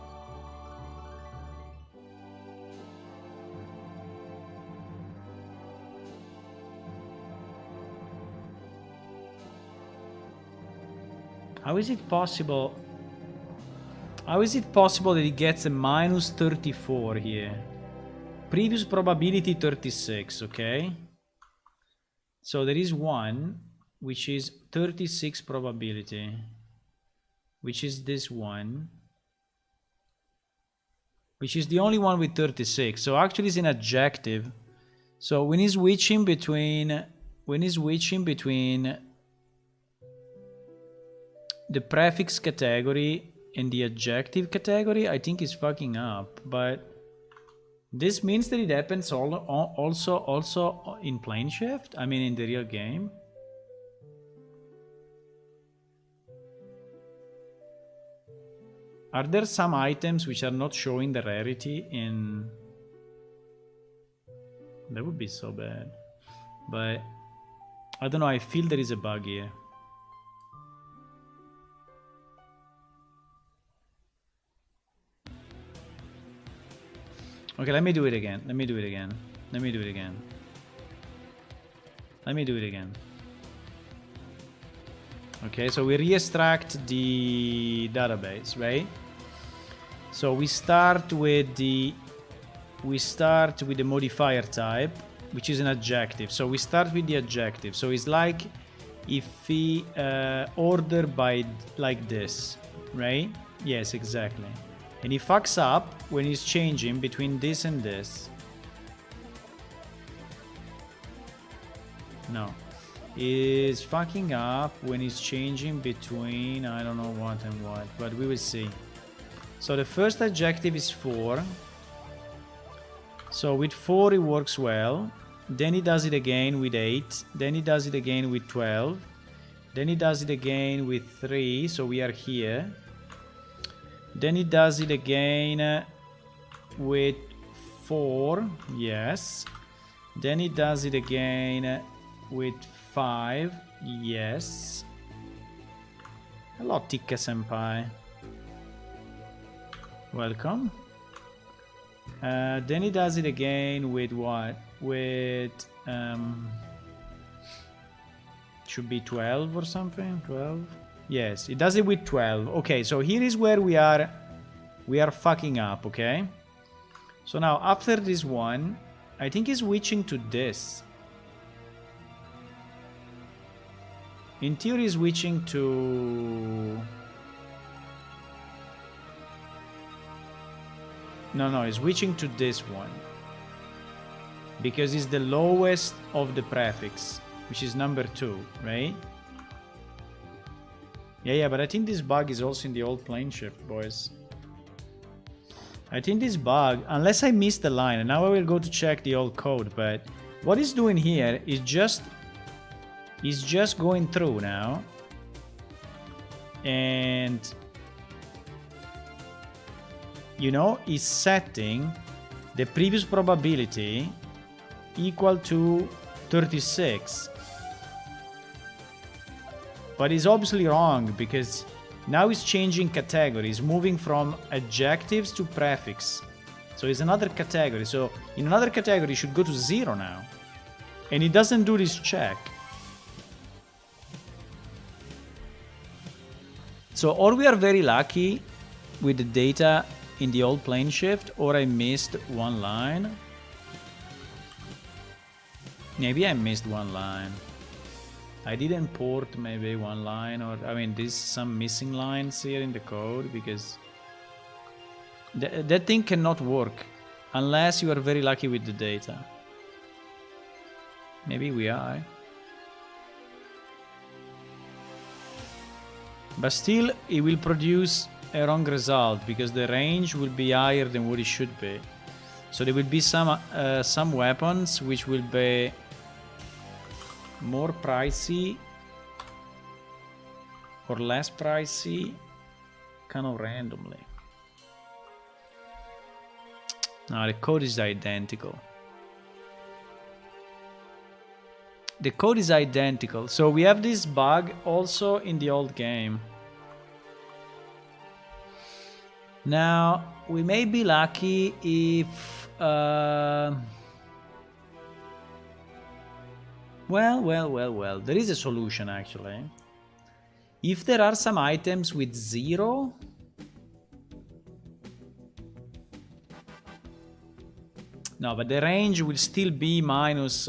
How is it possible? How is it possible that it gets a minus 34 here? Previous probability 36, okay? So there is one, which is 36 probability, which is this one, which is the only one with 36. So actually it's an adjective. So when he's switching between, the prefix category and the adjective category, I think is fucking up. But this means that it happens also in plane shift. I mean, in the real game. Are there some items which are not showing the rarity in? That would be so bad. But I don't know. I feel there is a bug here. Okay, let me do it again. Okay, so we re-extract the database, right? So we start with the modifier type, which is an adjective. So we start with the adjective. So it's like if we order by like this, right? Yes, exactly. And he fucks up when he's changing between this and this. No. He's fucking up when he's changing between I don't know what and what, but we will see. So the first adjective is 4. So with 4 it works well. Then he does it again with 8. Then he does it again with 12. Then he does it again with 3. So we are here. Then he does it again with 4, yes. Then he does it again with 5, yes. Hello, Tikka Senpai. Welcome. Then he does it again with what? With should be 12 or something. 12. Yes, it does it with 12. Okay, so here is where we are. we are fucking up, okay? So now after this one, I think he's switching to this. In theory, he's switching to... No, he's switching to this one. Because it's the lowest of the prefix, which is number 2, right? Yeah, but I think this bug is also in the old plane shift, boys. I think this bug, unless I missed the line, and now I will go to check the old code, but what it's doing here is just going through now, and you know, is setting the previous probability equal to 36. But it's obviously wrong because now it's changing categories, moving from adjectives to prefix. So it's another category. So in another category, it should go to 0 now. And it doesn't do this check. So or we are very lucky with the data in the old plane shift, or I missed one line. Maybe I missed one line. I didn't port maybe one line, or I mean there's some missing lines here in the code because that thing cannot work unless you are very lucky with the data. Maybe we are. But still it will produce a wrong result because the range will be higher than what it should be. So there will be some weapons which will be more pricey or less pricey, kind of randomly. Now the code is identical. The code is identical. So we have this bug also in the old game. Now we may be lucky if well, there is a solution actually. If there are some items with 0, no, but the range will still be minus,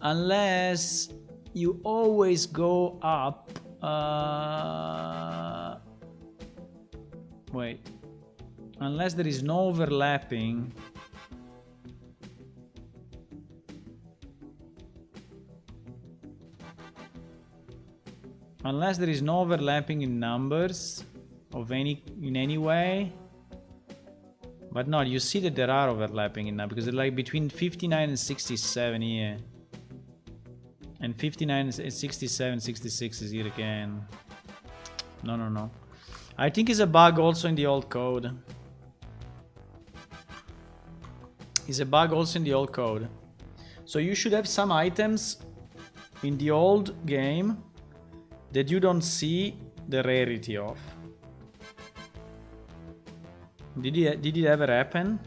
unless you always go up, wait, unless there is no overlapping. Unless there is no overlapping in numbers in any way. But no, you see that there are overlapping in numbers because they're like between 59 and 67 here. And 59 and 67, 66 is here again. No. I think it's a bug also in the old code. It's a bug also in the old code. So you should have some items in the old game that you don't see the rarity of. Did it ever happen?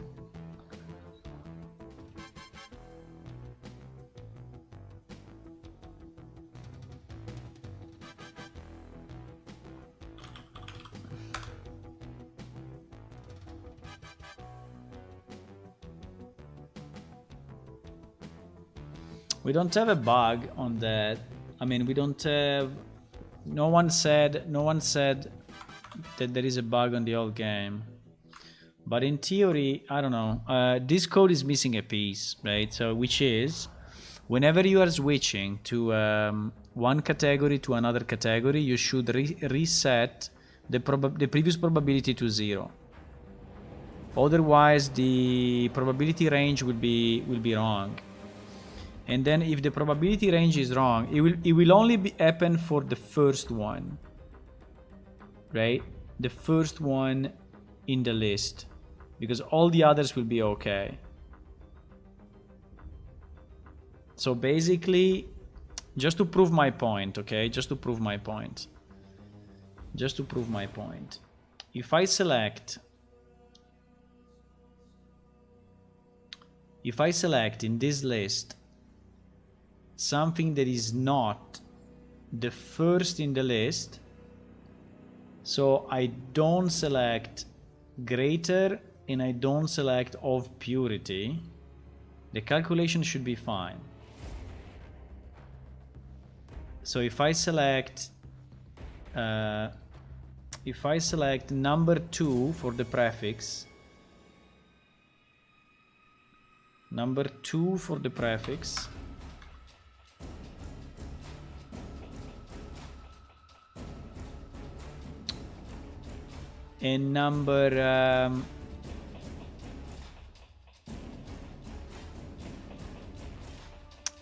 We don't have a bug on that. I mean, we don't have... No one said that there is a bug on the old game. But in theory, I don't know. This code is missing a piece, right? So which is, whenever you are switching to one category to another category, you should reset the previous probability to 0. Otherwise, the probability range will be wrong. And then if the probability range is wrong, it will only happen for the first one, right? The first one in the list, because all the others will be okay. So basically, just to prove my point, okay? Just to prove my point. If I select in this list something that is not the first in the list, So I don't select greater and I don't select of purity. The calculation should be fine. So if I select number 2 for the prefix, number 2 for the prefix, and number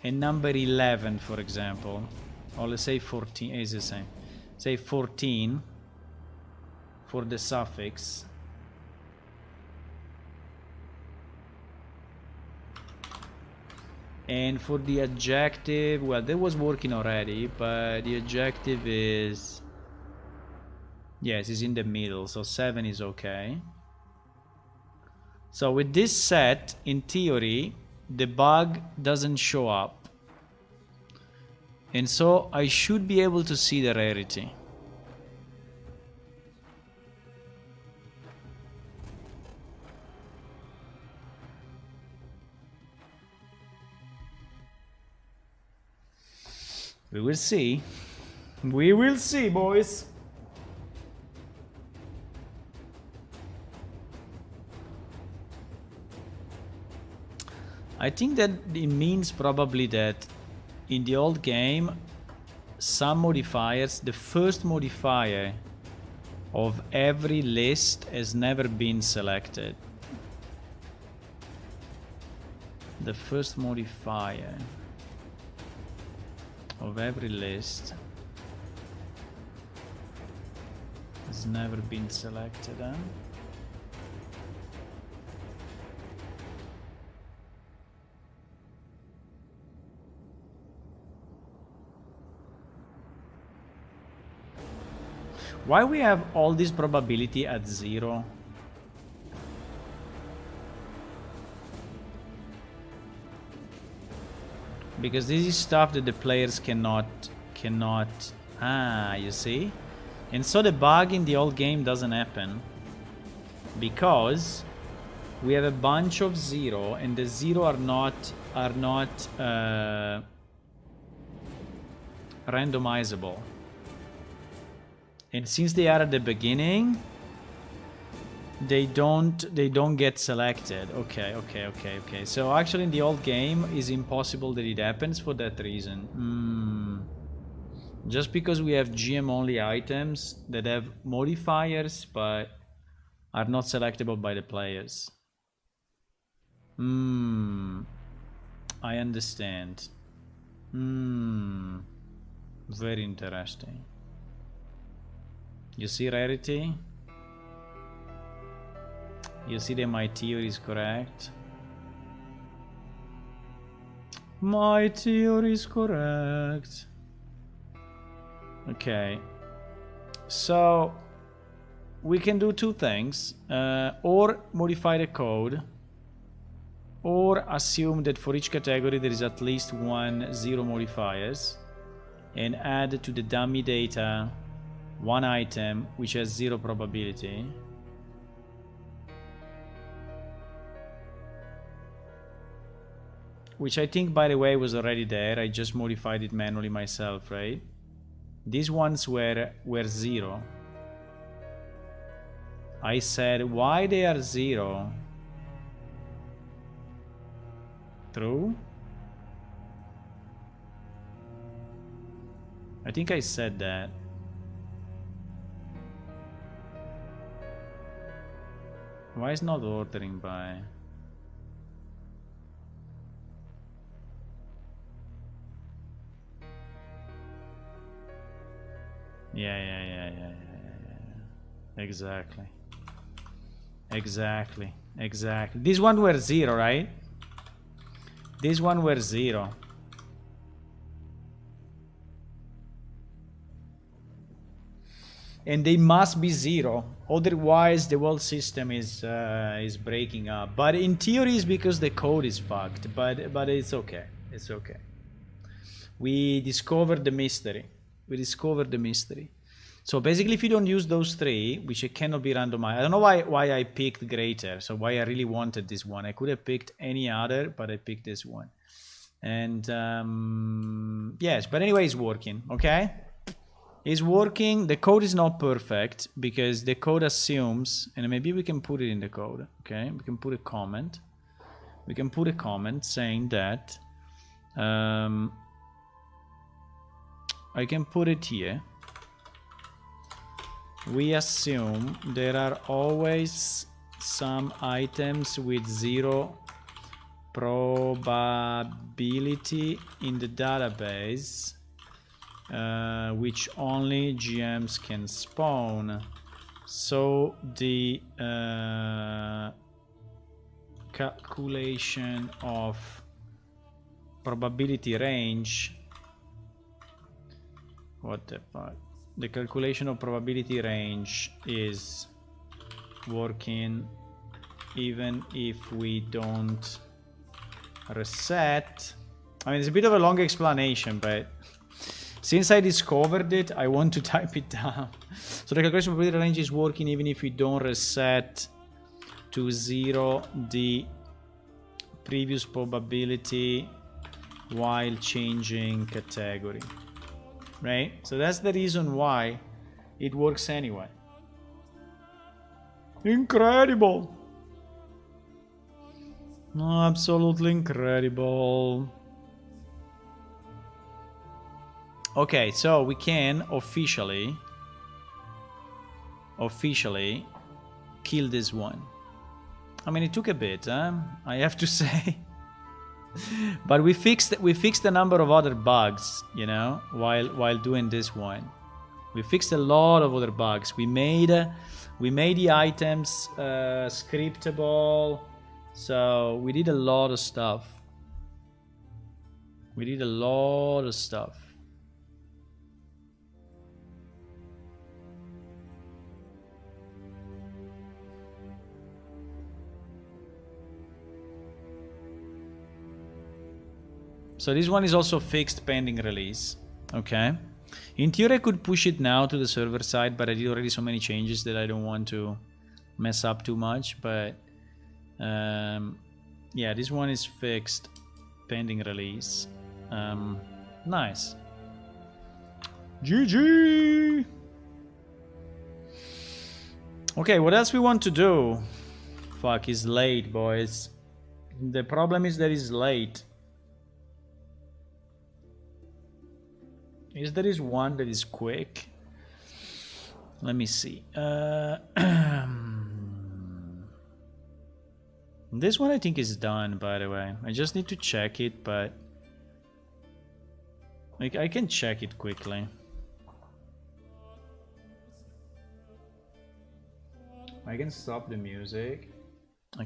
and number 11, for example, or let's say 14 is the same. Say 14 for the suffix. And for the adjective, well, that was working already, but the adjective is, yes, it's in the middle, so 7 is okay. So with this set, in theory, the bug doesn't show up. And so I should be able to see the rarity. We will see. We will see, boys. I think that it means probably that in the old game, some modifiers, the first modifier of every list has never been selected. The first modifier of every list has never been selected, huh? Why we have all this probability at 0? Because this is stuff that the players cannot you see? And so the bug in the old game doesn't happen because we have a bunch of 0 and the 0 are not randomizable. And since they are at the beginning, they don't get selected. Okay. So actually in the old game it's impossible that it happens for that reason. Just because we have GM only items that have modifiers but are not selectable by the players. I understand. Very interesting. You see rarity? You see that my theory is correct? My theory is correct. Okay. So we can do two things. Or modify the code, or assume that for each category there is at least 1 0 modifiers, and add to the dummy data 1 item which has 0 probability. Which I think, by the way, was already there. I just modified it manually myself, right? These ones were 0. I said why they are 0. True? I think I said that. Why is not ordering by? Yeah. Exactly. These one were 0, right? These one were 0. And they must be 0, otherwise the whole system is breaking up. But in theory, it's because the code is fucked. But it's okay. It's okay. We discovered the mystery. So basically, if you don't use those three, which it cannot be randomized, I don't know why I picked greater, so why I really wanted this one. I could have picked any other, but I picked this one. And yes, but anyway, it's working, okay? It's working. The code is not perfect because the code assumes, and maybe we can put it in the code, okay? We can put a comment. We can put a comment saying that, I can put it here. We assume there are always some items with 0 probability in the database, which only GMs can spawn. So the calculation of probability range, what the fuck? The calculation of probability range is working even if we don't reset. I mean, it's a bit of a long explanation, but since I discovered it, I want to type it down. So the calculation of probability range is working even if we don't reset to 0 the previous probability while changing category. Right? So that's the reason why it works anyway. Incredible! Absolutely incredible. Okay, so we can officially kill this one. I mean, it took a bit, I have to say. But we fixed a number of other bugs, you know, while doing this one. We fixed a lot of other bugs. We made the items scriptable. So we did a lot of stuff. So this one is also fixed pending release. Okay. In theory, I could push it now to the server side, but I did already so many changes that I don't want to mess up too much. But yeah, this one is fixed pending release. Nice. GG. Okay, what else we want to do? Fuck, it's late, boys. The problem is that it's late. There is one that is quick. Let me see. This one I think is done, by the way. I just need to check it, but I can check it quickly. I can stop the music. And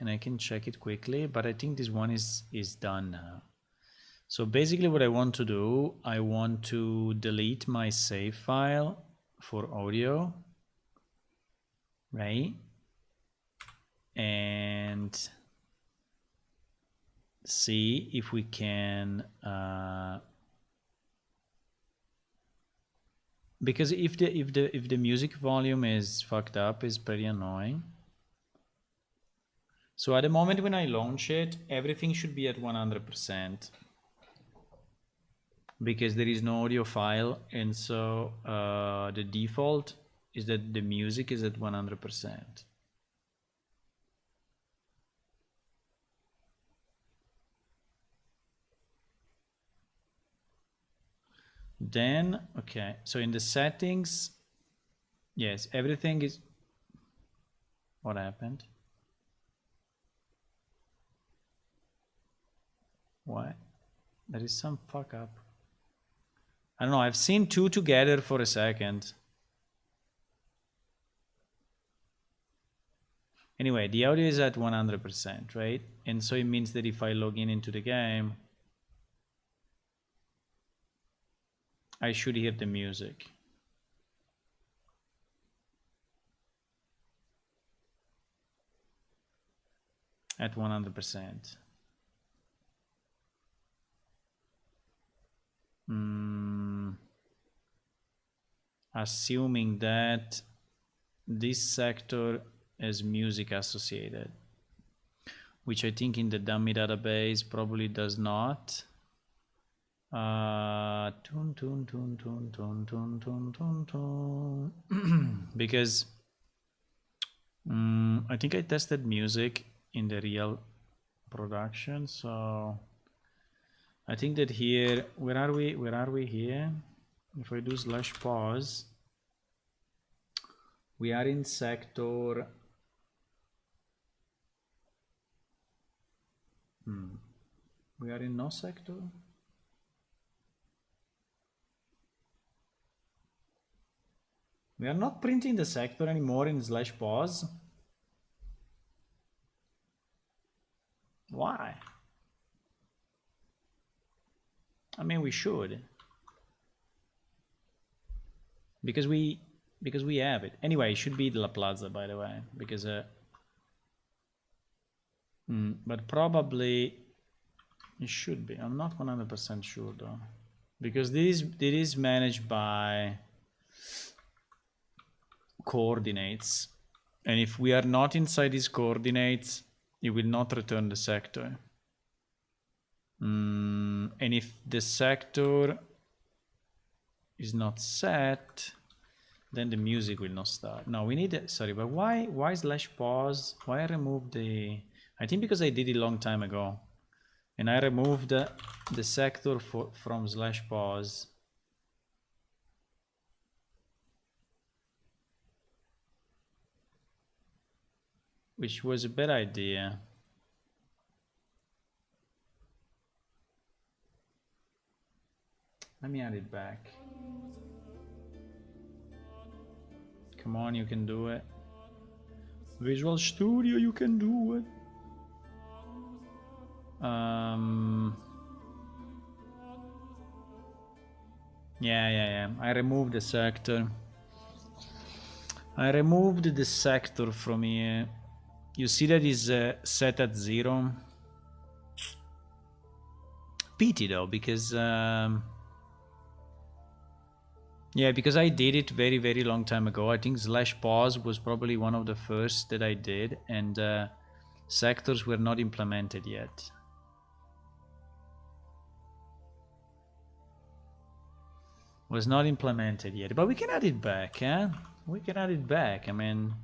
I can check it quickly, but I think this one is done now. So basically what I want to do, I want to delete my save file for audio, right? And see if we can, because if the music volume is fucked up, it's pretty annoying. So at the moment when I launch it, everything should be at 100%. Because there is no audio file, and so the default is that the music is at 100%. Then, okay, so in the settings, yes, everything is... What happened? What? There is some fuck up. I don't know, I've seen two together for a second. Anyway, the audio is at 100%, right? And so it means that if I log in into the game, I should hear the music. At 100%. assuming that this sector has music associated, which I think in the dummy database probably does not. Because I think I tested music in the real production, so I think that here, where are we here? If I do /pause, we are in sector we are in no sector. We are not printing the sector anymore in /pause. Why? I mean, we should. Because we have it. Anyway, it should be La Plaza, by the way, because but probably it should be. I'm not 100% sure though, because this is managed by coordinates, and if we are not inside these coordinates, it will not return the sector. And if the sector is not set, then the music will not start. No, we need it. Sorry, but why /pause? Why I removed the? I think because I did it a long time ago, and I removed the sector from /pause. Which was a bad idea. Let me add it back. Come on, you can do it. Visual Studio, you can do it. Yeah. I removed the sector. I removed the sector from here. You see that is set at 0. Pity though, because yeah, because I did it very long time ago. I think /pause was probably one of the first that I did, and sectors were not implemented yet. Was not implemented yet, but we can add it back, eh? We can add it back. I mean,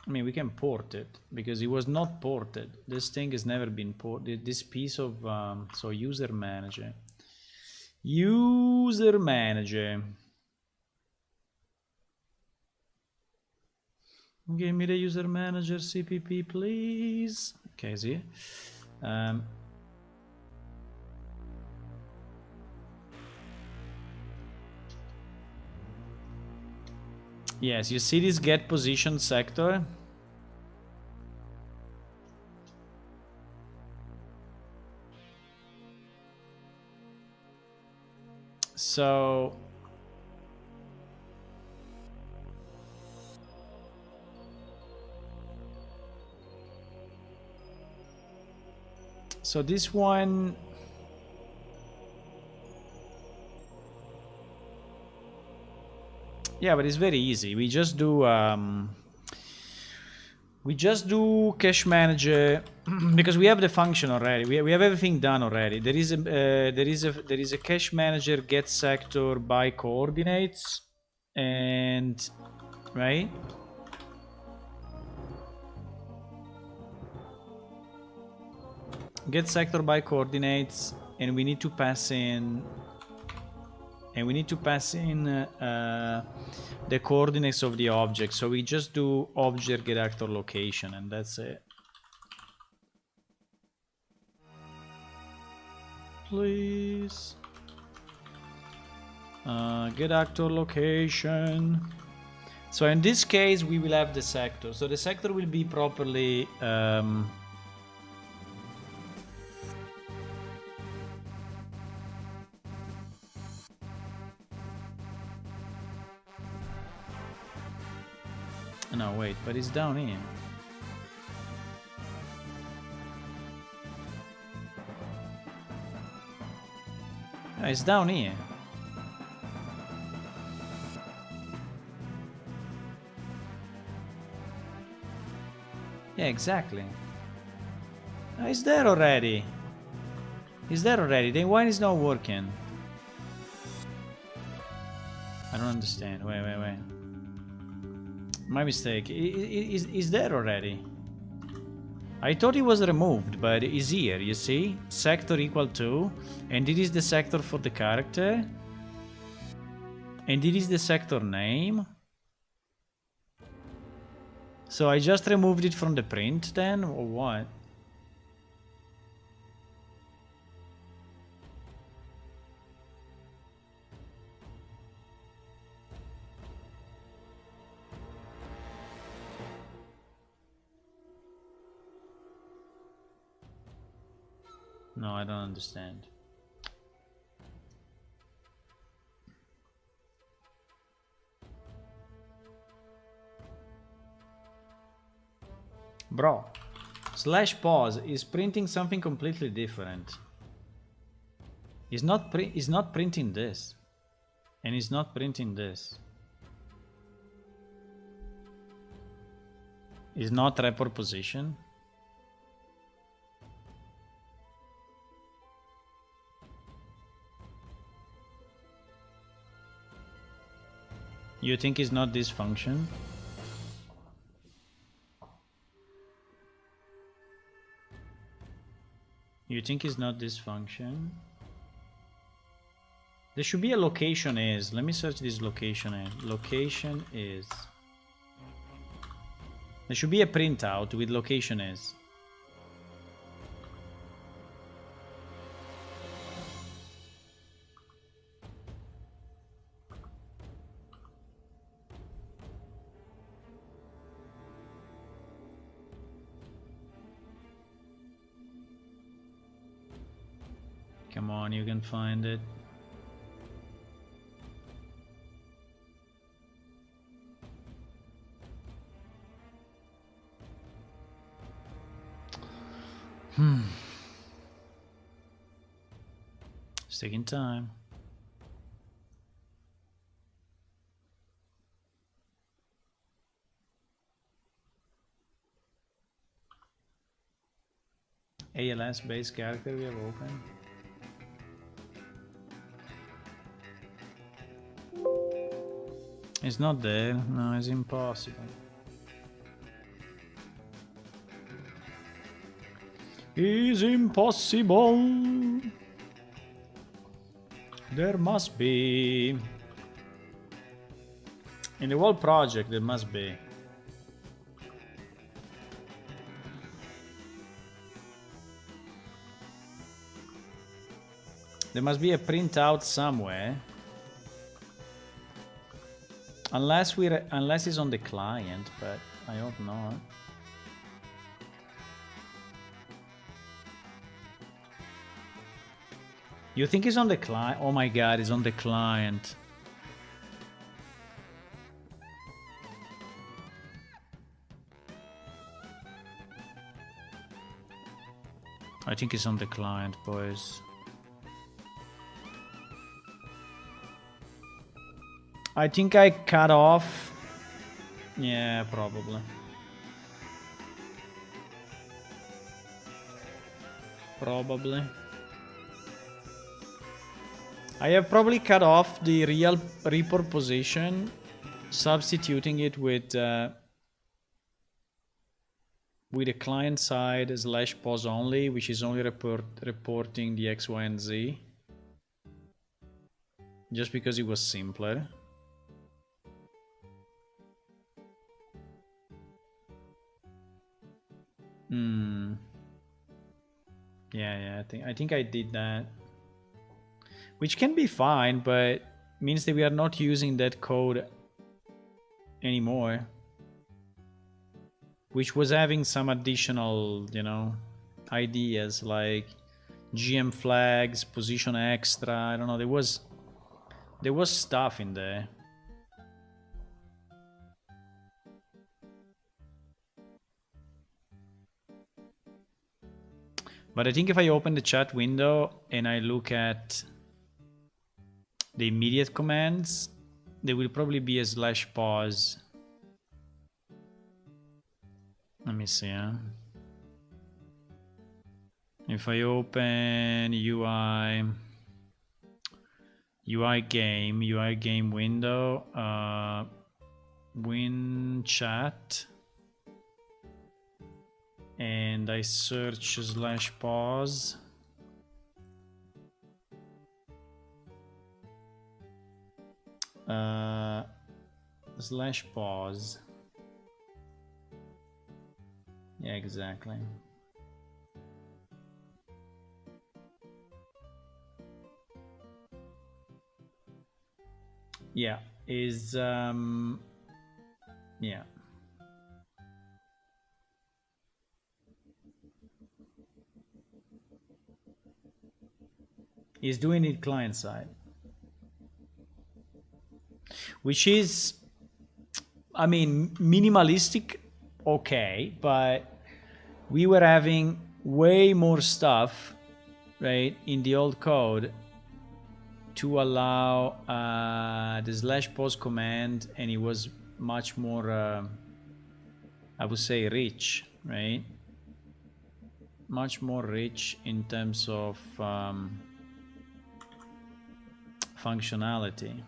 we can port it, because it was not ported. This thing has never been ported. This piece of so user manager. User manager. Give me the user manager CPP, please. Okay, see. Yes, you see this get position sector? So this one, yeah, but it's very easy. We just do cache manager because we have the function already. We have everything done already. There is a cache manager get sector by coordinates, and right. Get sector by coordinates, and we need to pass in. The coordinates of the object. So we just do object get actor location, and that's it. Please. Get actor location. So in this case, we will have the sector. So the sector will be properly no, wait, but it's down here. No, it's down here. Yeah, exactly. It's there already. It's there already. Then why is not working? I don't understand. Wait. My mistake. Is there already? I thought it was removed, but it's here, you see? Sector equal to, and it is the sector for the character. And it is the sector name. So I just removed it from the print then, or what? No, I don't understand. Bro, slash pause is printing something completely different. It's not printing this. And it's not printing this. It's not report position. You think it's not this function? You think it's not this function? There should be a location is. Let me search this location is. Location is. There should be a printout with location is. Come on, you can find it. It's taking time. ALS based character we have open. It's not there. No, it's impossible. It's impossible. There must be. In the whole project, there must be. There must be a printout somewhere. Unless it's on the client, but I hope not. You think it's on the client? Oh my god, it's on the client. I think it's on the client, boys. I think I cut off. Yeah, probably. Probably. I have probably cut off the real report position, substituting it with a client side / pause only, which is only reporting the X, Y, and Z. Just because it was simpler. Yeah, I think I did that. Which can be fine, but means that we are not using that code anymore. Which was having some additional, you know, ideas like GM flags, position extra, I don't know, there was stuff in there. But I think if I open the chat window and I look at the immediate commands, there will probably be a / pause. Let me see. If I open UI game window, win chat, and I search /pause. /pause. Yeah, exactly. Yeah, is yeah. He's doing it client side, which is, I mean, minimalistic, okay, but we were having way more stuff, right, in the old code to allow the /pause command, and it was much more, I would say, rich, right? Much more rich in terms of functionality.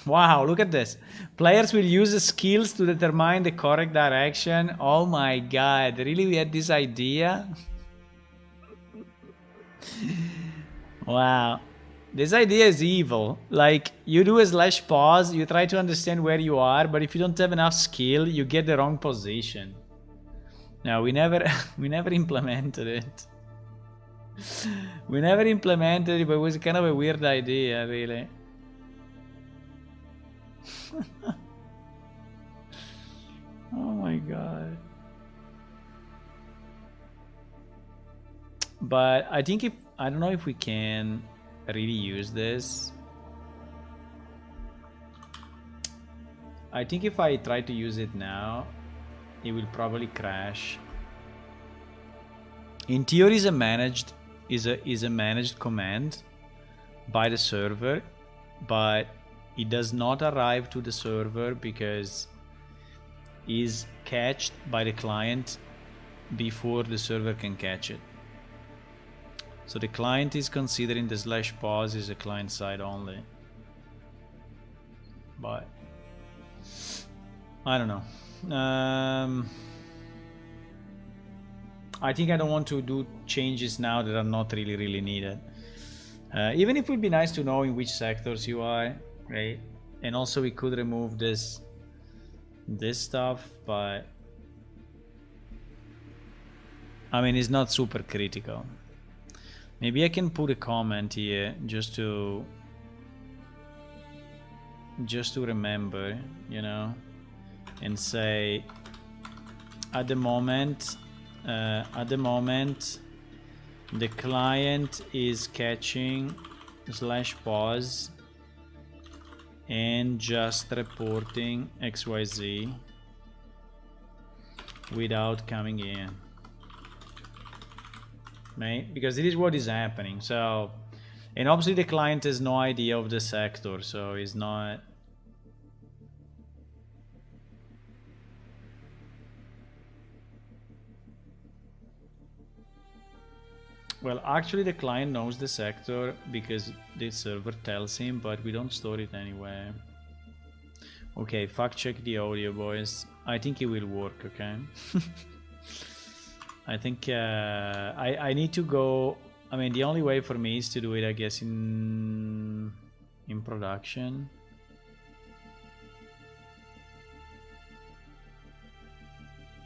Wow, look at this. Players will use the skills to determine the correct direction. Oh my god, really we had this idea? Wow. This idea is evil. Like, you do a /pause, you try to understand where you are, but if you don't have enough skill, you get the wrong position. No, we never implemented it. We never implemented it, but it was kind of a weird idea, really. Oh my god. But I think I don't know if we can really use this. I think if I try to use it now, it will probably crash. In theory, is a managed command by the server, but it does not arrive to the server because is catched by the client before the server can catch it. So the client is considering the /pause is a client side only. But I don't know. I think I don't want to do changes now that are not really needed. Even if it would be nice to know in which sectors you are, right? And also we could remove this stuff, but I mean, it's not super critical. Maybe I can put a comment here just to remember, you know, and say at the moment the client is catching /pause and just reporting XYZ without coming in, right? Because it is what is happening. So, and obviously the client has no idea of the sector, so it's not. Well, actually the client knows the sector because the server tells him, but we don't store it anyway. Okay, fact check the audio, boys. I think it will work, okay? I think I need to go. I mean, the only way for me is to do it, I guess, in production.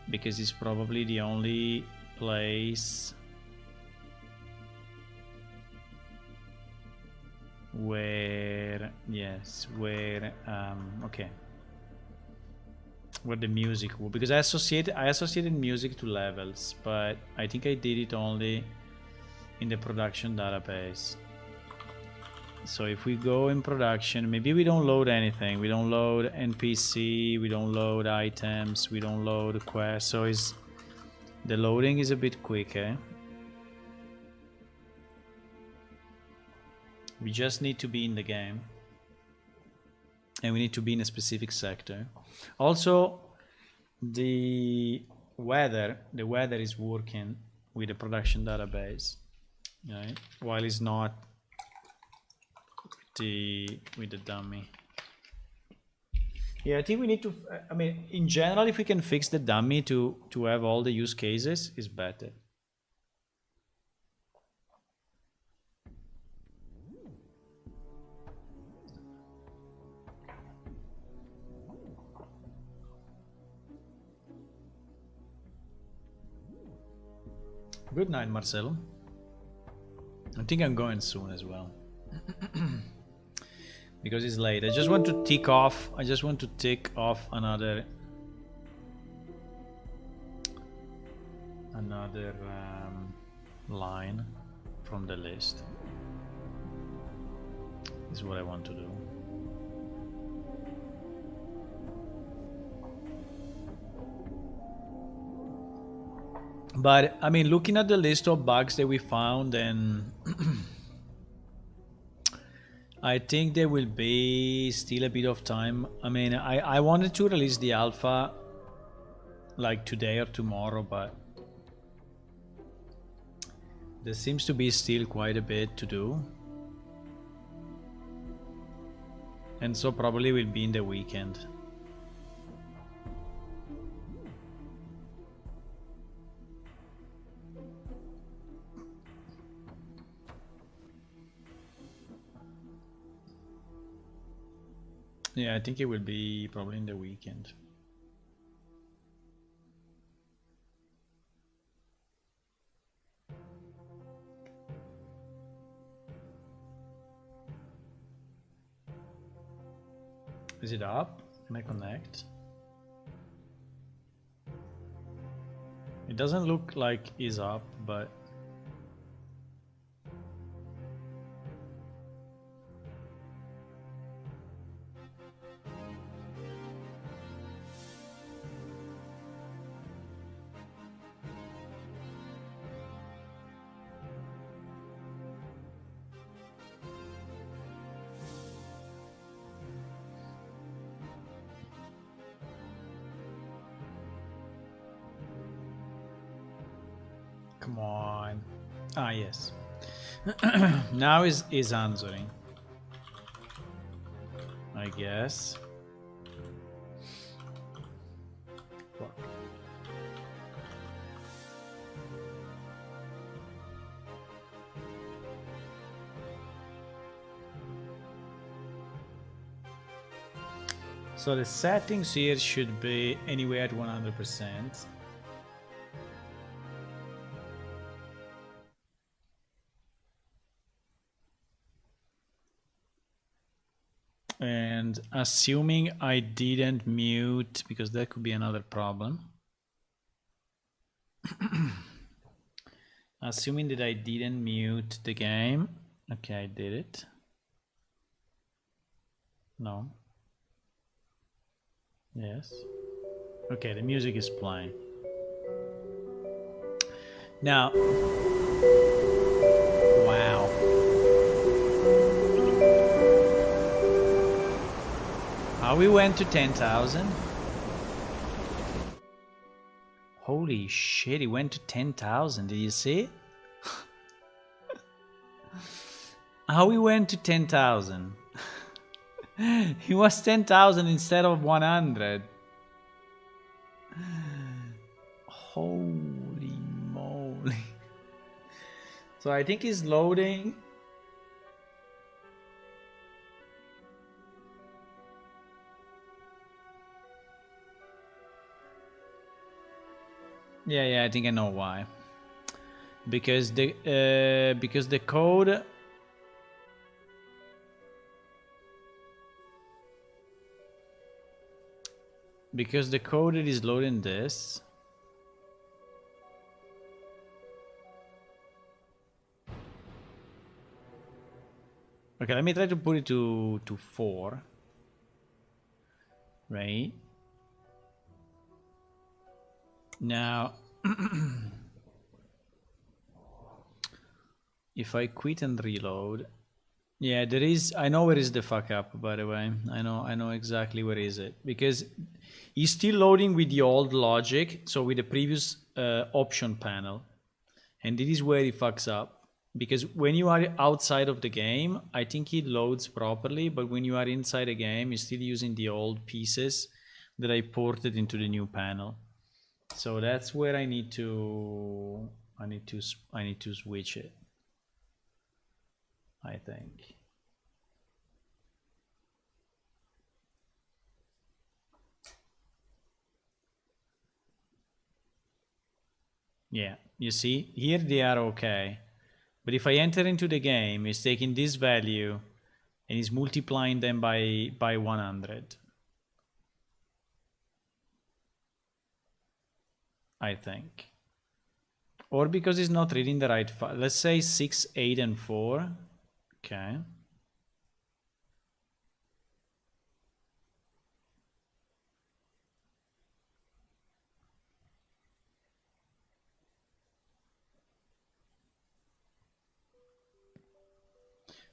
Because it's probably the only place where, yes, where, okay, where the music will, because I associated music to levels, but I think I did it only in the production database. So if we go in production, maybe we don't load anything. We don't load NPC, we don't load items, we don't load quests. So the loading is a bit quicker. We just need to be in the game. And we need to be in a specific sector. Also, the weather is working with the production database, right? While it's not with the dummy. Yeah, I think we need to, I mean, in general, if we can fix the dummy to have all the use cases, is better. Good night, Marcelo. I think I'm going soon as well. Because it's late. I just want to tick off another line from the list. This is what I want to do. But I mean, looking at the list of bugs that we found, and I think there will be still a bit of time. I mean, I wanted to release the alpha like today or tomorrow, but there seems to be still quite a bit to do. And so probably will be in the weekend. Yeah, I think it will be probably in the weekend. Is it up? Can I connect? It doesn't look like it's up, but come on. Ah, yes. Now is answering, I guess. Fuck. So the settings here should be anywhere at 100%. And assuming I didn't mute, because that could be another problem. Assuming that I didn't mute the game. Okay, I did it. No. Yes. Okay, the music is playing. Now. Wow. How we went to 10,000? Holy shit, he went to 10,000. Did you see? How we went to 10,000? He was 10,000 instead of 100. Holy moly. So I think he's loading. Yeah, I think I know why. Because the code. Because the code that is loading this. Okay, let me try to put it to 4. Right. Now, if I quit and reload, Yeah, there is. I know where is the fuck up. By the way, I know exactly where is it, because he's still loading with the old logic, so with the previous option panel, and this is where he fucks up. Because when you are outside of the game, I think it loads properly, but when you are inside the game, you're still using the old pieces that I ported into the new panel. So that's where I need to switch it, I think. Yeah, you see, here they are okay. But if I enter into the game, it's taking this value and it's multiplying them by 100. I think. Or because it's not reading the right file. Let's say 6, 8, and 4. Okay.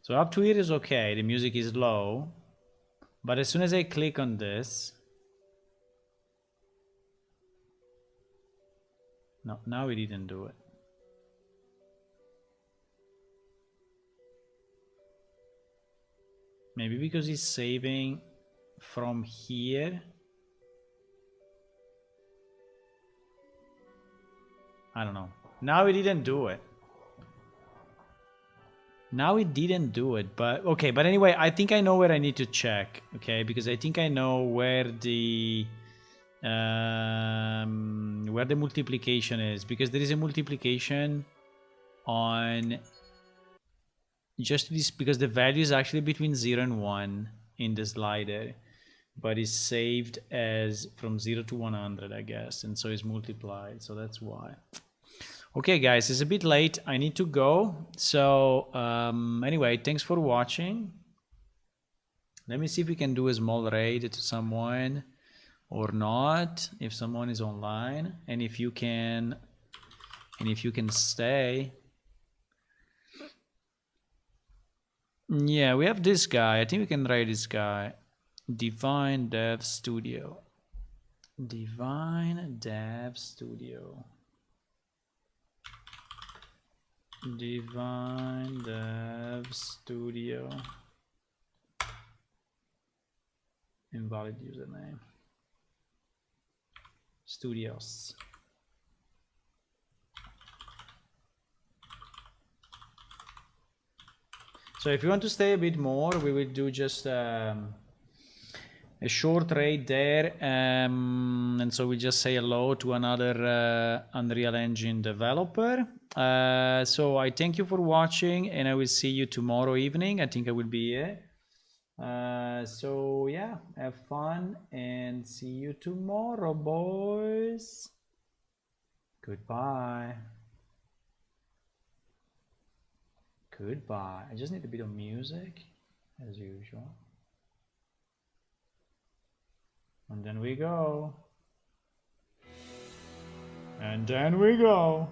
So up to here is okay. The music is low. But as soon as I click on this... No, now it didn't do it. Maybe because it's saving from here. I don't know. Now it didn't do it. Now it didn't do it, but okay. But anyway, I think I know where I need to check, okay? Because I think I know where the multiplication is, because there is a multiplication on just this, because the value is actually between 0 and 1 in the slider, but it's saved as from 0 to 100, I guess, and so it's multiplied, so that's why. Okay, guys, it's a bit late. I need to go. So anyway, thanks for watching. Let me see if we can do a small raid to someone or not, if someone is online, and if you can stay. Yeah, we have this guy. I think we can raid this guy. Divine Dev Studio. Divine Dev Studio. Divine Dev Studio. Invalid username. Studios. So if you want to stay a bit more, we will do just a short raid there, and so we just say hello to another Unreal Engine developer. So I thank you for watching, and I will see you tomorrow evening. I think I will be here. So yeah, have fun and see you tomorrow, boys. Goodbye. Goodbye. I just need a bit of music, as usual. And then we go. And then we go.